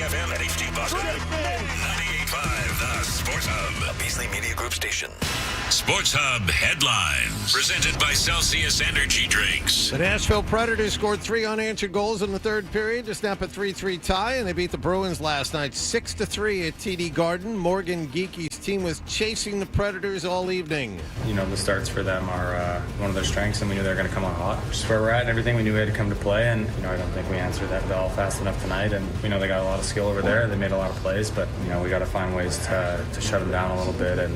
FM and HD Boston. 98.5, the Sports Hub. A Beasley Media Group station. Sports Hub headlines. Presented by Celsius Energy Drinks. The Nashville Predators scored 3 unanswered goals in the third period to snap a 3-3 tie, and they beat the Bruins last night 6-3 at TD Garden. Morgan Geeky's team was chasing the Predators all evening. You know, the starts for them are one of their strengths, and we knew they were going to come on hot. Just where we're at and everything, we knew we had to come to play, and, you know, I don't think we answered that bell fast enough tonight, and we know they got a lot of skill over there. They made a lot of plays, but, you know, we got to find ways to shut them down a little bit and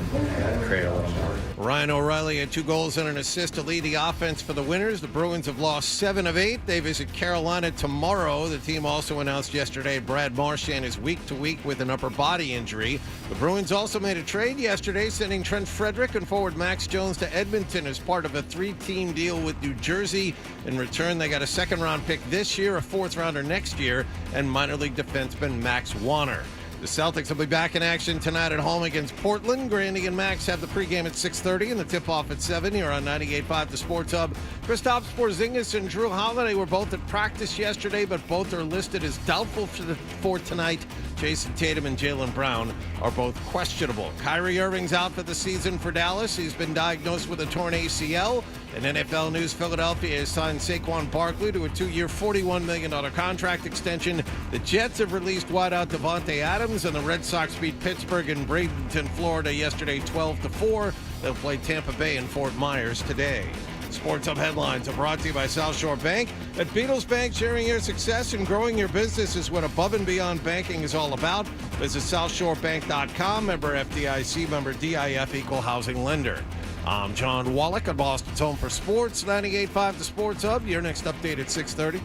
create a little more. Ryan O'Reilly had 2 goals and an assist to lead the offense for the Winners. The Bruins have lost 7 of 8. They visit Carolina tomorrow. The team also announced yesterday Brad Marchand is week to week with an upper body injury. The Bruins also made a trade yesterday, sending Trent Frederick and forward Max Jones to Edmonton as part of a 3-team deal with New Jersey. In return, they got a second-round pick this year, a fourth-rounder next year, and minor league defenseman Max Warner. The Celtics will be back in action tonight at home against Portland. Grandy and Max have the pregame at 6:30 and the tip-off at 7 here on 98.5 The Sports Hub. Kristaps Porzingis and Drew Holiday were both at practice yesterday, but both are listed as doubtful for tonight. Jason Tatum and Jaylen Brown are both questionable. Kyrie Irving's out for the season for Dallas. He's been diagnosed with a torn ACL. In NFL news, Philadelphia has signed Saquon Barkley to a 2-year, $41 million contract extension. The Jets have released wideout Devontae Adams, and the Red Sox beat Pittsburgh in Bradenton, Florida yesterday 12-4. They'll play Tampa Bay and Fort Myers today. Sports Hub headlines are brought to you by South Shore Bank. At Beatles Bank, sharing your success and growing your business is what above and beyond banking is all about. Visit SouthShoreBank.com, member FDIC, member DIF, equal housing lender. I'm John Wallach at Boston's Home for Sports, 98.5 The Sports Hub. Your next update at 6:30.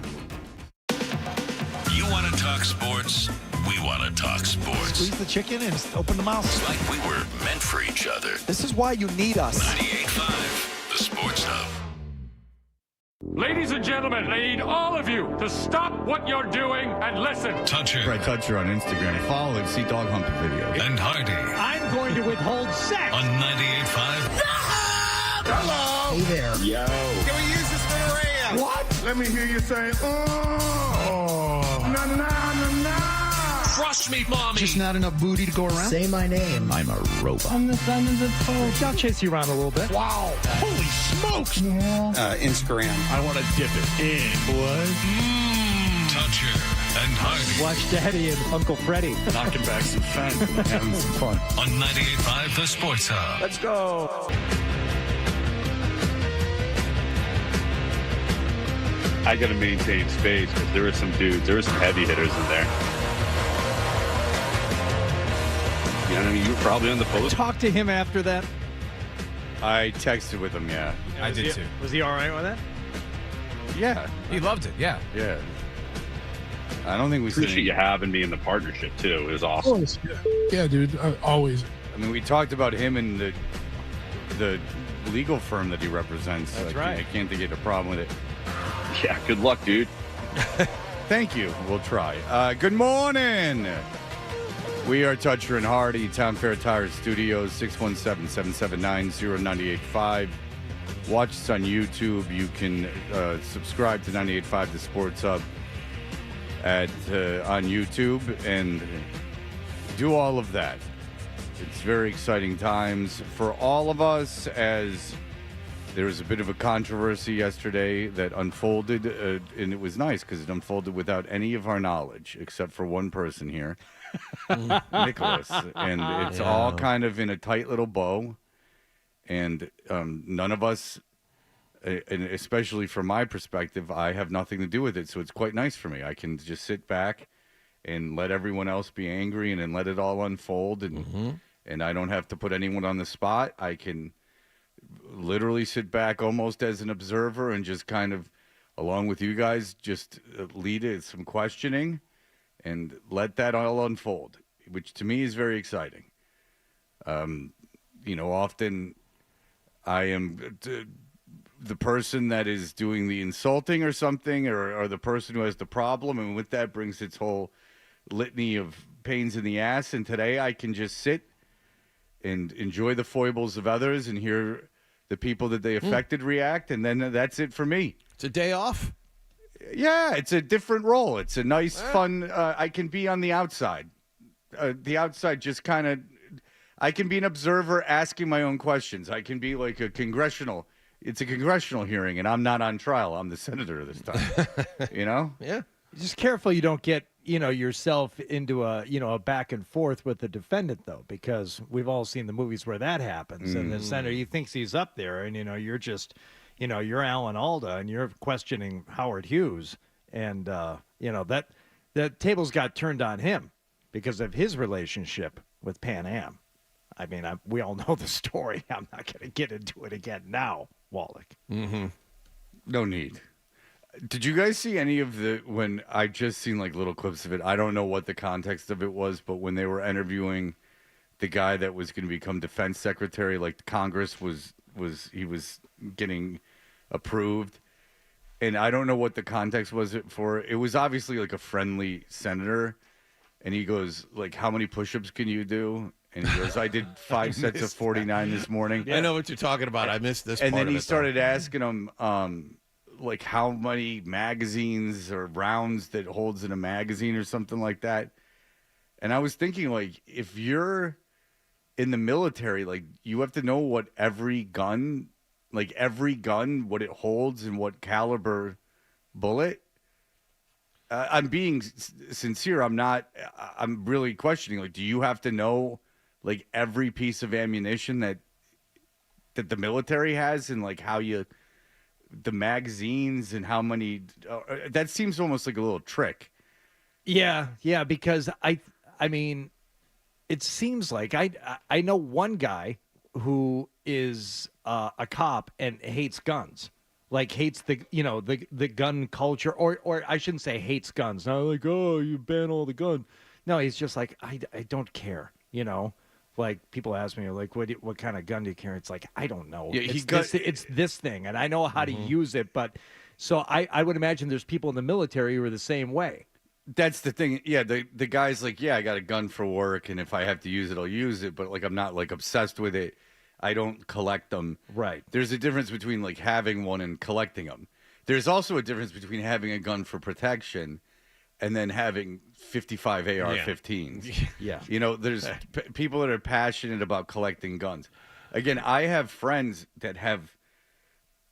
You want to talk sports? We want to talk sports. Squeeze the chicken and open the mouth. It's like we were meant for each other. This is why you need us. 98.5 The Sports Hub. Ladies and gentlemen, I need all of you to stop what you're doing and listen. Toucher. Brett Toucher on Instagram. Follow and see dog humping videos. And Hardy. I'm going to withhold sex. On 98.5. Hello. Hey there. Yo. Can we use this for the radio? What? Let me hear you say, oh. Na na na na. Trust me, mommy. Just not enough booty to go around? Say my name. I'm a robot. I'm the son of the post. I'll chase you around a little bit. Wow. Holy smokes. Yeah. Instagram. I want to dip it in, boy. Toucher and Hardy. Watch Daddy and Uncle Freddie knocking back some fun. Having some fun. On 98.5 The Sports Hub. Let's go. I got to maintain space because there were some dudes, there were some heavy hitters in there. You know what I mean? You were probably on the post. Talk to him after that. I texted with him, yeah. I did too. Was he all right with that? Yeah. He loved it, yeah. Yeah. I don't think we said Appreciate you having me in the partnership too. It was awesome. Always. Yeah, dude. Always. I mean, we talked about him and the legal firm that he represents. That's right. I can't think he had a problem with it. Yeah, good luck, dude. Thank you. We'll try. Good morning. We are Toucher and Hardy, Town Fair Tire Studios, 617-779-0985. Watch us on YouTube. You can subscribe to 98.5 The Sports Hub on YouTube and do all of that. It's very exciting times for all of us, as there was a bit of a controversy yesterday that unfolded, and it was nice because it unfolded without any of our knowledge, except for one person here, Nicholas. And it's all kind of in a tight little bow, and none of us, and especially from my perspective, I have nothing to do with it, so it's quite nice for me. I can just sit back and let everyone else be angry and then let it all unfold, and and I don't have to put anyone on the spot. I can literally sit back almost as an observer and just kind of, along with you guys, just lead it some questioning and let that all unfold, which to me is very exciting. You know, often I am the person that is doing the insulting or something, or the person who has the problem, and with that brings its whole litany of pains in the ass. And today I can just sit and enjoy the foibles of others and hear the people that they affected react, and then that's it for me. It's a day off? Yeah, it's a different role. It's a nice, fun. I can be on the outside. The outside just kind of. I can be an observer asking my own questions. I can be like a congressional. It's a congressional hearing, and I'm not on trial. I'm the senator this time. Yeah. Just careful you don't get, yourself into a back and forth with the defendant, though, because we've all seen the movies where that happens. And the senator, he thinks he's up there, and, you're just, you're Alan Alda, and you're questioning Howard Hughes. And, that tables got turned on him because of his relationship with Pan Am. I mean, we all know the story. I'm not going to get into it again now, Wallach. Mm-hmm. No need. Did you guys see any of when I just seen like little clips of it? I don't know what the context of it was, but when they were interviewing the guy that was going to become defense secretary, like Congress was getting approved. And I don't know what the context was for. It was obviously like a friendly senator. And he goes, like, how many push-ups can you do? And he goes, I did 5 sets of 49 this morning. I know what you're talking about. I missed this and part then he of it, started asking him, like, how many magazines or rounds that holds in a magazine or something like that. And I was thinking, like, if you're in the military, like, you have to know what every gun, what it holds and what caliber bullet. I'm being sincere. I'm really questioning, like, do you have to know, like, every piece of ammunition that the military has and, like, the magazines and how many, that seems almost like a little trick. Yeah, because I mean, it seems like I know one guy who is a cop and hates guns. Like hates the gun culture, or I shouldn't say hates guns. Not like, oh, you ban all the guns. No, he's just like, I don't care. Like people ask me like, what kind of gun do you carry? It's like, I don't know. Yeah, it's this thing, and I know how to use it. But so I would imagine there's people in the military who are the same way. That's the thing. Yeah, the guy's like, yeah, I got a gun for work, and if I have to use it, I'll use it. But like, I'm not like obsessed with it. I don't collect them. Right. There's a difference between like having one and collecting them. There's also a difference between having a gun for protection and then having 55 AR-15s. Yeah. There's people that are passionate about collecting guns. Again, I have friends that have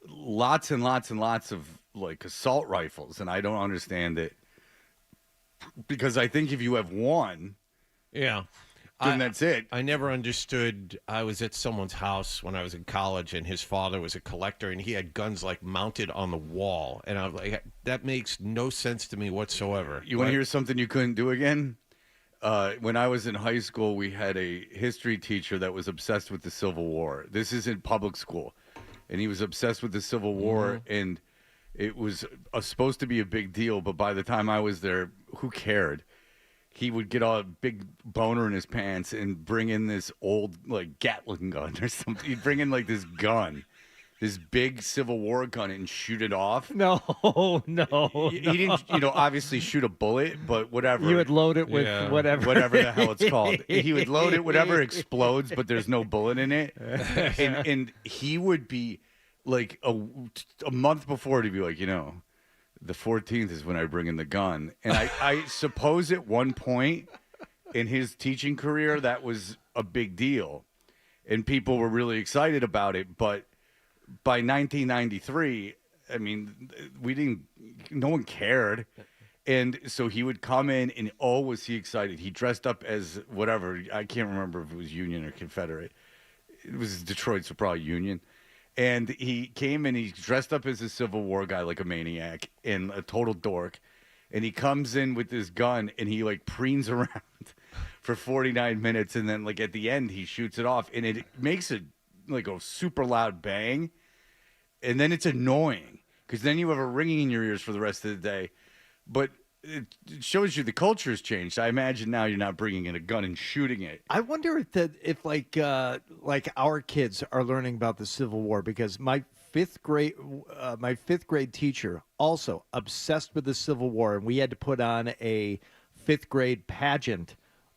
lots and lots and lots of like assault rifles, and I don't understand it because I think if you have one, yeah, then that's it. I never understood. I was at someone's house when I was in college, and his father was a collector, and he had guns like mounted on the wall. And I was like, that makes no sense to me whatsoever. You want to hear something you couldn't do again? When I was in high school, we had a history teacher that was obsessed with the Civil War. This is in public school. And he was obsessed with the Civil War, and it was supposed to be a big deal. But by the time I was there, who cared? He would get a big boner in his pants and bring in this old, like, Gatling gun or something. He'd bring in, like, this gun, this big Civil War gun, and shoot it off. No. He didn't, obviously shoot a bullet, but whatever. You would load it with whatever the hell it's called. He would load it, whatever explodes, but there's no bullet in it. And he would be, like, a month before, to be like, the 14th is when I bring in the gun. And I suppose at one point in his teaching career, that was a big deal. And people were really excited about it. But by 1993, I mean, no one cared. And so he would come in and, oh, was he excited. He dressed up as whatever. I can't remember if it was Union or Confederate. It was Detroit, so probably Union. And he came and he dressed up as a Civil War guy, like a maniac and a total dork. And he comes in with this gun and he like preens around for 49 minutes. And then like at the end, he shoots it off and it makes a super loud bang. And then it's annoying because then you have a ringing in your ears for the rest of the day. But it shows you the culture has changed. I imagine now you're not bringing in a gun and shooting it. I wonder if our kids are learning about the Civil War, because my fifth grade teacher also obsessed with the Civil War, and we had to put on a fifth grade pageant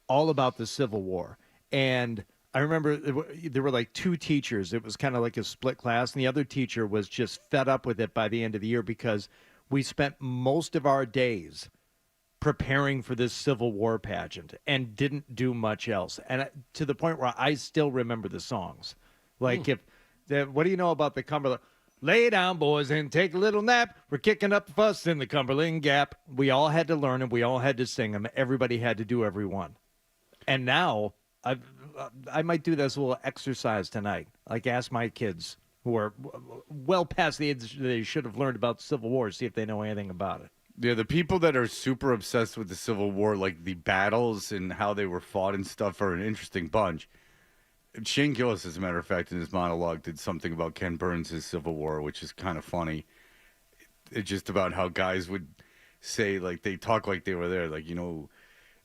all about the Civil War. And I remember there were like two teachers. It was kind of like a split class, and the other teacher was just fed up with it by the end of the year because we spent most of our days preparing for this Civil War pageant and didn't do much else. And to the point where I still remember the songs. Like what do you know about the Cumberland? Lay down, boys, and take a little nap. We're kicking up the fuss in the Cumberland Gap. We all had to learn them. We all had to sing them. Everybody had to do every one. And now I might do this little exercise tonight. Like ask my kids who are well past the age they should have learned about the Civil War, see if they know anything about it. Yeah, the people that are super obsessed with the Civil War, like the battles and how they were fought and stuff, are an interesting bunch. Shane Gillis, as a matter of fact, in his monologue, did something about Ken Burns' Civil War, which is kind of funny. It's just about how guys would say, like, they talk like they were there, like, you know,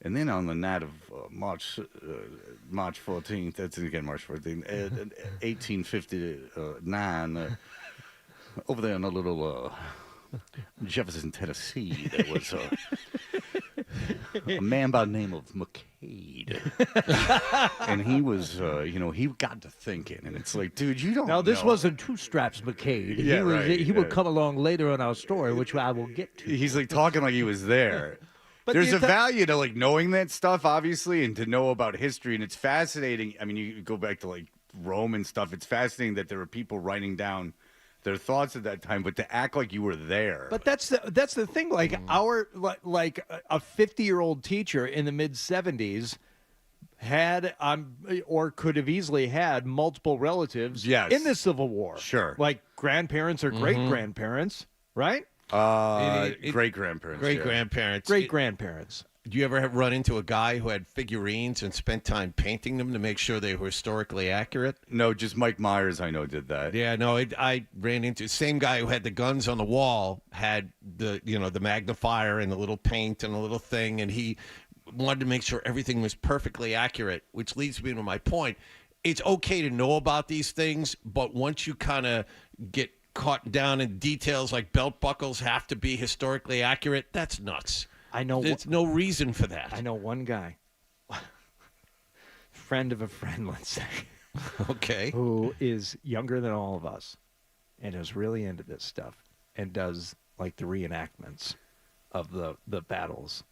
and then on the night of March 14th, that's again March 14th, 1859, over there in a little Jefferson, Tennessee, there was a man by the name of McCade. And he was, he got to thinking. And it's like, dude, you don't Now, this know. wasn't Two Straps McCade. Yeah, He would come along later in our story, which I will get to. He's like talking like he was there. But there's a value to like knowing that stuff, obviously, and to know about history. And it's fascinating. I mean, you go back to like Rome and stuff. It's fascinating that there were people writing down their thoughts at that time, but to act like you were there. But that's the thing. Like like a 50-year-old teacher in the mid 70s had or could have easily had multiple relatives in the Civil War. Sure, like grandparents or great grandparents, right? Great grandparents. Great grandparents. Do you ever run into a guy who had figurines and spent time painting them to make sure they were historically accurate? No, just Mike Myers, I know, did that. Yeah, no, I ran into the same guy who had the guns on the wall, had the magnifier and the little paint and the little thing, and he wanted to make sure everything was perfectly accurate, which leads me to my point. It's okay to know about these things, but once you kind of get caught down in details like belt buckles have to be historically accurate, that's nuts. I know. There's no reason for that. I know one guy, friend of a friend, let's say, okay, who is younger than all of us and is really into this stuff and does like the reenactments of the battles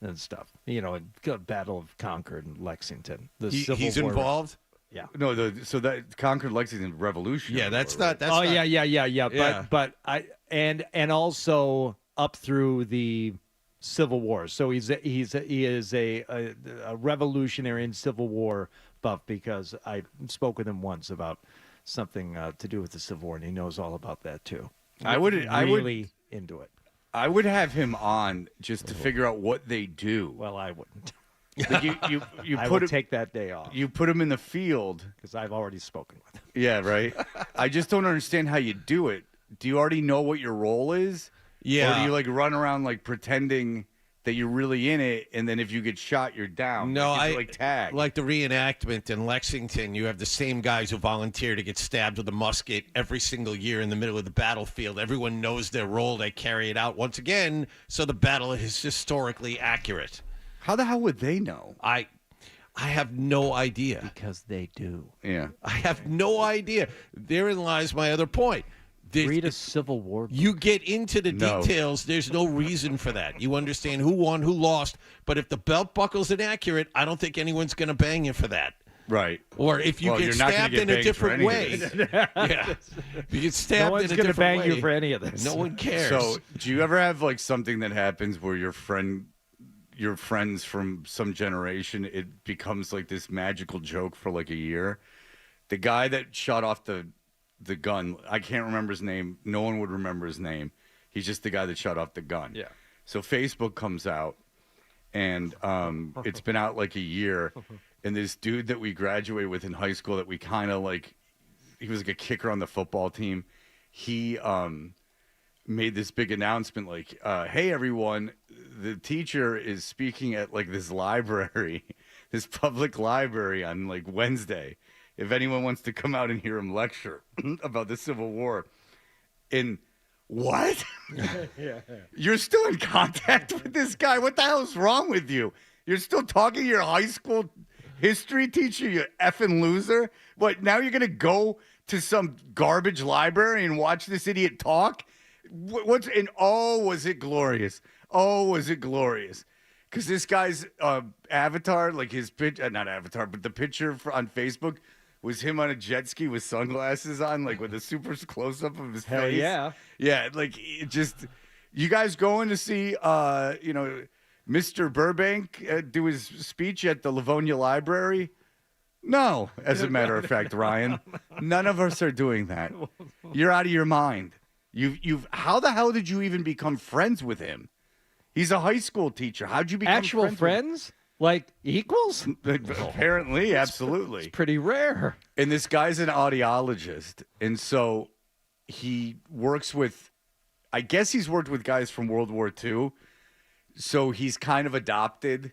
and stuff. You know, Battle of Concord and Lexington. He's involved. Yeah. No, so that Concord Lexington Revolution. Yeah, that's War, not. That's oh not, yeah. But I and also up through the Civil War. So he is a revolutionary and Civil War buff because I spoke with him once about something to do with the Civil War, and he knows all about that too. I would into it. I would have him on just to figure out what they do. Well, I wouldn't. Like you I put would take that day off. You put him in the field because I've already spoken with him. Yeah, right. I just don't understand how you do it. Do you already know what your role is? Yeah. Or do you like run around like pretending that you're really in it, and then if you get shot, you're down? No, like tag. Like the reenactment in Lexington, you have the same guys who volunteer to get stabbed with a musket every single year in the middle of the battlefield. Everyone knows their role. They carry it out once again, so the battle is historically accurate. How the hell would they know? I have no idea. Because they do. Yeah. I have no idea. Therein lies my other point. Read a Civil War book. You get into the details. There's no reason for that. You understand who won, who lost. But if the belt buckle's inaccurate, I don't think anyone's going to bang you for that. Right. Or if you get stabbed in a different way. Yeah. You get stabbed no one's in a different bang way. you for any of this. No one cares. So, do you ever have like something that happens where your friends from some generation, it becomes like this magical joke for like a year? The guy that shot off the gun, I can't remember his name. No one would remember his name. He's just the guy that shot off the gun. Yeah. So Facebook comes out, and it's been out like a year, and this dude that we graduated with in high school that we kind of like, he was like a kicker on the football team. He made this big announcement like, hey, everyone, the teacher is speaking at like this library, this public library on like Wednesday. If anyone wants to come out and hear him lecture about the Civil War. And what? Yeah. You're still in contact with this guy? What the hell is wrong with you? You're still talking to your high school history teacher, you effing loser? What, now you're going to go to some garbage library and watch this idiot talk? What's and was it glorious? Oh, was it glorious? Because this guy's avatar, like his not avatar, but the picture on Facebook was him on a jet ski with sunglasses on, like with a super close up of his Hell face. yeah. Yeah, like it just, you guys going to see, Mr. Burbank do his speech at the Livonia Library? No, as a matter of fact, Ryan, none of us are doing that. You're out of your mind. How the hell did you even become friends with him? He's a high school teacher. How'd you become Actual friends? Like equals? Apparently, absolutely. It's pretty rare. And this guy's an audiologist. And so he works with, I guess he's worked with guys from World War II. So he's kind of adopted,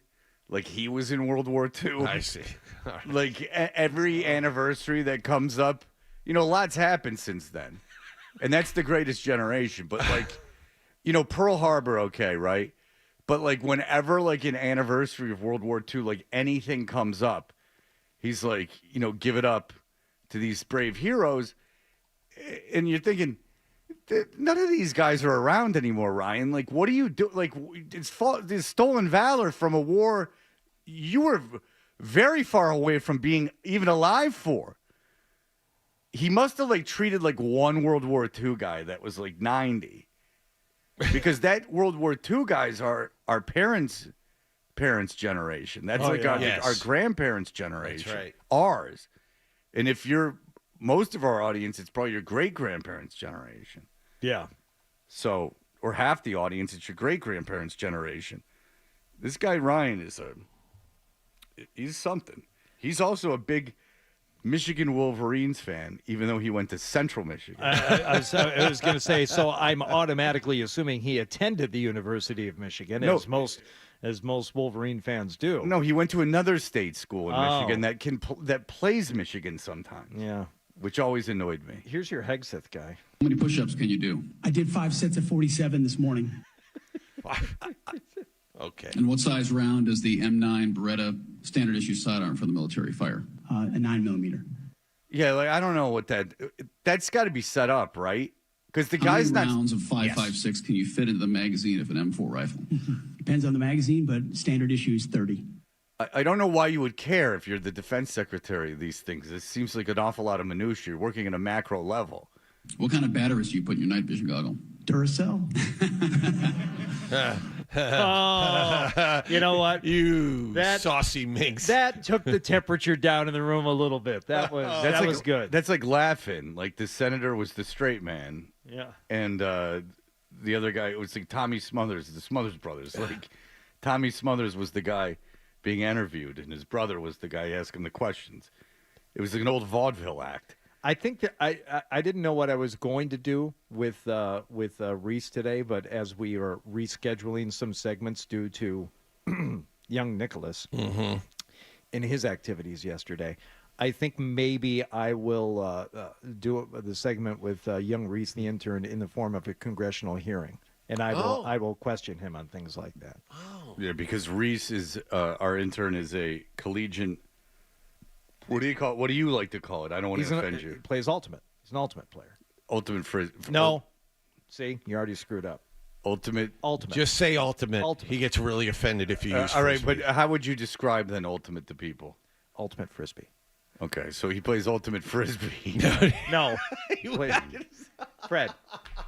like he was in World War II. I see. Right. Like every anniversary that comes up, lots happened since then. And that's the greatest generation. But like, Pearl Harbor, okay, right? But like whenever like an anniversary of World War II, like anything comes up, he's like, give it up to these brave heroes. And you're thinking, none of these guys are around anymore, Ryan. Like, what do you do? Like, it's stolen valor from a war you were very far away from being even alive for. He must have like treated like one World War II guy that was like 90. Because that World War II guys are our parents' generation. That's our grandparents' generation. That's right. Ours. And if you're most of our audience, it's probably your great-grandparents' generation. Yeah. So, or half the audience, it's your great-grandparents' generation. This guy, Ryan, he's something. He's also a big Michigan Wolverines fan, even though he went to Central Michigan. I was going to say, so I'm automatically assuming he attended the University of Michigan, as most Wolverine fans do. No, he went to another state school in Michigan that plays Michigan sometimes. Yeah. Which always annoyed me. Here's your Hegseth guy. How many push-ups can you do? I did 5 sets of 47 this morning. Okay. And what size round does the M9 Beretta standard issue sidearm for the military fire? A 9mm. Yeah, like I don't know what that's got to be set up, right? Because the guy's How not. many rounds of 5.56 can you fit into the magazine of an M4 rifle? Depends on the magazine, but standard issue is 30. I don't know why you would care if you're the defense secretary of these things. It seems like an awful lot of minutia. You're working at a macro level. What kind of batteries do you put in your night vision goggle? Duracell. Oh, you know what? Saucy minx. That took the temperature down in the room a little bit. That was good. That's like laughing. Like the senator was the straight man. Yeah. And the other guy, it was like Tommy Smothers, the Smothers brothers. Like Tommy Smothers was the guy being interviewed, and his brother was the guy asking the questions. It was like an old vaudeville act. I think that I didn't know what I was going to do with Reese today, but as we are rescheduling some segments due to young Nicholas and his activities yesterday, I think maybe I will do the segment with young Reese, the intern, in the form of a congressional hearing, and I will question him on things like that. Oh. Yeah, because Reese is our intern is a collegiate. What do you call it? What do you like to call it? I don't want to offend you. He plays ultimate. He's an ultimate player. Ultimate No. See, you already screwed up. Ultimate. Just say ultimate. He gets really offended if you use all right, Frisbee. but how would you describe then ultimate to people? Ultimate Frisbee. Okay, so he plays ultimate Frisbee. No. Fred,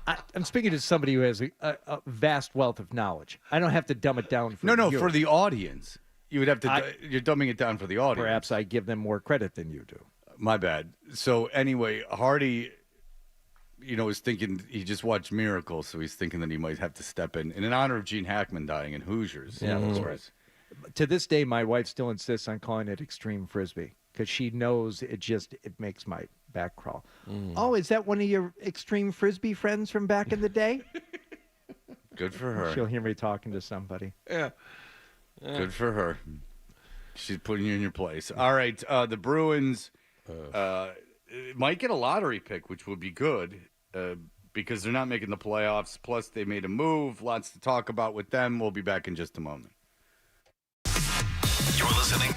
I'm speaking to somebody who has a vast wealth of knowledge. I don't have to dumb it down for you. For the audience. You would have to. You're dumbing it down for the audience. Perhaps I give them more credit than you do. My bad. So anyway, Hardy, is thinking he just watched Miracle, so he's thinking that he might have to step in honor of Gene Hackman dying in Hoosiers. Yeah, that's right. To this day, my wife still insists on calling it extreme Frisbee because she knows it makes my back crawl. Oh, is that one of your extreme Frisbee friends from back in the day? Good for her. She'll hear me talking to somebody. Yeah. Good for her. She's putting you in your place. All right, the Bruins might get a lottery pick, which would be good because they're not making the playoffs. Plus, they made a move. Lots to talk about with them. We'll be back in just a moment. You're listening.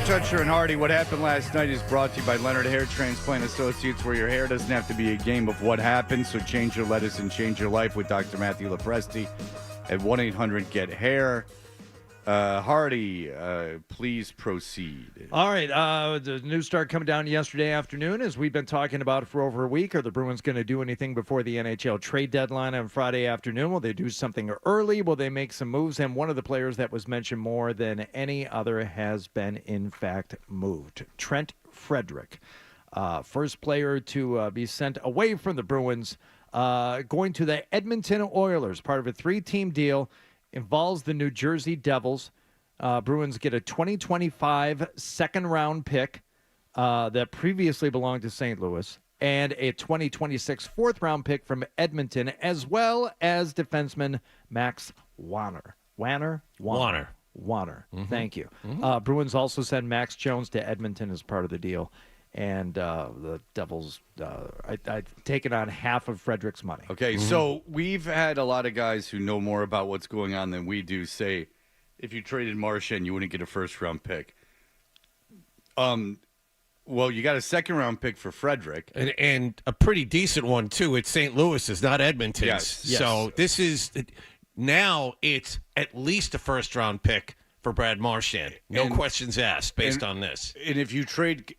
Stretcher and Hardy. What happened last night is brought to you by Leonard Hair Transplant Associates, where your hair doesn't have to be a game of what happened. So change your lettuce and change your life with Dr. Matthew Lopresti at 1-800-GET-HAIR. Hardy, please proceed. All right. The news started coming down yesterday afternoon, as we've been talking about for over a week. Are the Bruins going to do anything before the NHL trade deadline on Friday afternoon? Will they do something early? Will they make some moves? And one of the players that was mentioned more than any other has been, in fact, moved. Trent Frederick, first player to be sent away from the Bruins, going to the Edmonton Oilers, part of a 3-team deal. Involves the New Jersey Devils. Bruins get a 2025 second-round pick that previously belonged to St. Louis, and a 2026 fourth-round pick from Edmonton, as well as defenseman Max Wanner. Wanner. Mm-hmm. Thank you. Mm-hmm. Bruins also send Max Jones to Edmonton as part of the deal. And the Devils, I've taken on half of Frederick's money. Okay, so we've had a lot of guys who know more about what's going on than we do say, if you traded Marchand, you wouldn't get a first-round pick. Well, you got a second-round pick for Frederick. And a pretty decent one, too. It's St. Louis's, not Edmonton's. Yes. So this is, now it's at least a first-round pick for Brad Marchand. No questions asked based on this. And if you trade,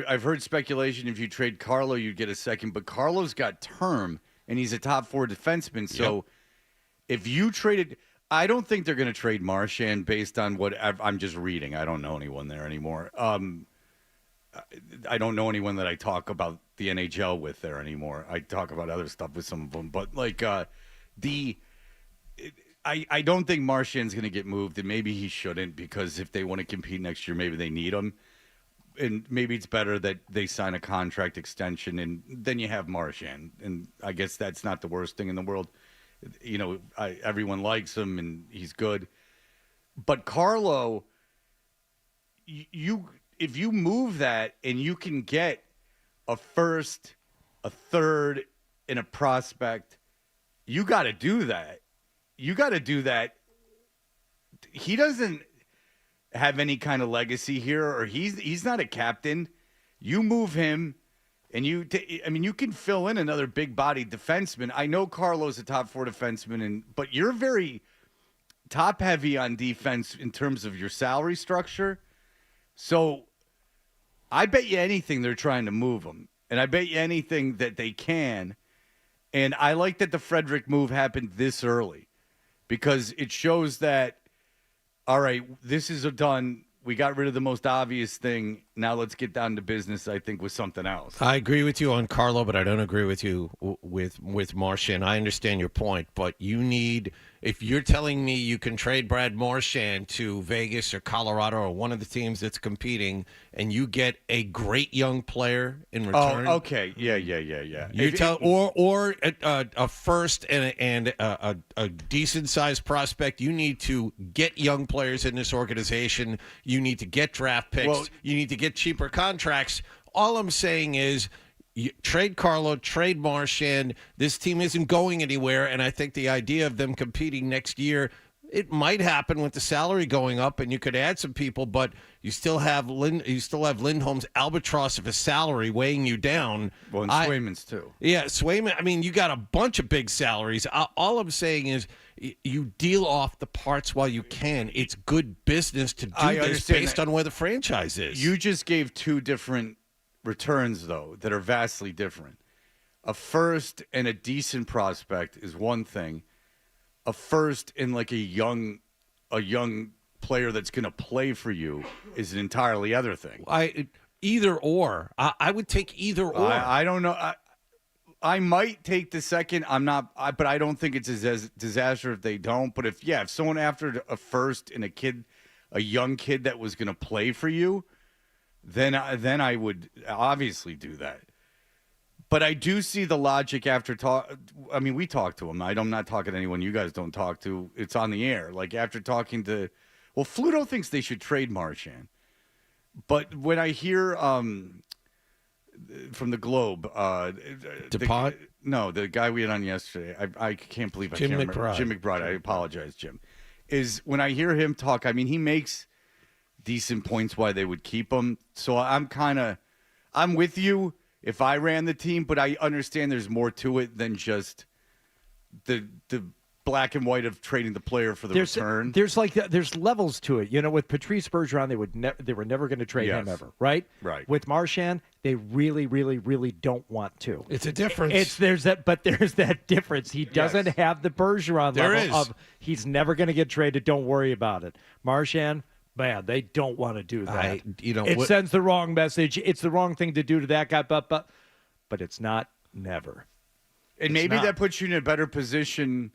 I've heard speculation, if you trade Carlo, you'd get a second. But Carlo's got term, and he's a top 4 defenseman. So if you traded, I don't think they're going to trade Marchand based on what I'm just reading. I don't know anyone there anymore. I don't know anyone that I talk about the NHL with there anymore. I talk about other stuff with some of them. But, I don't think Marchand's going to get moved, and maybe he shouldn't, because if they want to compete next year, maybe they need him. And maybe it's better that they sign a contract extension, and then you have Marchand. And I guess that's not the worst thing in the world. Everyone likes him, and he's good. But Carlo, if you move that and you can get a first, a third, and a prospect, you got to do that. You got to do that. He doesn't have any kind of legacy here, or he's not a captain. You move him, and you can fill in another big-bodied defenseman. I know Carlo's a top 4 defenseman, but you're very top-heavy on defense in terms of your salary structure. So I bet you anything they're trying to move him, and I bet you anything that they can. And I like that the Frederick move happened this early, because it shows that, all right, this is done. We got rid of the most obvious thing. Now let's get down to business, I think, with something else. I agree with you on Carlo, but I don't agree with you with Marchand. I understand your point, but you need, if you're telling me you can trade Brad Marchand to Vegas or Colorado or one of the teams that's competing, and you get a great young player in return. Oh, okay. Yeah. You or a first and a decent sized prospect. You need to get young players in this organization. You need to get draft picks. You need to get cheaper contracts. All I'm saying is, you trade Carlo, trade Marchand. This team isn't going anywhere, and I think the idea of them competing next year, it might happen with the salary going up, and you could add some people, but you still have Lindholm's albatross of a salary weighing you down. Well, and Swayman's too. Yeah, Swayman. I mean, you got a bunch of big salaries. All I'm saying is, you deal off the parts while you can. It's good business to do this based on where the franchise is. You just gave 2 different returns, though, that are vastly different. A first and a decent prospect is one thing. A first and like a young player that's going to play for you is an entirely other thing. Either or. I would take either or. I don't know. I might take the second. I'm not, but I don't think it's a disaster if they don't. But if someone after a first and a young kid that was going to play for you, then I would obviously do that. But I do see the logic after talk. I mean, we talked to him. I'm not talking to anyone you guys don't talk to. It's on the air. Like after talking to, Fluto thinks they should trade Marchand. But when I hear from the Globe, DuPont? The guy we had on yesterday. I can't believe I can't remember. Jim McBride. I apologize, Jim. Is when I hear him talk. I mean, he makes decent points why they would keep him. So I'm with you if I ran the team, but I understand there's more to it than just the black and white of trading the player for the return. There's levels to it. With Patrice Bergeron, they were never going to trade him ever, right? Right. With Marchand, they really, really, really don't want to. It's a difference. There's that difference. He doesn't have the Bergeron level of he's never going to get traded. Don't worry about it. Marchand, man, they don't want to do that. It sends the wrong message. It's the wrong thing to do to that guy, but it's not never. And maybe that puts you in a better position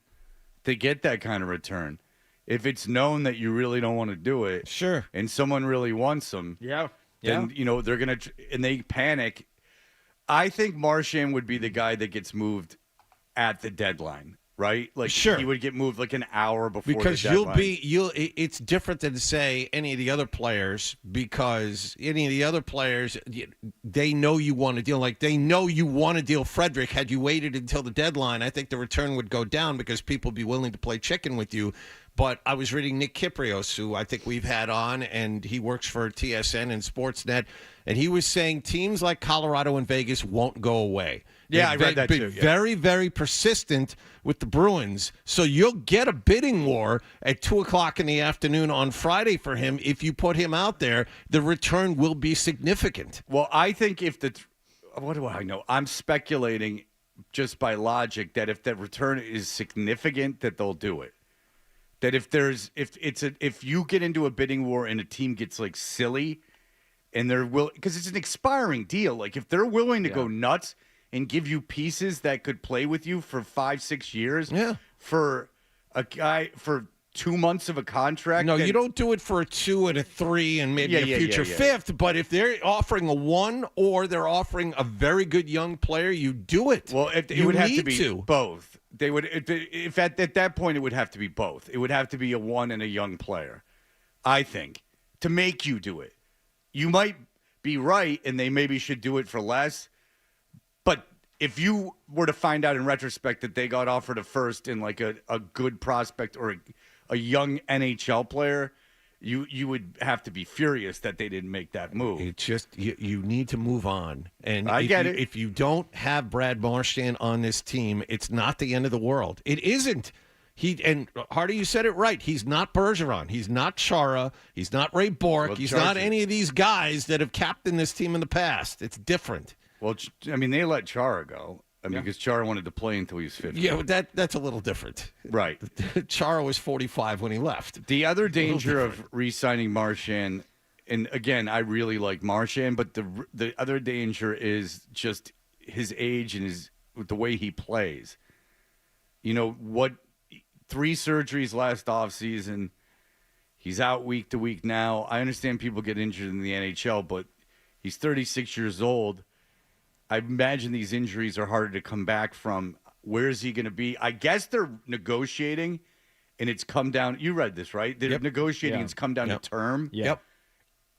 to get that kind of return. If it's known that you really don't want to do it, sure, and someone really wants them, then they're gonna and they panic. I think Marchand would be the guy that gets moved at the deadline, right? Like he would get moved like an hour before because the deadline. it's different than say any of the other players, because any of the other players, they know you want to deal. Like they know you want to deal. Frederick, had you waited until the deadline, I think the return would go down because people would be willing to play chicken with you. But I was reading Nick Kyprios, who I think we've had on, and he works for TSN and Sportsnet, and he was saying teams like Colorado and Vegas won't go away. Yeah, I read that too. Yeah. Very, very persistent with the Bruins. So you'll get a bidding war at 2 o'clock in the afternoon on Friday for him. If you put him out there, the return will be significant. Well, I think what do I know? I'm speculating just by logic that if that return is significant, that they'll do it. That if you get into a bidding war and a team gets like silly and they're because it's an expiring deal. Like if they're willing to go nuts and give you pieces that could play with you for 5-6 years, for a guy for 2 months of a contract. No, you don't do it for a 2 and a 3 and maybe a future 5th. But if they're offering a 1 or they're offering a very good young player, you do it. Well, it would have to be both. They would, if at that point, it would have to be both. It would have to be a 1 and a young player, I think, to make you do it. You might be right, and they maybe should do it for less. But if you were to find out in retrospect that they got offered a first and like a good prospect or a young NHL player, you would have to be furious that they didn't make that move. It's just you need to move on. And I get it. If you don't have Brad Marchand on this team, it's not the end of the world. It isn't. And Hardy, you said it right. He's not Bergeron. He's not Chara. He's not Ray Bourque. He's not any of these guys that have captained this team in the past. It's different. Well, I mean, they let Chara go. I mean, because Chara wanted to play until he was 50. Yeah, but that's a little different. Right. Chara was 45 when he left. The other danger of re-signing Marchand, and again, I really like Marchand, but the other danger is just his age and the way he plays. 3 surgeries last offseason. He's out week to week now. I understand people get injured in the NHL, but he's 36 years old. I imagine these injuries are harder to come back from. Where is he going to be? I guess they're negotiating, and it's come down. You read this, right? They're negotiating. It's come down to term. Yep.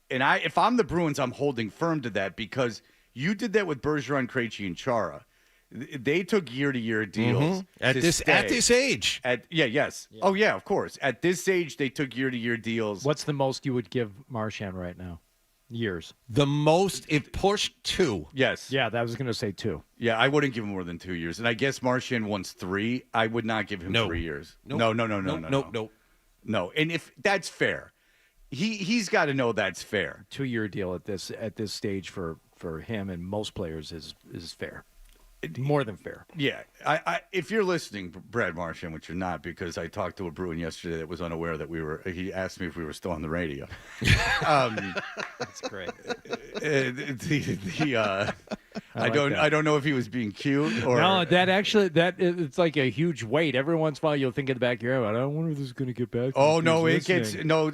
And if I'm the Bruins, I'm holding firm to that because you did that with Bergeron, Krejci, and Chara. They took year-to-year deals at this age. Yes. Yeah. Oh yeah, of course. At this age, they took year-to-year deals. What's the most you would give Marchand right now? Years. The most, if pushed, 2. Yes. Yeah, I was going to say 2. Yeah, I wouldn't give him more than 2 years. And I guess Marchand wants 3. I would not give him 3 years. Nope. No. No. And if that's fair, he's got to know that's fair. 2-year deal at this stage for him and most players is fair. More than fair. Yeah. If you're listening, Brad Marchand, which you're not, because I talked to a Bruin yesterday that was unaware that he asked me if we were still on the radio. That's great. I don't know if he was being cute or no. It's like a huge weight. Every once in a while, you'll think in the back of your head, I don't wonder if this is going to get back. Oh no, it gets no.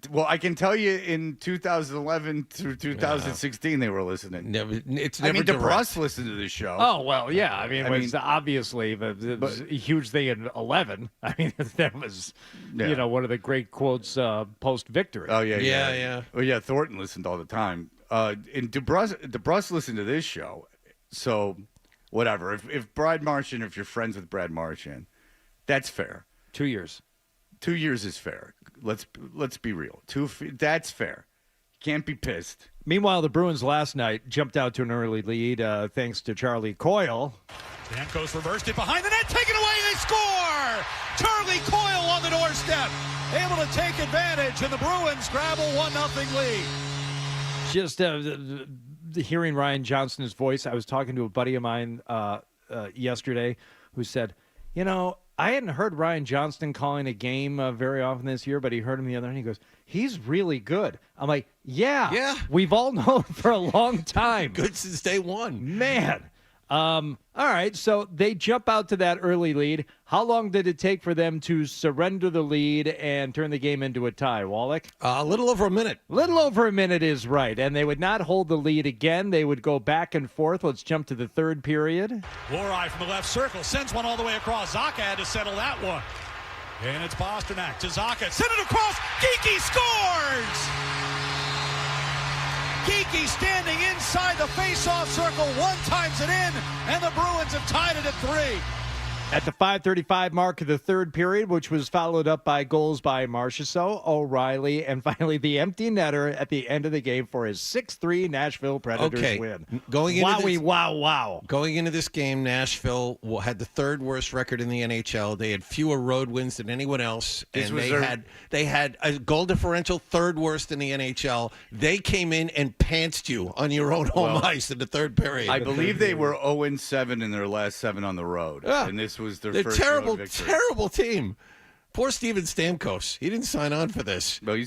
Well, I can tell you, in 2011 through 2016, they were listening. It's never. DeBrus listened to the show. Oh well, yeah. I mean, it was obviously it was a huge thing in 11. I mean, that was one of the great quotes post victory. Oh yeah. Well, yeah. Thornton listened all the time. And DeBrus listened to this show, so whatever. If Brad Marchand, if you're friends with Brad Marchand, that's fair. 2 years. 2 years is fair. Let's be real. That's fair. Can't be pissed. Meanwhile, the Bruins last night jumped out to an early lead thanks to Charlie Coyle. Stamkos reversed it behind the net, taken away, they score! Charlie Coyle on the doorstep, able to take advantage, and the Bruins grab a 1-0 lead. Just hearing Ryan Johnston's voice, I was talking to a buddy of mine yesterday who said, I hadn't heard Ryan Johnston calling a game very often this year, but he heard him the other night. He goes, he's really good. I'm like, yeah. We've all known for a long time. Good since day one. Man. All right, so they jump out to that early lead. How long did it take for them to surrender the lead and turn the game into a tie, Wallach? A little over a minute. Little over a minute is right, and they would not hold the lead again. They would go back and forth. Let's jump to the third period. Lohrei from the left circle sends one all the way across. Zacha had to settle that one. And it's Pasternak to Zacha. Send it across. Geekie scores! Geekie standing inside the face-off circle, one times it in, and the Bruins have tied it at 3. At the 5:35 mark of the third period, which was followed up by goals by Marchessault, O'Reilly, and finally the empty netter at the end of the game for his 6-3 Nashville Predators win. Going into this game, Nashville had the third worst record in the NHL. They had fewer road wins than anyone else, and they had a goal differential third worst in the NHL. They came in and pantsed you on your own home ice in the third period. I believe they were 0-7 in their last 7 on the road, and this was their first road victory. Terrible team. Poor Steven Stamkos. He didn't sign on for this. Well, he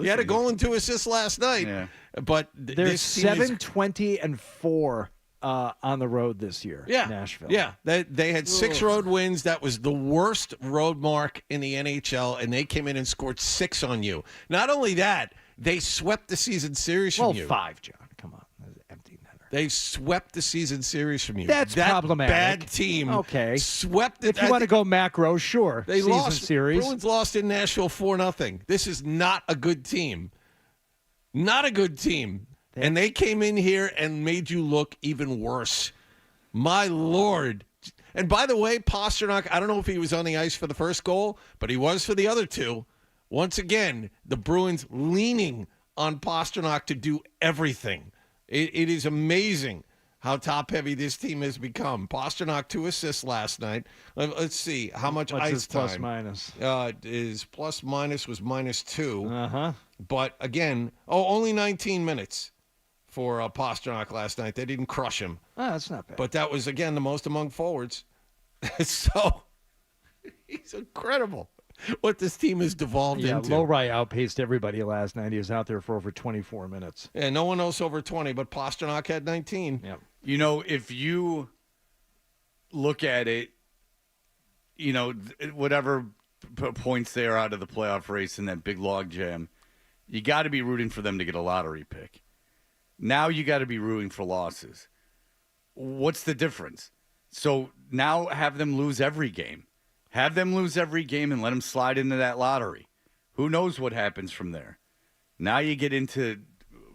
had a goal and 2 assists last night. Yeah. But they're 7-20-4 on the road this year. Yeah, Nashville. Yeah, they had 6 road wins. That was the worst road mark in the NHL, and they came in and scored 6 on you. Not only that, they swept the season series from you. 5, John. Come on. Empty netter. They swept the season series from you. That's problematic. Bad team. Okay. Swept it. If you want to go macro, sure. They season lost. Series. Bruins lost in Nashville 4-0. This is not a good team. Not a good team. And they came in here and made you look even worse. My Lord. And by the way, Pasternak, I don't know if he was on the ice for the first goal, but he was for the other 2. Once again, the Bruins leaning on Pasternak to do everything. It is amazing how top-heavy this team has become. Pasternak 2 assists last night. Let's see how much What's ice his time. Plus-minus? His plus-minus was -2. Uh-huh. But again, only 19 minutes for Pasternak last night. They didn't crush him. Oh, that's not bad. But that was, again, the most among forwards. So he's incredible what this team has devolved into. Yeah, Lohrei outpaced everybody last night. He was out there for over 24 minutes. Yeah, no one else over 20, but Pasternak had 19. Yeah. If you look at it, whatever points they are out of the playoff race in that big log jam, you got to be rooting for them to get a lottery pick. Now you got to be rooting for losses. What's the difference? So now have them lose every game. Have them lose every game and let them slide into that lottery. Who knows what happens from there? Now you get into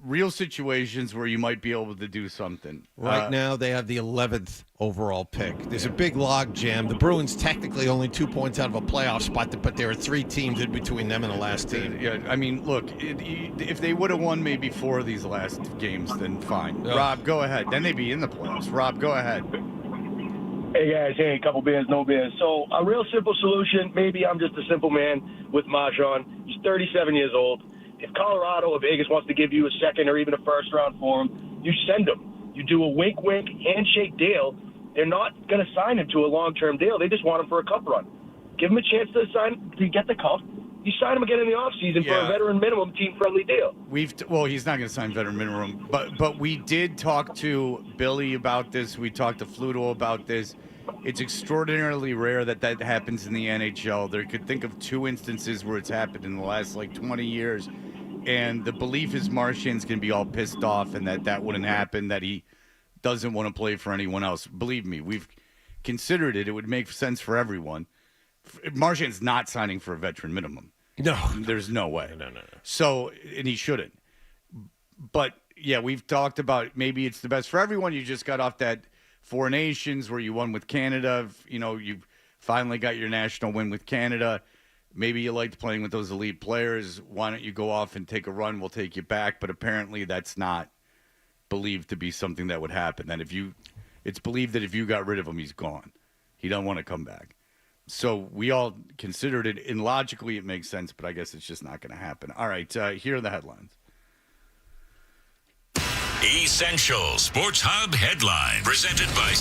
real situations where you might be able to do something. Right now, they have the 11th overall pick. There's a big log jam. The Bruins technically only 2 points out of a playoff spot, but there are 3 teams in between them and the last team. Yeah, I mean, look, if they would have won maybe 4 of these last games, then fine. Oh. Rob, go ahead. Then they'd be in the playoffs. Rob, go ahead. Hey, guys. Hey, a couple beers, no beers. So a real simple solution, maybe I'm just a simple man with Marchand. He's 37 years old. If Colorado or Vegas wants to give you a second or even a first round for him, you send him. You do a wink-wink handshake deal. They're not going to sign him to a long-term deal. They just want him for a cup run. Give him a chance to get the cup. You sign him again in the offseason for a veteran minimum team-friendly deal. Well, he's not going to sign veteran minimum, but we did talk to Billy about this. We talked to Fluto about this. It's extraordinarily rare that happens in the NHL. There could think of 2 instances where it's happened in the last 20 years. And the belief is Marchand's going to be all pissed off and that wouldn't happen, that he doesn't want to play for anyone else. Believe me, we've considered it. It would make sense for everyone. Marchand's not signing for a veteran minimum. No. There's no way. No. So, and he shouldn't. But, yeah, we've talked about maybe it's the best for everyone. You just got off that 4 Nations where you won with Canada. You finally got your national win with Canada. maybe you liked playing with those elite players. Why don't you go off and take a run? We'll take you back. But apparently that's not believed to be something that would happen. That it's believed that if you got rid of him, he's gone. He doesn't want to come back. So we all considered it, and logically it makes sense, but I guess it's just not going to happen. All right, here are the headlines. Essential Sports Hub headline presented by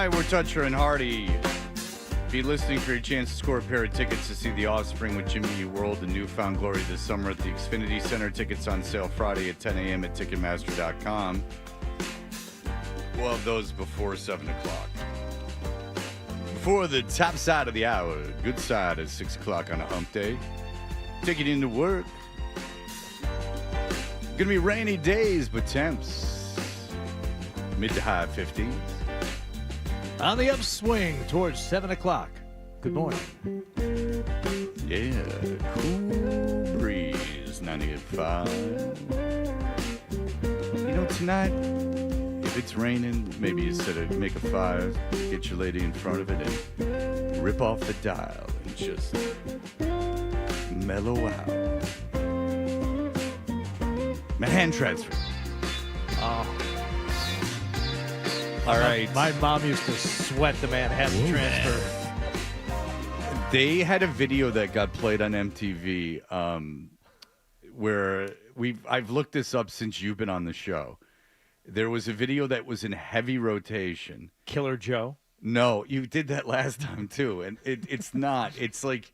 Tonight, we're Toucher and Hardy. Be listening for your chance to score a pair of tickets to see The Offspring with Jimmy Eat World and Newfound Glory this summer at the Xfinity Center. Tickets on sale Friday at 10 a.m. at Ticketmaster.com. We'll have those before 7 o'clock. Before the top side of the hour, good side at 6 o'clock on a hump day. Taking into work. Gonna be rainy days, but temps mid to high 50s. On the upswing towards 7 o'clock. Good morning. Yeah, cool breeze, 98.5. You know, tonight, if it's raining, maybe you make a fire, get your lady in front of it, and rip off the dial and just mellow out. My hand transfer. Oh. All right. My mom used to sweat the Manhattan transfer. They had a video that got played on MTV where I've looked this up since you've been on the show. There was a video that was in heavy rotation. Killer Joe? No, you did that last time too, and it's not. It's like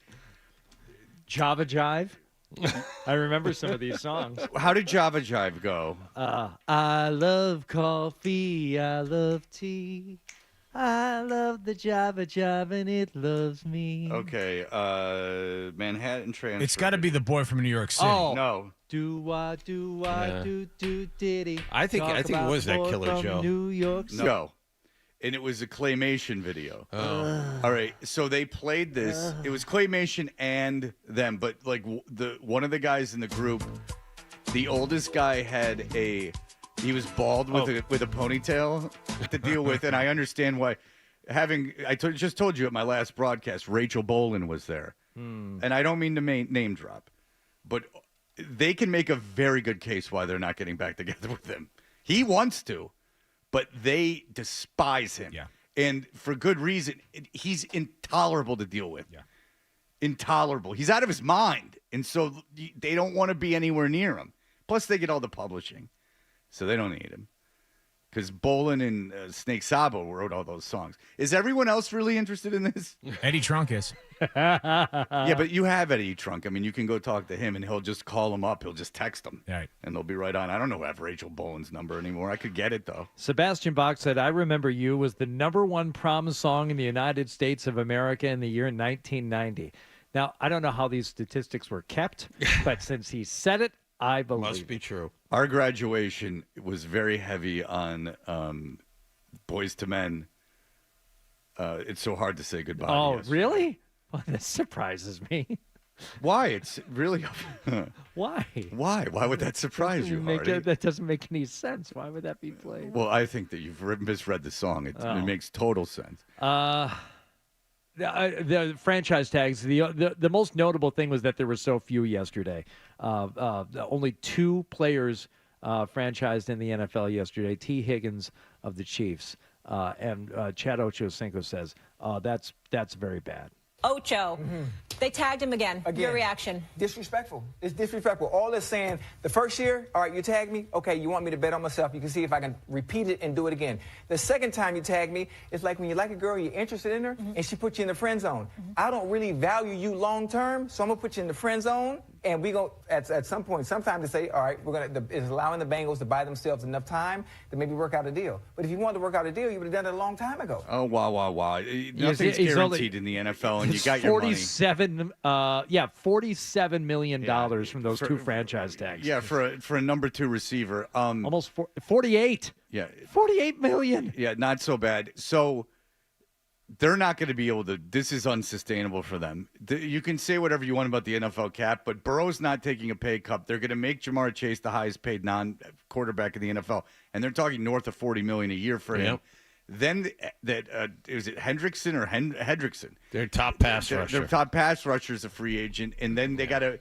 Java Jive. I remember some of these songs. How did Java Jive go? I love coffee, I love tea, I love the Java Jive and it loves me. Okay, Manhattan Transfer. It's got to be the boy from New York City. Oh, no. Do I do diddy? I think it was that Killer Joe. New York City. No. And it was a claymation video. Oh. All right. So they played this. It was claymation and them, but like one of the guys in the group, the oldest guy he was bald with a ponytail to deal with, and I understand why. Just told you at my last broadcast, Rachel Bolan was there, and I don't mean to name drop, but they can make a very good case why they're not getting back together with him. He wants to. But they despise him. Yeah. And for good reason. He's intolerable to deal with. Yeah. Intolerable. He's out of his mind. And so they don't want to be anywhere near him. Plus, they get all the publishing. So they don't need him. Because Bolin and Snake Sabo wrote all those songs. Is everyone else really interested in this? Eddie Trunk is. Yeah, but you have Eddie Trunk. I mean, you can go talk to him, and he'll just call him up. He'll just text him, right, and they'll be right on. I don't know have Rachel Bolan's number anymore. I could get it, though. Sebastian Bach said, I Remember You was the #1 prom song in the United States of America in the year 1990. Now, I don't know how these statistics were kept, but since he said it, I believe Must be true. Our graduation was very heavy on Boys to Men. It's so hard to say goodbye. Oh, yesterday. Really? Well, this surprises me. Why? It's really... Why? Why? Why would that surprise you, Hardy? That doesn't make any sense. Why would that be played? Well, I think that you've misread the song. It makes total sense. The franchise tags, the most notable thing was that there were so few yesterday. Only 2 players franchised in the NFL yesterday. T. Higgins of the Chiefs and Chad Ochocinco says that's very bad. Ocho, they tagged him again. Your reaction? Disrespectful. It's disrespectful. All it's saying, the first year, all right, you tagged me. Okay, you want me to bet on myself. You can see if I can repeat it and do it again. The second time you tag me, it's like when you like a girl, you're interested in her, and she puts you in the friend zone. I don't really value you long term, so I'm going to put you in the friend zone. And we go at some point, sometime to say, all right, is allowing the Bengals to buy themselves enough time to maybe work out a deal. But if you wanted to work out a deal, you would have done it a long time ago. Oh, wow. Nothing's guaranteed in the NFL, and you got your money. $47 million from those 2 franchise tags. Yeah, for a number 2 receiver. Almost 48. Yeah. $48 million. Yeah, not so bad. So they're not going to be able to. This is unsustainable for them. You can say whatever you want about the NFL cap, but Burrow's not taking a pay cut. They're going to make Jamar Chase the highest paid non-quarterback in the NFL, and they're talking north of $40 million a year for him. Then is it Hendrickson or Hedrickson? Their top pass rusher. Their top pass rusher is a free agent, and then they got to.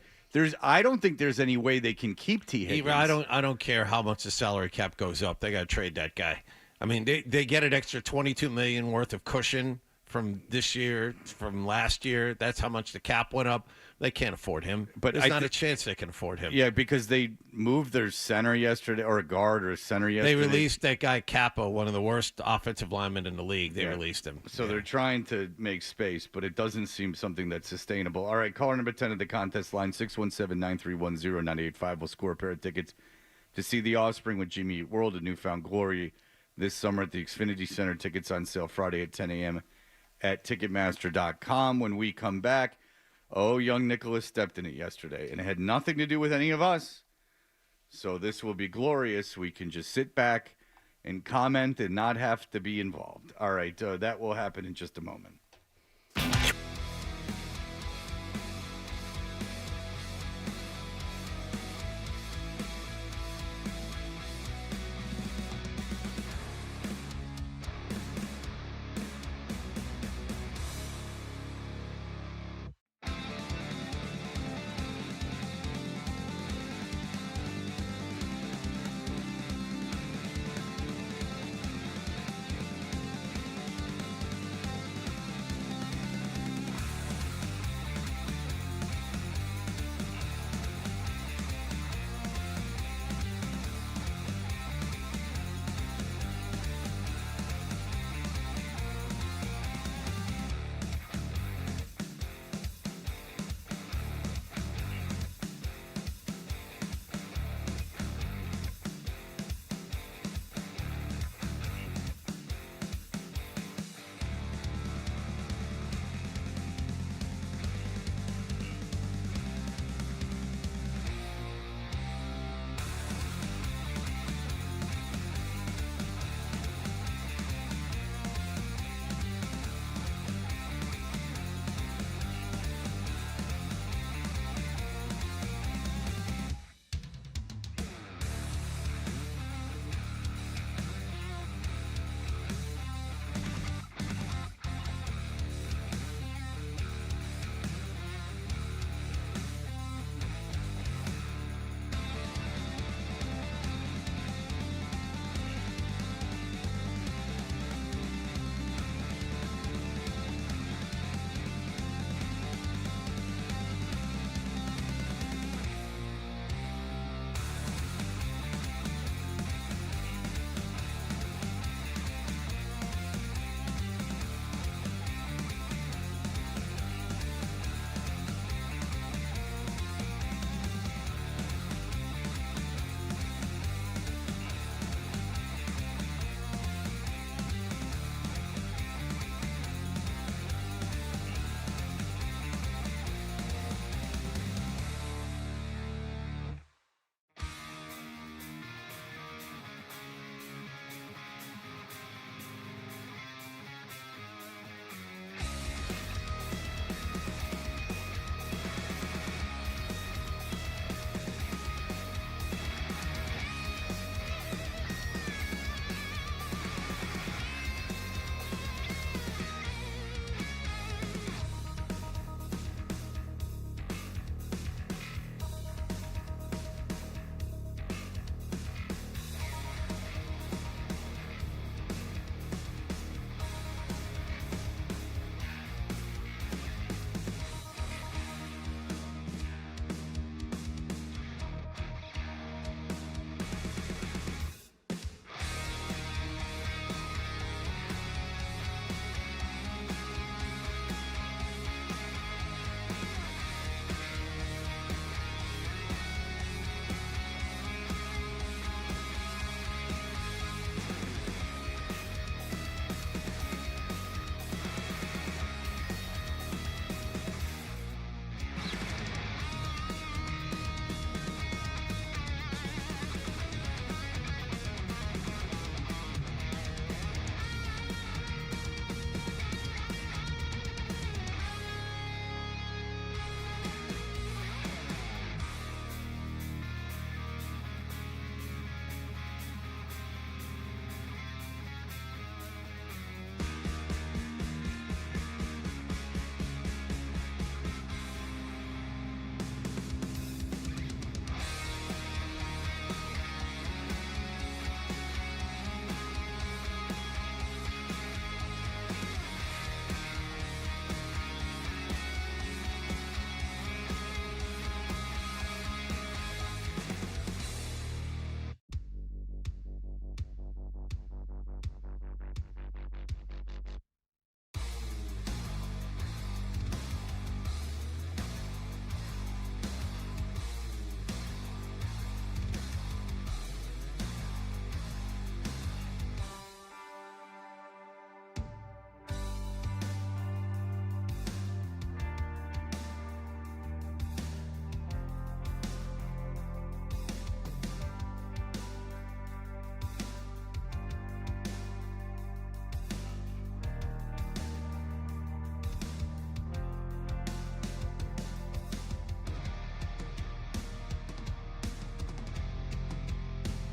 I don't think there's any way they can keep T. Higgins. I don't care how much the salary cap goes up. They got to trade that guy. I mean, they get an extra $22 million worth of cushion from this year, from last year. That's how much the cap went up. They can't afford him. But there's not a chance they can afford him. Yeah, because they moved their center yesterday, or a guard or a center yesterday. They released that guy Capo, one of the worst offensive linemen in the league. They released him. So they're trying to make space, but it doesn't seem something that's sustainable. All right, caller number 10 of the contest line, 617-931-0985. We'll score a pair of tickets to see The Offspring with Jimmy Eat World, A Newfound Glory, this summer at the Xfinity Center. Tickets on sale Friday at 10 a.m. at Ticketmaster.com. When we come back, young Nicholas stepped in it yesterday, and it had nothing to do with any of us. So this will be glorious. We can just sit back and comment and not have to be involved. All right, that will happen in just a moment.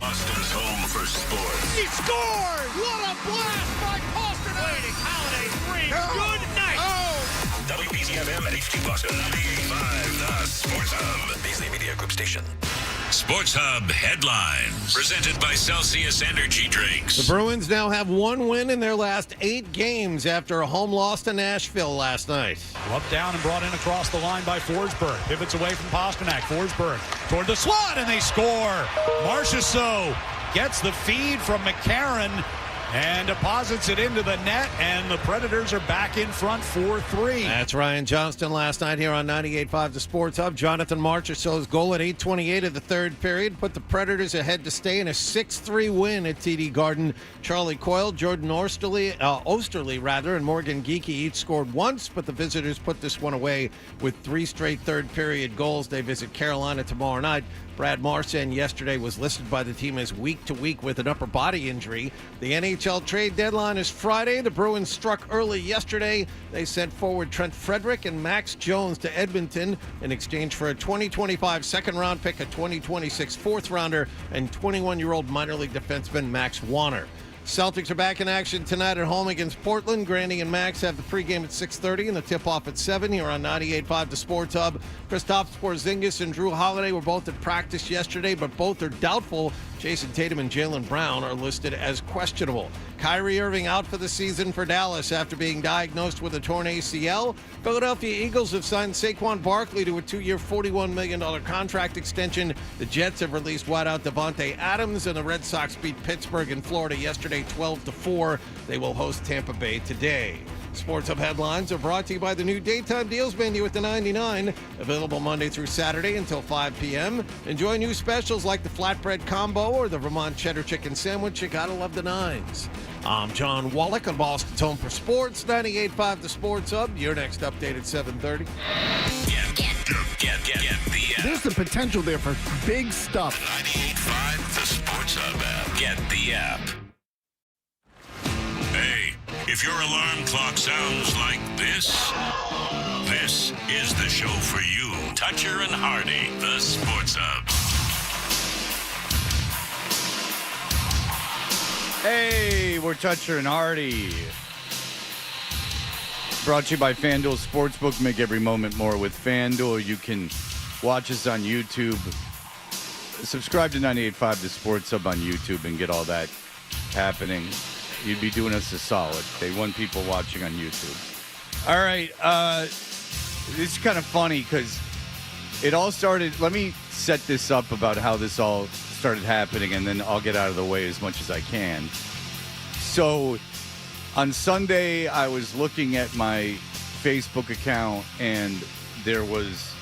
Austin's home for sports. He scored! What a blast by Pasternak! Waiting, Holiday screams, good night! WBZFM and HD Boston 98.5, the Sports Hub. Beasley Media Group station. Sports Hub headlines. Presented by Celsius Energy Drinks. The Bruins now have one win in their last 8 games after a home loss to Nashville last night. Up down and brought in across the line by Forsberg. Pivots away from Pasternak. Forsberg toward the slot, and they score. Marchessault gets the feed from McCarron and deposits it into the net, and the Predators are back in front 4-3. That's Ryan Johnston last night here on 98.5 The Sports Hub. Jonathan Marchessault's goal at 8:28 of the third period put the Predators ahead to stay in a 6-3 win at TD Garden. Charlie Coyle, Jordan Osterley, and Morgan Geekie each scored once, but the visitors put this one away with 3 straight third-period goals. They visit Carolina tomorrow night. Brad Marchand yesterday was listed by the team as week-to-week with an upper body injury. The NHL trade deadline is Friday. The Bruins struck early yesterday. They sent forward Trent Frederick and Max Jones to Edmonton in exchange for a 2025 second-round pick, a 2026 fourth-rounder, and 21-year-old minor league defenseman Max Wanner. Celtics are back in action tonight at home against Portland. Grandy and Max have the pregame at 6:30 and the tip-off at 7 here on 98.5 The Sports Hub. Kristaps Porzingis and Drew Holiday were both at practice yesterday, but both are doubtful. Jason Tatum and Jaylen Brown are listed as questionable. Kyrie Irving out for the season for Dallas after being diagnosed with a torn ACL. Philadelphia Eagles have signed Saquon Barkley to a 2-year, $41 million contract extension. The Jets have released wideout Devontae Adams, and the Red Sox beat Pittsburgh in Florida yesterday 12-4. They will host Tampa Bay today. Sports Hub headlines are brought to you by the new Daytime Deals menu at the 99, available Monday through Saturday until 5 p.m. Enjoy new specials like the flatbread combo or the Vermont cheddar chicken sandwich. You gotta love the 9s. I'm John Wallach on Boston's Home for Sports, 98.5 The Sports Hub. Your next update at 7:30. Get There's the potential there for big stuff. 98.5 The Sports Hub app. Get the app. Hey, if your alarm clock sounds like this is the show for you. Toucher and Hardy, The Sports Hub. Hey, we're Toucher and Hardy. Brought to you by FanDuel Sportsbook. Make every moment more with FanDuel. You can watch us on YouTube. Subscribe to 98.5 The Sports Hub on YouTube and get all that happening. You'd be doing us a solid. They want people watching on YouTube. All right. This is kind of funny because it all started. Let me set this up about how this all started happening, and then I'll get out of the way as much as I can. So on Sunday, I was looking at my Facebook account, and there was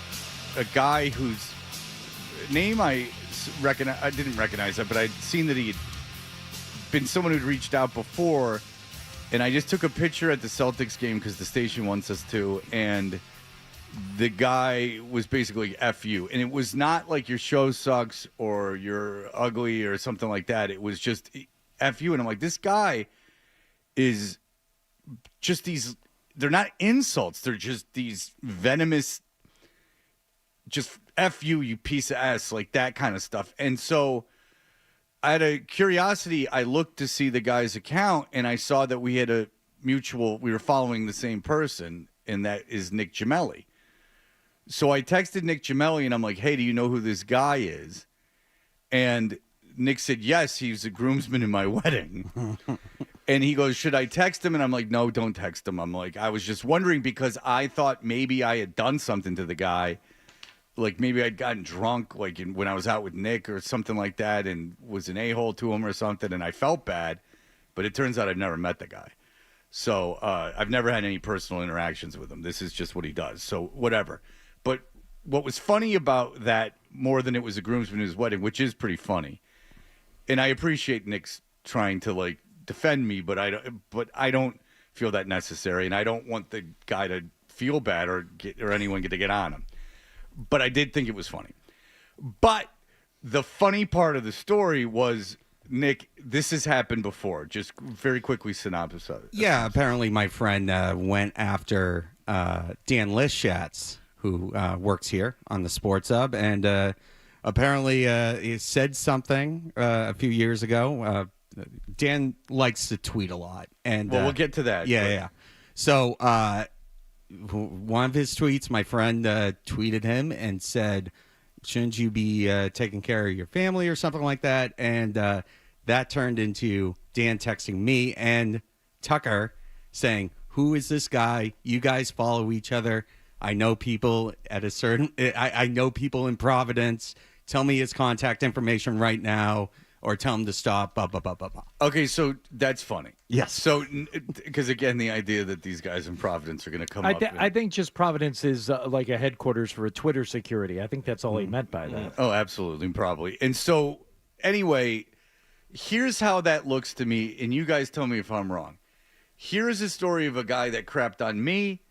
a guy whose name I didn't recognize that, but I'd seen that he had been someone who'd reached out before, and I just took a picture at the Celtics game because the station wants us to, and the guy was basically F you. And it was not like your show sucks or you're ugly or something like that. It was just F you. And I'm like, this guy is just these, they're not insults. They're just these venomous, just F you, you piece of ass, like that kind of stuff. And so out of curiosity, I looked to see the guy's account, and I saw that we had a mutual, we were following the same person, and that is Nick Gemelli. So I texted Nick Gemelli, and I'm like, hey, do you know who this guy is? And Nick said, yes, he's a groomsman in my wedding. And he goes, should I text him? And I'm like, no, don't text him. I'm like, I was just wondering because I thought maybe I had done something to the guy. Like maybe I'd gotten drunk like when I was out with Nick or something like that and was an a-hole to him or something, and I felt bad. But it turns out I've never met the guy. So I've never had any personal interactions with him. This is just what he does. So whatever. But what was funny about that, more than it was a groomsman in his wedding, which is pretty funny, and I appreciate Nick's trying to like defend me, but I don't feel that necessary, and I don't want the guy to feel bad or anyone to get on him. But I did think it was funny. But the funny part of the story was, Nick, this has happened before. Just very quickly synopsis of it. Yeah, apparently my friend went after Dan Lischatz, who works here on the Sports Hub, and apparently he said something a few years ago. Dan likes to tweet a lot, and we'll get to that. Yeah. So one of his tweets, my friend tweeted him and said, "Shouldn't you be taking care of your family or something like that?" And that turned into Dan texting me and Tucker saying, "Who is this guy? You guys follow each other. I know people at a certain. I know people in Providence. Tell me his contact information right now." Or tell him to stop, blah, blah, blah, blah, blah. Okay, so that's funny. Yes. So, because again, the idea that these guys in Providence are going to come up. I think just Providence is like a headquarters for a Twitter security. I think that's all he meant by that. Oh, absolutely, probably. And so, anyway, here's how that looks to me, and you guys tell me if I'm wrong. Here's a story of a guy that crapped on me,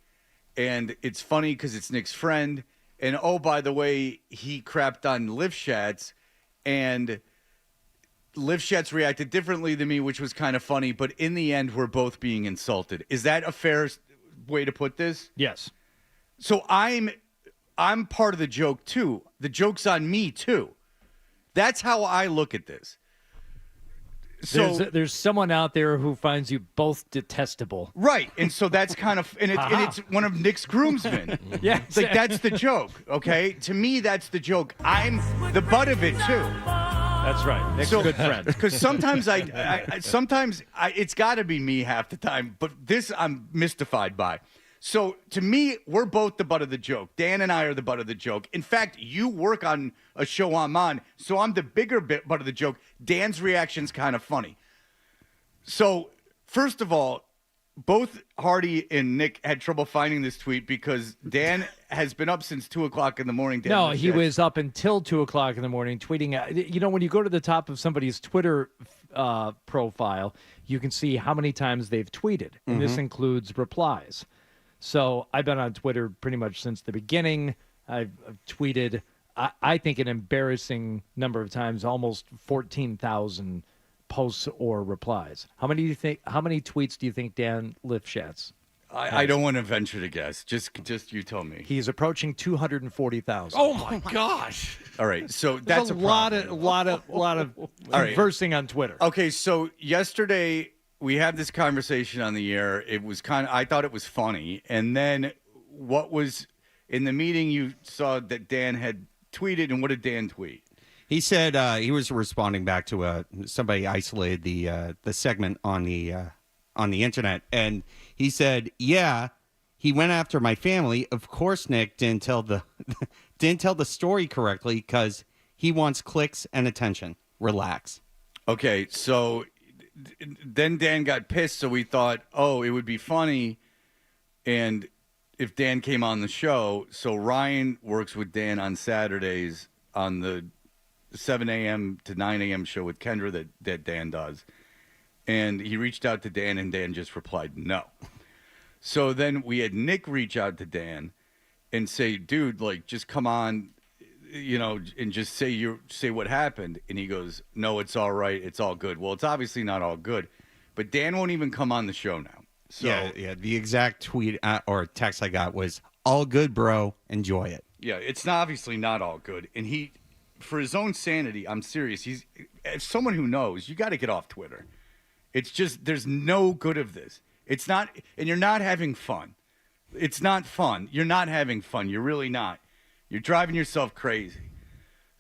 and it's funny because it's Nick's friend. And, oh, by the way, he crapped on Lifshats, and Lifshats reacted differently than me, which was kind of funny, but in the end, we're both being insulted. Is that a fair way to put this? Yes. So I'm part of the joke, too. The joke's on me, too. That's how I look at this. So there's someone out there who finds you both detestable. Right, and so that's kind of, and it's one of Nick's groomsmen. Yeah. It's like, that's the joke, okay? To me, that's the joke. I'm the butt of it, too. That's right. Nick's a good friend. Because sometimes it's got to be me half the time, but this I'm mystified by. So to me, we're both the butt of the joke. Dan and I are the butt of the joke. In fact, you work on a show I'm on, so I'm the bigger butt of the joke. Dan's reaction's kind of funny. So first of all, both Hardy and Nick had trouble finding this tweet because Dan has been up since 2 o'clock in the morning. No, he was up until 2 o'clock in the morning tweeting. You know, when you go to the top of somebody's Twitter profile, you can see how many times they've tweeted, and this includes replies. So I've been on Twitter pretty much since the beginning. I've tweeted, I think, an embarrassing number of times, almost 14,000 posts or replies. How many tweets do you think Dan Lifshats? I don't want to venture to guess. Just you tell me. He's approaching 240,000. Oh my gosh! All right, so that's a lot of conversing on Twitter. Okay, so yesterday we had this conversation on the air. It was I thought it was funny, and then what was in the meeting? You saw that Dan had tweeted, and what did Dan tweet? He said he was responding back to somebody isolated the segment on the internet, and he said, "Yeah, he went after my family. Of course, Nick didn't tell the story correctly because he wants clicks and attention. Relax." Okay, so then Dan got pissed, so we thought, oh, it would be funny, and if Dan came on the show. So Ryan works with Dan on Saturdays on the 7 a.m. to 9 a.m. show with Kendra that Dan does. And he reached out to Dan, and Dan just replied no. So then we had Nick reach out to Dan and say, dude, like, just come on, you know, and just say what happened. And he goes, no, it's all right. It's all good. Well, it's obviously not all good. But Dan won't even come on the show now. So, yeah. The exact tweet or text I got was, all good, bro. Enjoy it. Yeah, it's obviously not all good. And he, for his own sanity, I'm serious. He's, as someone who knows, you got to get off Twitter. It's just, there's no good of this. It's not, and you're not having fun. It's not fun. You're not having fun. You're really not. You're driving yourself crazy.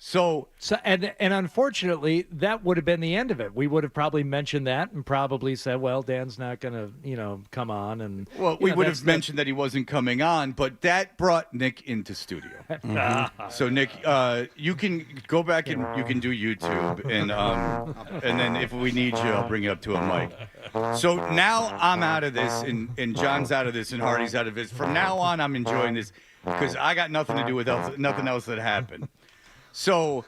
So and unfortunately, that would have been the end of it. We would have probably mentioned that and probably said, well, Dan's not going to, come on. And well, we would have mentioned that he wasn't coming on, but that brought Nick into studio. So Nick, you can go back and you can do YouTube, and then if we need you, I'll bring you up to a mic. So now I'm out of this, and John's out of this, and Hardy's out of this. From now on, I'm enjoying this because I got nothing to do with nothing else that happened. So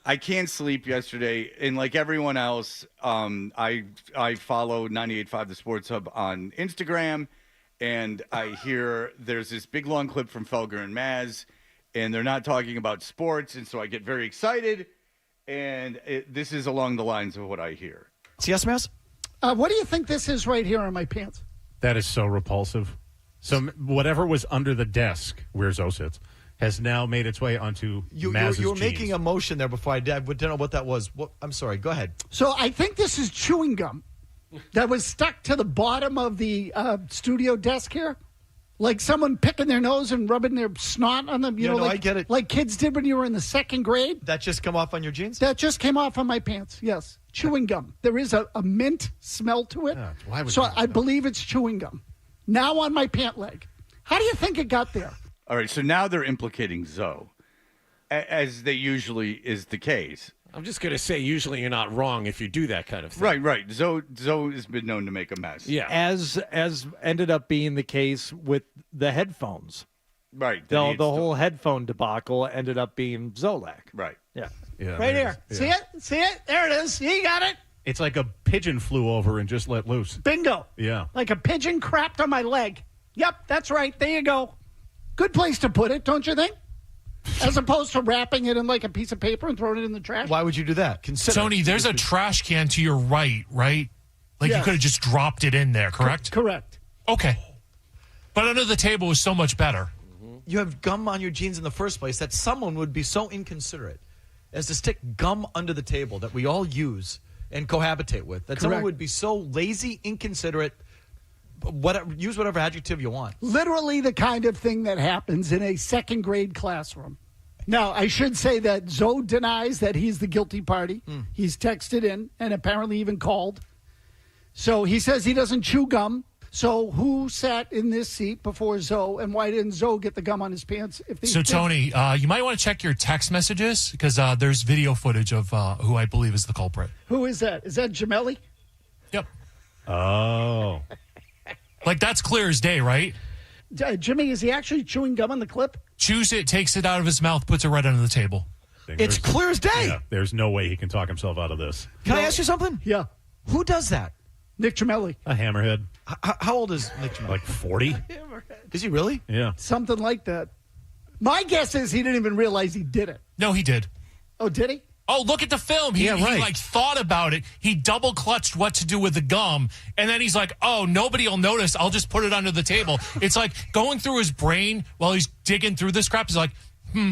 I can't sleep yesterday, and like everyone else, I follow 98.5 The Sports Hub on Instagram, and I hear there's this big long clip from Felger and Maz, and they're not talking about sports, and so I get very excited, and this is along the lines of what I hear. Yes, Maz? What do you think this is right here on my pants? That is so repulsive. So whatever was under the desk where Zoe sits has now made its way onto You Maz's were jeans. making a motion there before I did. I didn't know what that was. I'm sorry. Go ahead. So I think this is chewing gum that was stuck to the bottom of the studio desk here. Like someone picking their nose and rubbing their snot on them. You know, like, I get it. Like kids did when you were in the second grade. That just come off on your jeans? That just came off on my pants, yes. Chewing gum. There is a mint smell to it. Yeah, why would So you do I that? believe it's chewing gum. Now on my pant leg. How do you think it got there? All right, so now they're implicating Zoe, as they usually is the case. I'm just going to say, usually you're not wrong if you do that kind of thing. Right. Zoe has been known to make a mess. Yeah. As ended up being the case with the headphones. Right. The whole headphone debacle ended up being Zolak. Right. Yeah. Yeah, Right there here. it is. See it? See it? There it is. You got it. It's like a pigeon flew over and just let loose. Bingo. Yeah. Like a pigeon crapped on my leg. Yep, that's right. There you go. Good place to put it, don't you think? As opposed to wrapping it in like a piece of paper and throwing it in the trash. Why would you do that? Consider Tony, there's a trash can to your right? Like Yes. you could have just dropped it in there, correct? Correct. Okay. But under the table is so much better. You have gum on your jeans in the first place that someone would be so inconsiderate as to stick gum under the table that we all use and cohabitate with. That someone Correct. would be so lazy, inconsiderate, use whatever adjective you want. Literally the kind of thing that happens in a second grade classroom. Now, I should say that Zoe denies that he's the guilty party. He's texted in and apparently even called. So he says he doesn't chew gum. So who sat in this seat before Zoe, and why didn't Zoe get the gum on his pants? So, Tony, you might want to check your text messages because there's video footage of who I believe is the culprit. Who is that? Is that Gemelli? Yep. Oh. Like, that's clear as day, right? Jimmy, is he actually chewing gum on the clip? Chews it, takes it out of his mouth, puts it right under the table. It's clear as day. Yeah, there's no way he can talk himself out of this. Can I ask you something? Yeah. Who does that? Nick Gemelli. A hammerhead. How old is Nick Gemelli? Like 40? Is he really? Yeah. Something like that. My guess is he didn't even realize he did it. No, he did. Oh, did he? Oh, look at the film. He like thought about it. He double clutched what to do with the gum. And then he's like, oh, nobody will notice. I'll just put it under the table. It's like going through his brain while he's digging through this crap. He's like, Well,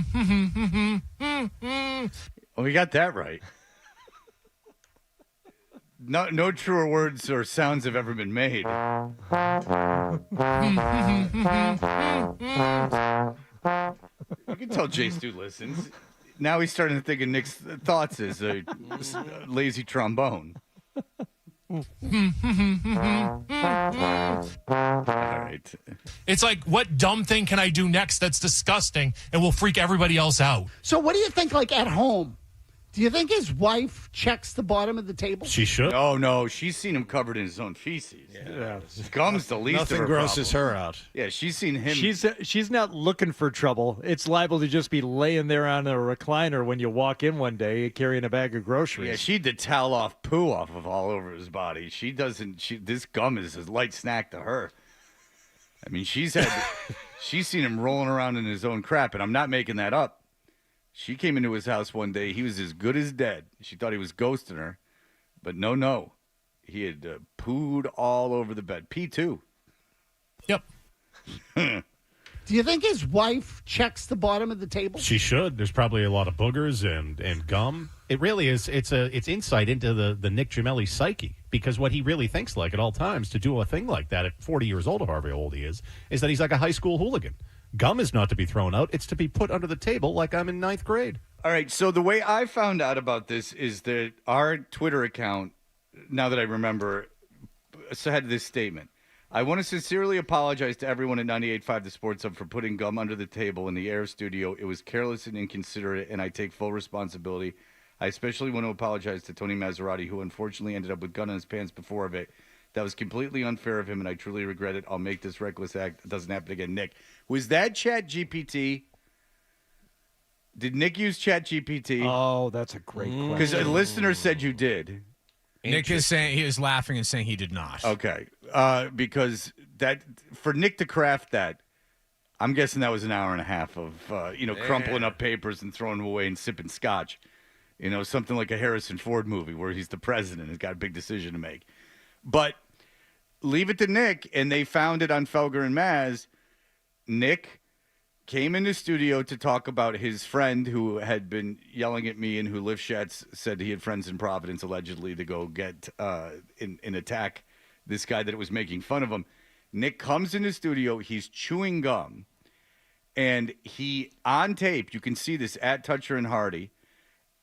we got that right. No truer words or sounds have ever been made. You can tell Jay Stu listens. Now he's starting to think of Nick's thoughts as a lazy trombone. All right. it's like, what dumb thing can I do next that's disgusting and will freak everybody else out? So what do you think, like, at home? Do you think his wife checks the bottom of the table? She should. Oh, no. She's seen him covered in his own feces. Yeah. Gum's the least Nothing of her grosses problem. her out. Yeah, she's seen him. She's not looking for trouble. It's liable to just be laying there on a recliner when you walk in one day carrying a bag of groceries. Yeah, she'd towel off poo off of all over his body. She doesn't. This gum is a light snack to her. I mean, she's seen him rolling around in his own crap, and I'm not making that up. She came into his house one day. He was as good as dead. She thought he was ghosting her, but no. He had pooed all over the bed. Pee too. Yep. Do you think his wife checks the bottom of the table? She should. There's probably a lot of boogers and gum. It really is. It's insight into the Nick Gemelli psyche, because what he really thinks like at all times to do a thing like that at 40 years old, or however old he is that he's like a high school hooligan. Gum is not to be thrown out. It's to be put under the table like I'm in 9th grade. All right, so the way I found out about this is that our Twitter account, now that I remember, had this statement. I want to sincerely apologize to everyone at 98.5 The Sports Hub for putting gum under the table in the Air studio. It was careless and inconsiderate, and I take full responsibility. I especially want to apologize to Tony Maserati, who unfortunately ended up with gun in his pants before of it. That was completely unfair of him, and I truly regret it. I'll make this reckless act. It doesn't happen again. Nick, was that Chat GPT? Did Nick use Chat GPT? Oh, that's a great question. Because a listener said you did. Nick is saying he is laughing and saying he did not. Okay, because that for Nick to craft that, I'm guessing that was an hour and a half of crumpling up papers and throwing them away and sipping scotch. Something like a Harrison Ford movie where he's the president and has got a big decision to make. But leave it to Nick, and they found it on Felger and Maz. Nick came in the studio to talk about his friend who had been yelling at me and who Lift Shats said he had friends in Providence allegedly to go get in attack this guy that was making fun of him. Nick comes in the studio. He's chewing gum. And he, on tape, you can see this at Toucher and Hardy.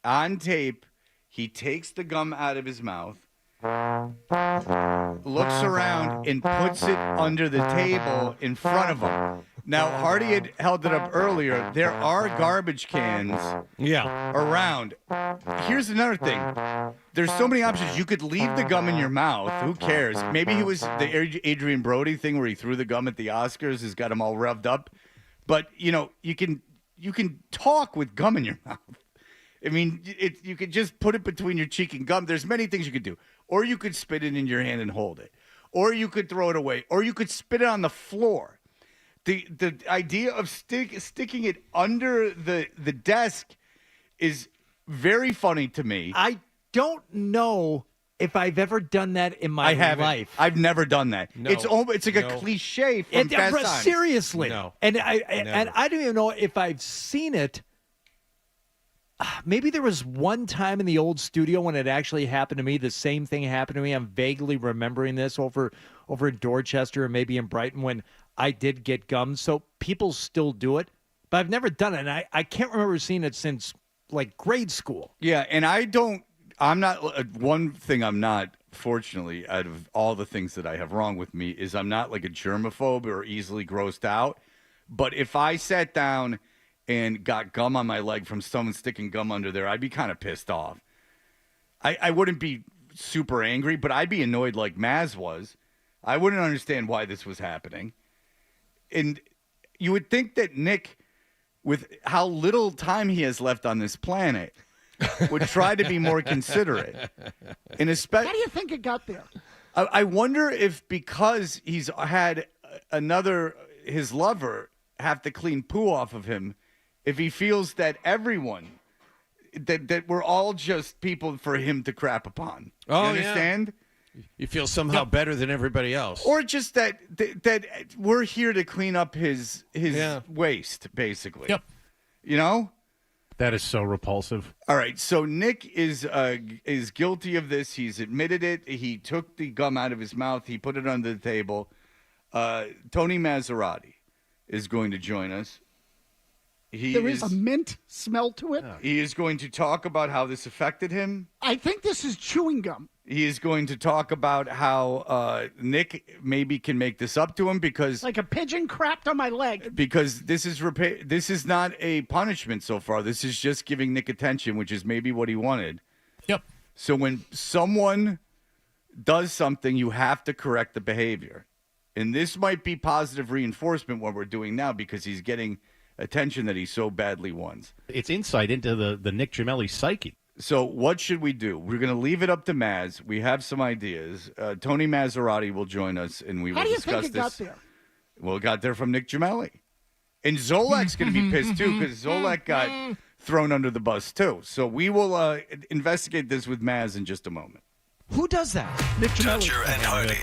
On tape, he takes the gum out of his mouth, looks around, and puts it under the table in front of him. Now, Hardy had held it up earlier. There are garbage cans around. Here's another thing. There's so many options. You could leave the gum in your mouth. Who cares? Maybe it was the Adrian Brody thing where he threw the gum at the Oscars, has got him all revved up. But, you know, you can talk with gum in your mouth. I mean, you could just put it between your cheek and gum. There's many things you could do. Or you could spit it in your hand and hold it. Or you could throw it away. Or you could spit it on the floor. The idea of sticking it under the desk is very funny to me. I don't know if I've ever done that in my life. I've never done that. No. It's like a cliche from Fast Times. Seriously. No. And I don't even know if I've seen it. Maybe there was one time in the old studio when it actually happened to me. The same thing happened to me. I'm vaguely remembering this over in Dorchester and maybe in Brighton when I did get gum. So people still do it, but I've never done it. And I can't remember seeing it since like grade school. Yeah, and I'm not, one thing I'm not, fortunately, out of all the things that I have wrong with me, is I'm not like a germaphobe or easily grossed out. But if I sat down and got gum on my leg from someone sticking gum under there, I'd be kind of pissed off. I wouldn't be super angry, but I'd be annoyed like Maz was. I wouldn't understand why this was happening. And you would think that Nick, with how little time he has left on this planet, would try to be more considerate. And How do you think it got there? I wonder if because he's had his lover have to clean poo off of him, if he feels that everyone, that we're all just people for him to crap upon. You understand? You feel somehow better than everybody else. Or just that we're here to clean up his waste, basically. Yep. You know? That is so repulsive. All right, so Nick is guilty of this. He's admitted it. He took the gum out of his mouth. He put it under the table. Tony Maserati is going to join us. There is a mint smell to it. He is going to talk about how this affected him. I think this is chewing gum. He is going to talk about how Nick maybe can make this up to him because like a pigeon crapped on my leg. Because this is not a punishment so far. This is just giving Nick attention, which is maybe what he wanted. Yep. So when someone does something, you have to correct the behavior. And this might be positive reinforcement what we're doing now because he's getting attention that he so badly wants. It's insight into the Nick Gemelli psyche. So what should we do? We're going to leave it up to Maz. We have some ideas. Tony Maserati will join us, and we will discuss this. How do you think it got there? Well, it got there from Nick Gemelli. And Zolak's going to be pissed, too, because Zolak got thrown under the bus, too. So we will investigate this with Maz in just a moment. Who does that? Nick Gemelli. Toucher and Hardy.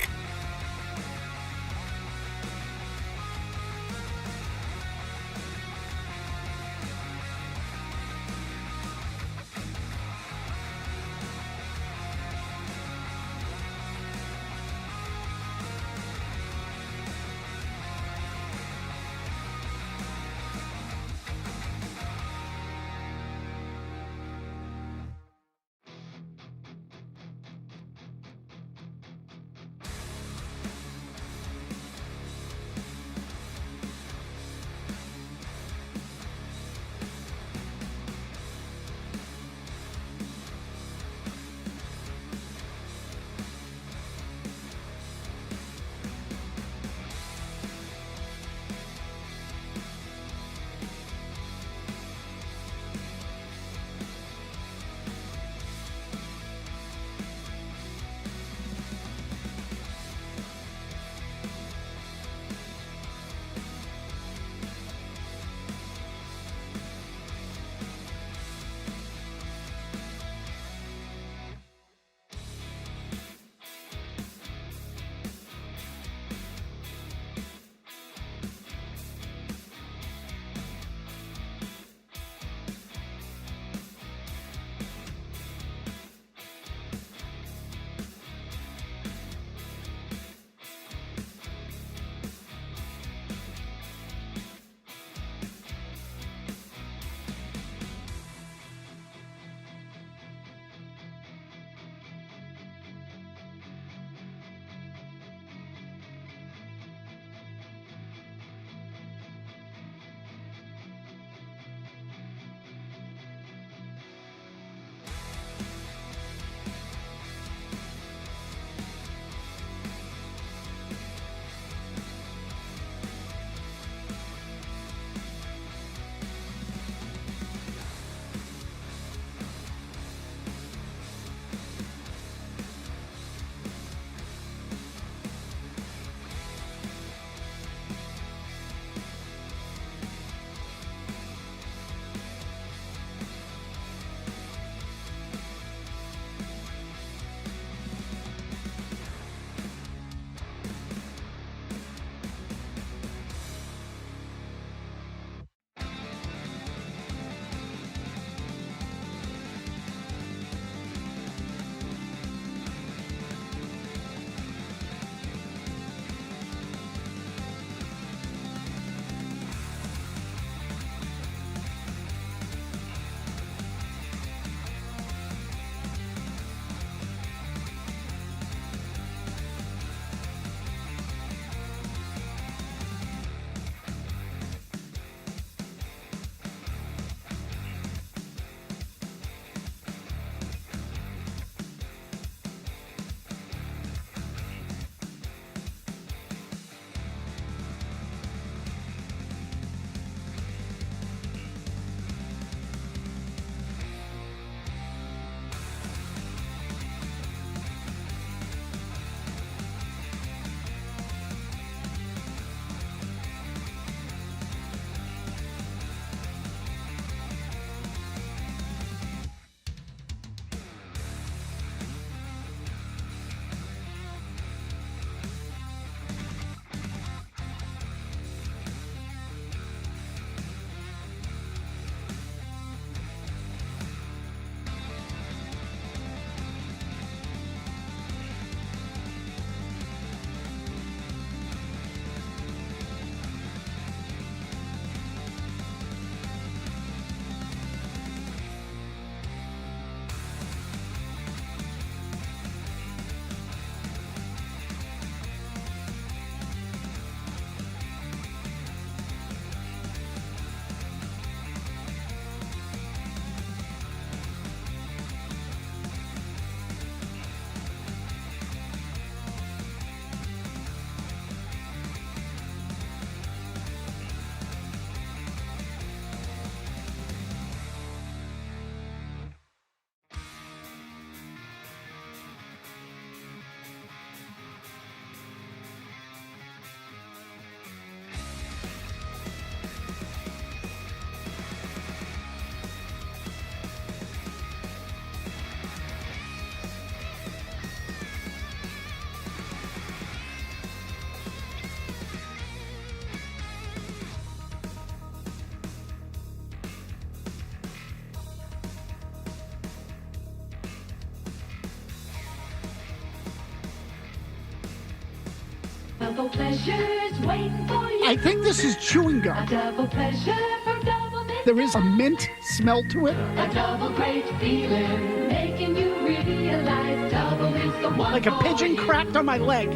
double pleasure's waiting for you. I think this is chewing gum. A double pleasure from Double Mint. There is a mint smell to it. A double great feeling, making you realize Double Mint's the one. Like a pigeon for you. cracked on my leg.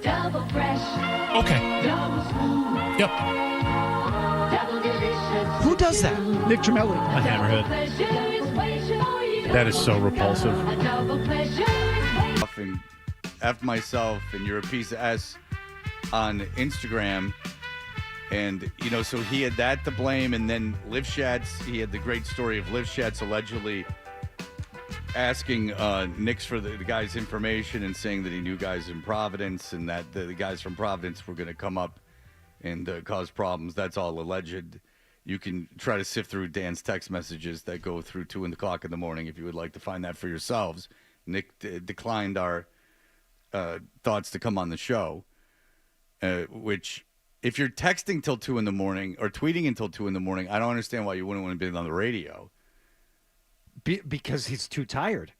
Double fresh. Okay. Double smooth. Yep. Double delicious. Who does that? Nick Gemelli. A hammerhead. Pleasure is waiting for you. That is so repulsive. A double pleasure is waiting. And F myself, and you're a piece of S on Instagram. And, so he had that to blame. And then Livschatz, he had the great story of Livschatz allegedly asking Nick's for the guy's information and saying that he knew guys in Providence and that the guys from Providence were going to come up and cause problems. That's all alleged. You can try to sift through Dan's text messages that go through 2 o'clock in the morning if you would like to find that for yourselves. Nick declined our thoughts to come on the show, which if you're texting till 2 in the morning or tweeting until 2 in the morning, I don't understand why you wouldn't want to be on the radio. Because he's too tired.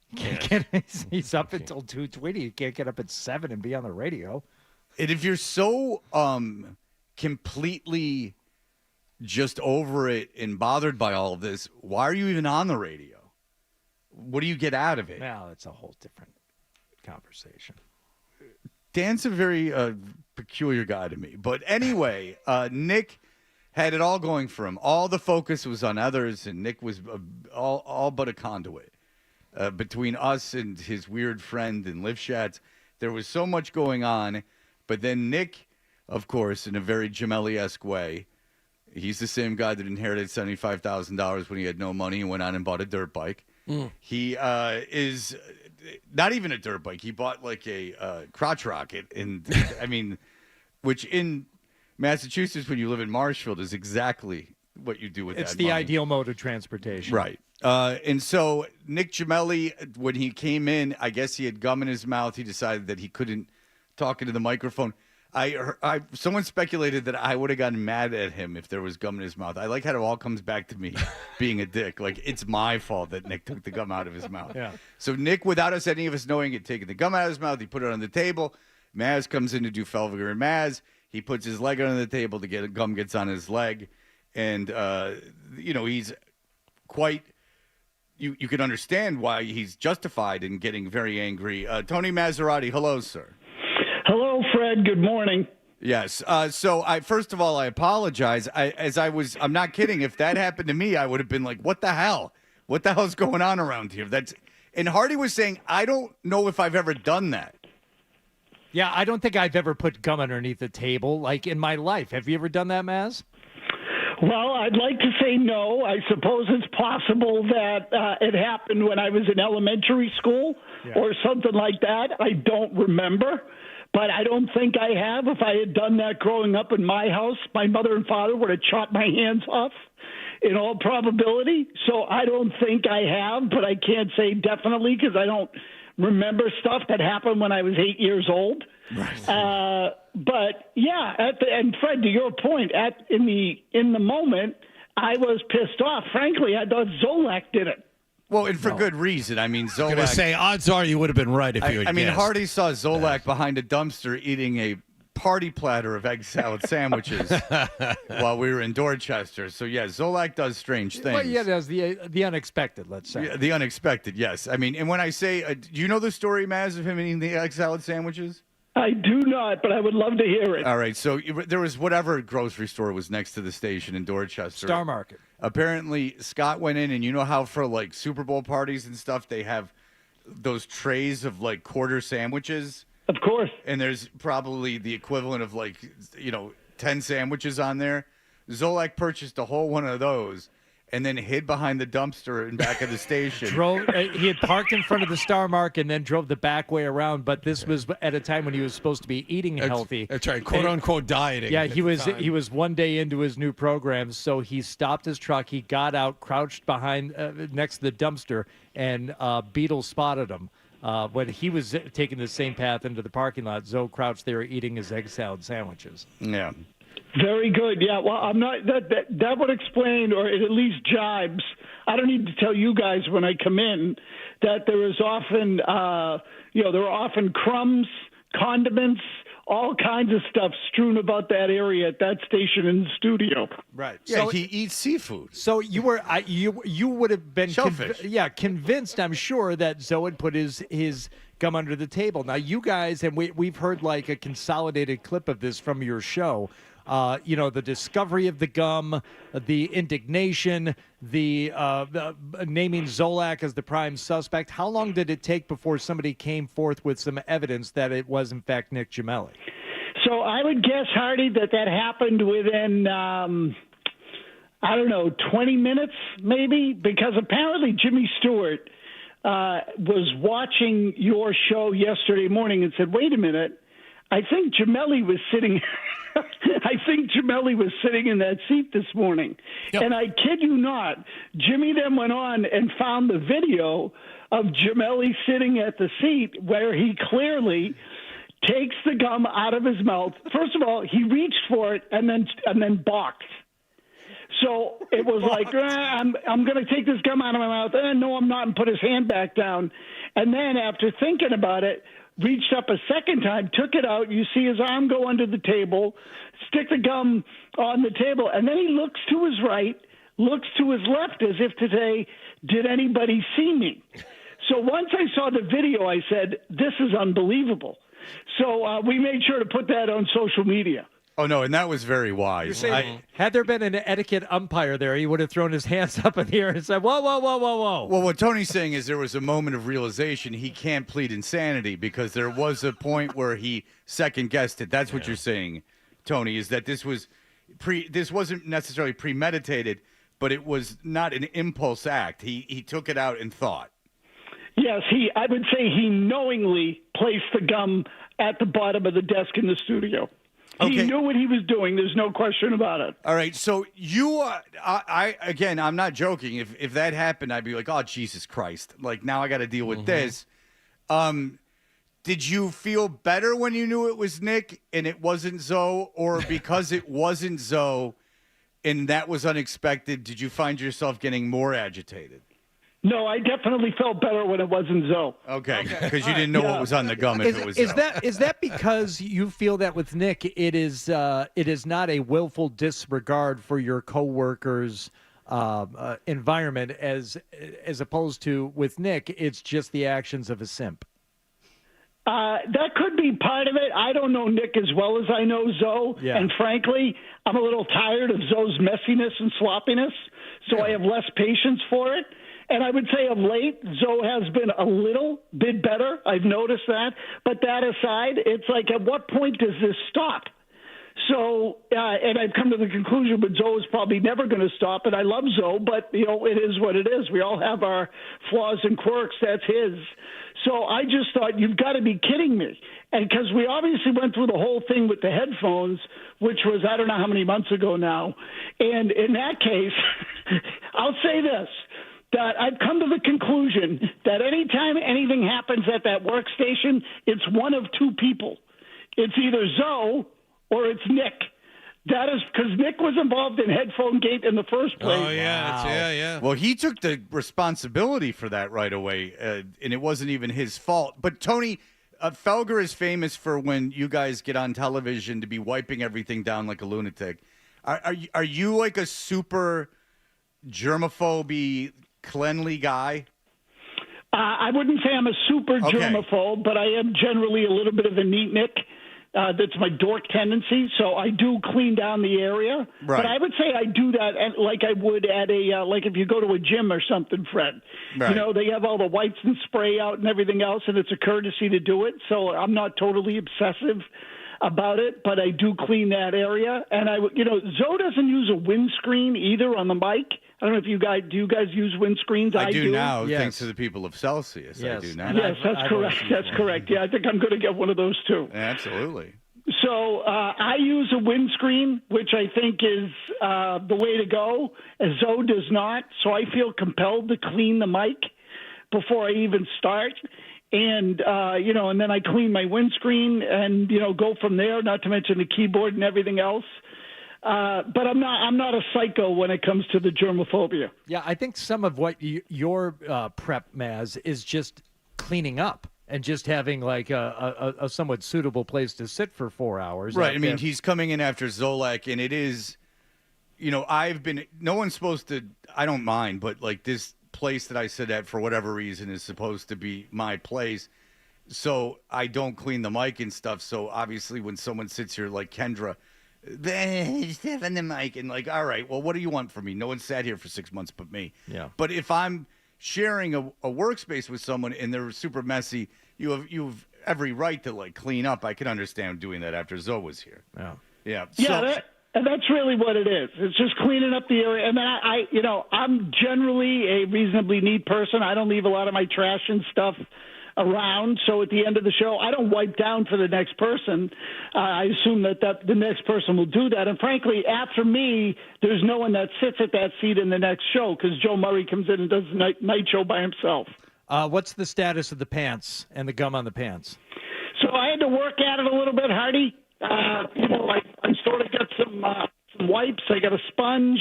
He's up until 2:20. He can't get up at 7 and be on the radio. And if you're so completely just over it and bothered by all of this, why are you even on the radio? What do you get out of it? Well, it's a whole different conversation. Dan's a very peculiar guy to me. But anyway, Nick had it all going for him. All the focus was on others, and Nick was all but a conduit. Between us and his weird friend and Livschatz, there was so much going on. But then Nick, of course, in a very Gemelli-esque way, he's the same guy that inherited $75,000 when he had no money and went on and bought a dirt bike. He is not even a dirt bike. He bought like a crotch rocket. And I mean, which in Massachusetts, when you live in Marshfield, is exactly what you do with that It's the money. ideal mode of transportation. Right. And so Nick Gemelli, when he came in, I guess he had gum in his mouth. He decided that he couldn't talk into the microphone. Someone speculated that I would have gotten mad at him if there was gum in his mouth. I like how it all comes back to me being a dick. Like, it's my fault that Nick took the gum out of his mouth. Yeah. So Nick, without us, any of us knowing, had taken the gum out of his mouth. He put it on the table. Maz comes in to do Felviger and Maz. He puts his leg on the table to get gum gets on his leg. And, he's quite... You can understand why he's justified in getting very angry. Tony Maserati, hello, sir. Hello, Fred. Good morning. Yes. So first of all, I apologize. I'm not kidding. If that happened to me, I would have been like, what the hell? What the hell's going on around here? And Hardy was saying, I don't know if I've ever done that. Yeah, I don't think I've ever put gum underneath the table, like in my life. Have you ever done that, Maz? Well, I'd like to say no. I suppose it's possible that it happened when I was in elementary school or something like that. I don't remember, but I don't think I have. If I had done that growing up in my house, my mother and father would have chopped my hands off in all probability. So I don't think I have, but I can't say definitely because I don't remember stuff that happened when I was 8 years old. Right. But yeah, and Fred, to your point, in the moment, I was pissed off. Frankly, I thought Zolak did it. Well, and for good reason. I mean, Zolak. I was going to say, odds are you would have been right if you had I mean, guessed. Hardy saw Zolak behind a dumpster eating a party platter of egg salad sandwiches while we were in Dorchester. So, yeah, Zolak does strange things. Well, yeah, that's the unexpected, let's say. Yeah, the unexpected, yes. I mean, and when I say, do you know the story, Maz, of him eating the egg salad sandwiches? I do not, but I would love to hear it. All right, so there was whatever grocery store was next to the station in Dorchester. Star Market. Apparently, Scott went in, and you know how for, like, Super Bowl parties and stuff, they have those trays of, like, quarter sandwiches? Of course. And there's probably the equivalent of, like, 10 sandwiches on there. Zolak purchased a whole one of those and then hid behind the dumpster in back of the station. He had parked in front of the Star Market and then drove the back way around, but this was at a time when he was supposed to be eating healthy. That's right, quote-unquote dieting. Yeah, he was one day into his new program, so he stopped his truck. He got out, crouched behind next to the dumpster, and Beetle spotted him. When he was taking the same path into the parking lot, Zoe crouched there eating his egg salad sandwiches. Yeah. Very good. Yeah. Well, I'm not. That would explain, or it at least jibes. I don't need to tell you guys when I come in that there is often, there are often crumbs, condiments, all kinds of stuff strewn about that area at that station in the studio. Right. Yeah, So- he eats seafood. So you were you would have been Shellfish. convinced, I'm sure, that Zoe had put his gum under the table. Now you guys, and we've heard like a consolidated clip of this from your show. The discovery of the gum, the indignation, the naming Zolak as the prime suspect. How long did it take before somebody came forth with some evidence that it was in fact Nick Gemelli? So I would guess, Hardy, that happened within, 20 minutes maybe, because apparently Jimmy Stewart was watching your show yesterday morning and said, wait a minute, I think Gemelli was sitting in that seat this morning. Yep. And I kid you not, Jimmy then went on and found the video of Gemelli sitting at the seat where he clearly takes the gum out of his mouth. First of all, he reached for it and then balked. So it was like, I'm going to take this gum out of my mouth. No, I'm not, and put his hand back down. And then after thinking about it, reached up a second time, took it out. You see his arm go under the table, stick the gum on the table, and then he looks to his right, looks to his left as if to say, did anybody see me? So once I saw the video, I said, this is unbelievable. So we made sure to put that on social media. Oh, no, and that was very wise. Had there been an etiquette umpire there, he would have thrown his hands up in the air and said, whoa, whoa, whoa, whoa, whoa. Well, what Tony's saying is there was a moment of realization he can't plead insanity because there was a point where he second-guessed it. That's what you're saying, Tony, is that this wasn't necessarily premeditated, but it was not an impulse act. He took it out and thought. Yes, I would say he knowingly placed the gum at the bottom of the desk in the studio. He knew what he was doing. There's no question about it. All right. So I'm not joking. If that happened, I'd be like, oh, Jesus Christ. Like, now I got to deal with this. Did you feel better when you knew it was Nick and it wasn't Zoe? Or because it wasn't Zoe and that was unexpected, did you find yourself getting more agitated? No, I definitely felt better when it wasn't Zoe. Okay, because you didn't know what was on the gum if it was Zoe. Is that because you feel that with Nick, it is not a willful disregard for your coworkers' environment, as opposed to with Nick, it's just the actions of a simp? That could be part of it. I don't know Nick as well as I know Zoe, and frankly, I'm a little tired of Zoe's messiness and sloppiness, so I have less patience for it. And I would say of late, Zoe has been a little bit better. I've noticed that. But that aside, it's like, at what point does this stop? So, and I've come to the conclusion that Zoe is probably never going to stop. And I love Zoe, but, it is what it is. We all have our flaws and quirks. That's his. So I just thought, you've got to be kidding me. And because we obviously went through the whole thing with the headphones, which was I don't know how many months ago now. And in that case, I'll say this. That I've come to the conclusion that anytime anything happens at that workstation, it's one of two people. It's either Zoe or it's Nick. That is because Nick was involved in Headphone Gate in the first place. Oh, yeah. Yeah. Well, he took the responsibility for that right away, and it wasn't even his fault. But, Tony, Felger is famous for when you guys get on television to be wiping everything down like a lunatic. Are you like a super germaphobe cleanly guy? I wouldn't say I'm a super germaphobe, but I am generally a little bit of a neatnik. That's my dork tendency, so I do clean down the area. Right. But I would say I do that like I would at like if you go to a gym or something, Fred. Right. They have all the wipes and spray out and everything else, and it's a courtesy to do it. So I'm not totally obsessive about it, but I do clean that area. And Zoe doesn't use a windscreen either on the mic. I don't know if you guys use windscreens. I do now, thanks to the people of Celsius. Yes. I do now. Yes, that's correct. That's correct. Yeah, I think I'm going to get one of those too. Absolutely. So I use a windscreen, which I think is the way to go. As Zoe does not, so I feel compelled to clean the mic before I even start. And, and then I clean my windscreen and, go from there, not to mention the keyboard and everything else. But I'm not a psycho when it comes to the germophobia. Yeah, I think some of what your prep, Maz, is just cleaning up and just having like a somewhat suitable place to sit for 4 hours. Right. I mean, he's coming in after Zolak, and it is, no one's supposed to, I don't mind, but like this place that I sit at for whatever reason is supposed to be my place. So I don't clean the mic and stuff. So obviously when someone sits here like Kendra, just having the mic and like, all right, well, what do you want from me? No one sat here for 6 months but me. Yeah. But if I'm sharing a workspace with someone and they're super messy, you have every right to like clean up. I can understand doing that after Zoe was here. Yeah. Yeah. Yeah, and that's really what it is. It's just cleaning up the area. And then I'm generally a reasonably neat person. I don't leave a lot of my trash and stuff around. So at the end of the show, I don't wipe down for the next person. I assume that the next person will do that. And frankly, after me, there's no one that sits at that seat in the next show because Joe Murray comes in and does the night show by himself. What's the status of the pants and the gum on the pants? So I had to work at it a little bit, Hardy. I sort of got some wipes. I got a sponge.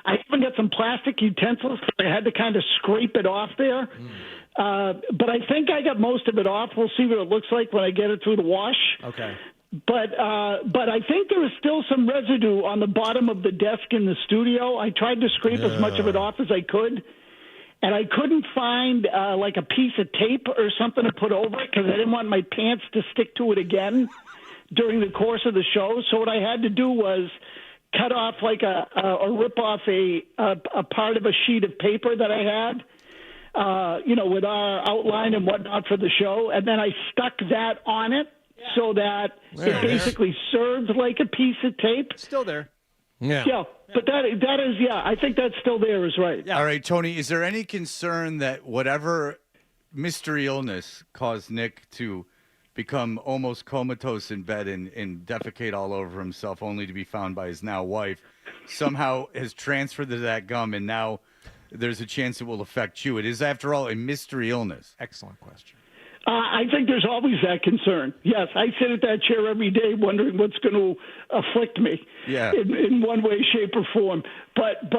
I even got some plastic utensils. I had to kind of scrape it off there. But I think I got most of it off. We'll see what it looks like when I get it through the wash. Okay. But I think there was still some residue on the bottom of the desk in the studio. I tried to scrape as much of it off as I could. And I couldn't find like a piece of tape or something to put over it because I didn't want my pants to stick to it again during the course of the show. So what I had to do was cut off like or rip off a part of a sheet of paper that I had, with our outline and whatnot for the show. And then I stuck that on it so that it basically served like a piece of tape. Still there. Yeah, but that is, I think that's still there is right. Yeah. All right, Tony, is there any concern that whatever mystery illness caused Nick to become almost comatose in bed and defecate all over himself only to be found by his now wife somehow has transferred to that gum and now there's a chance it will affect you? It is, after all, a mystery illness. Excellent question. I think there's always that concern. Yes, I sit at that chair every day wondering what's going to afflict me in one way, shape, or form. But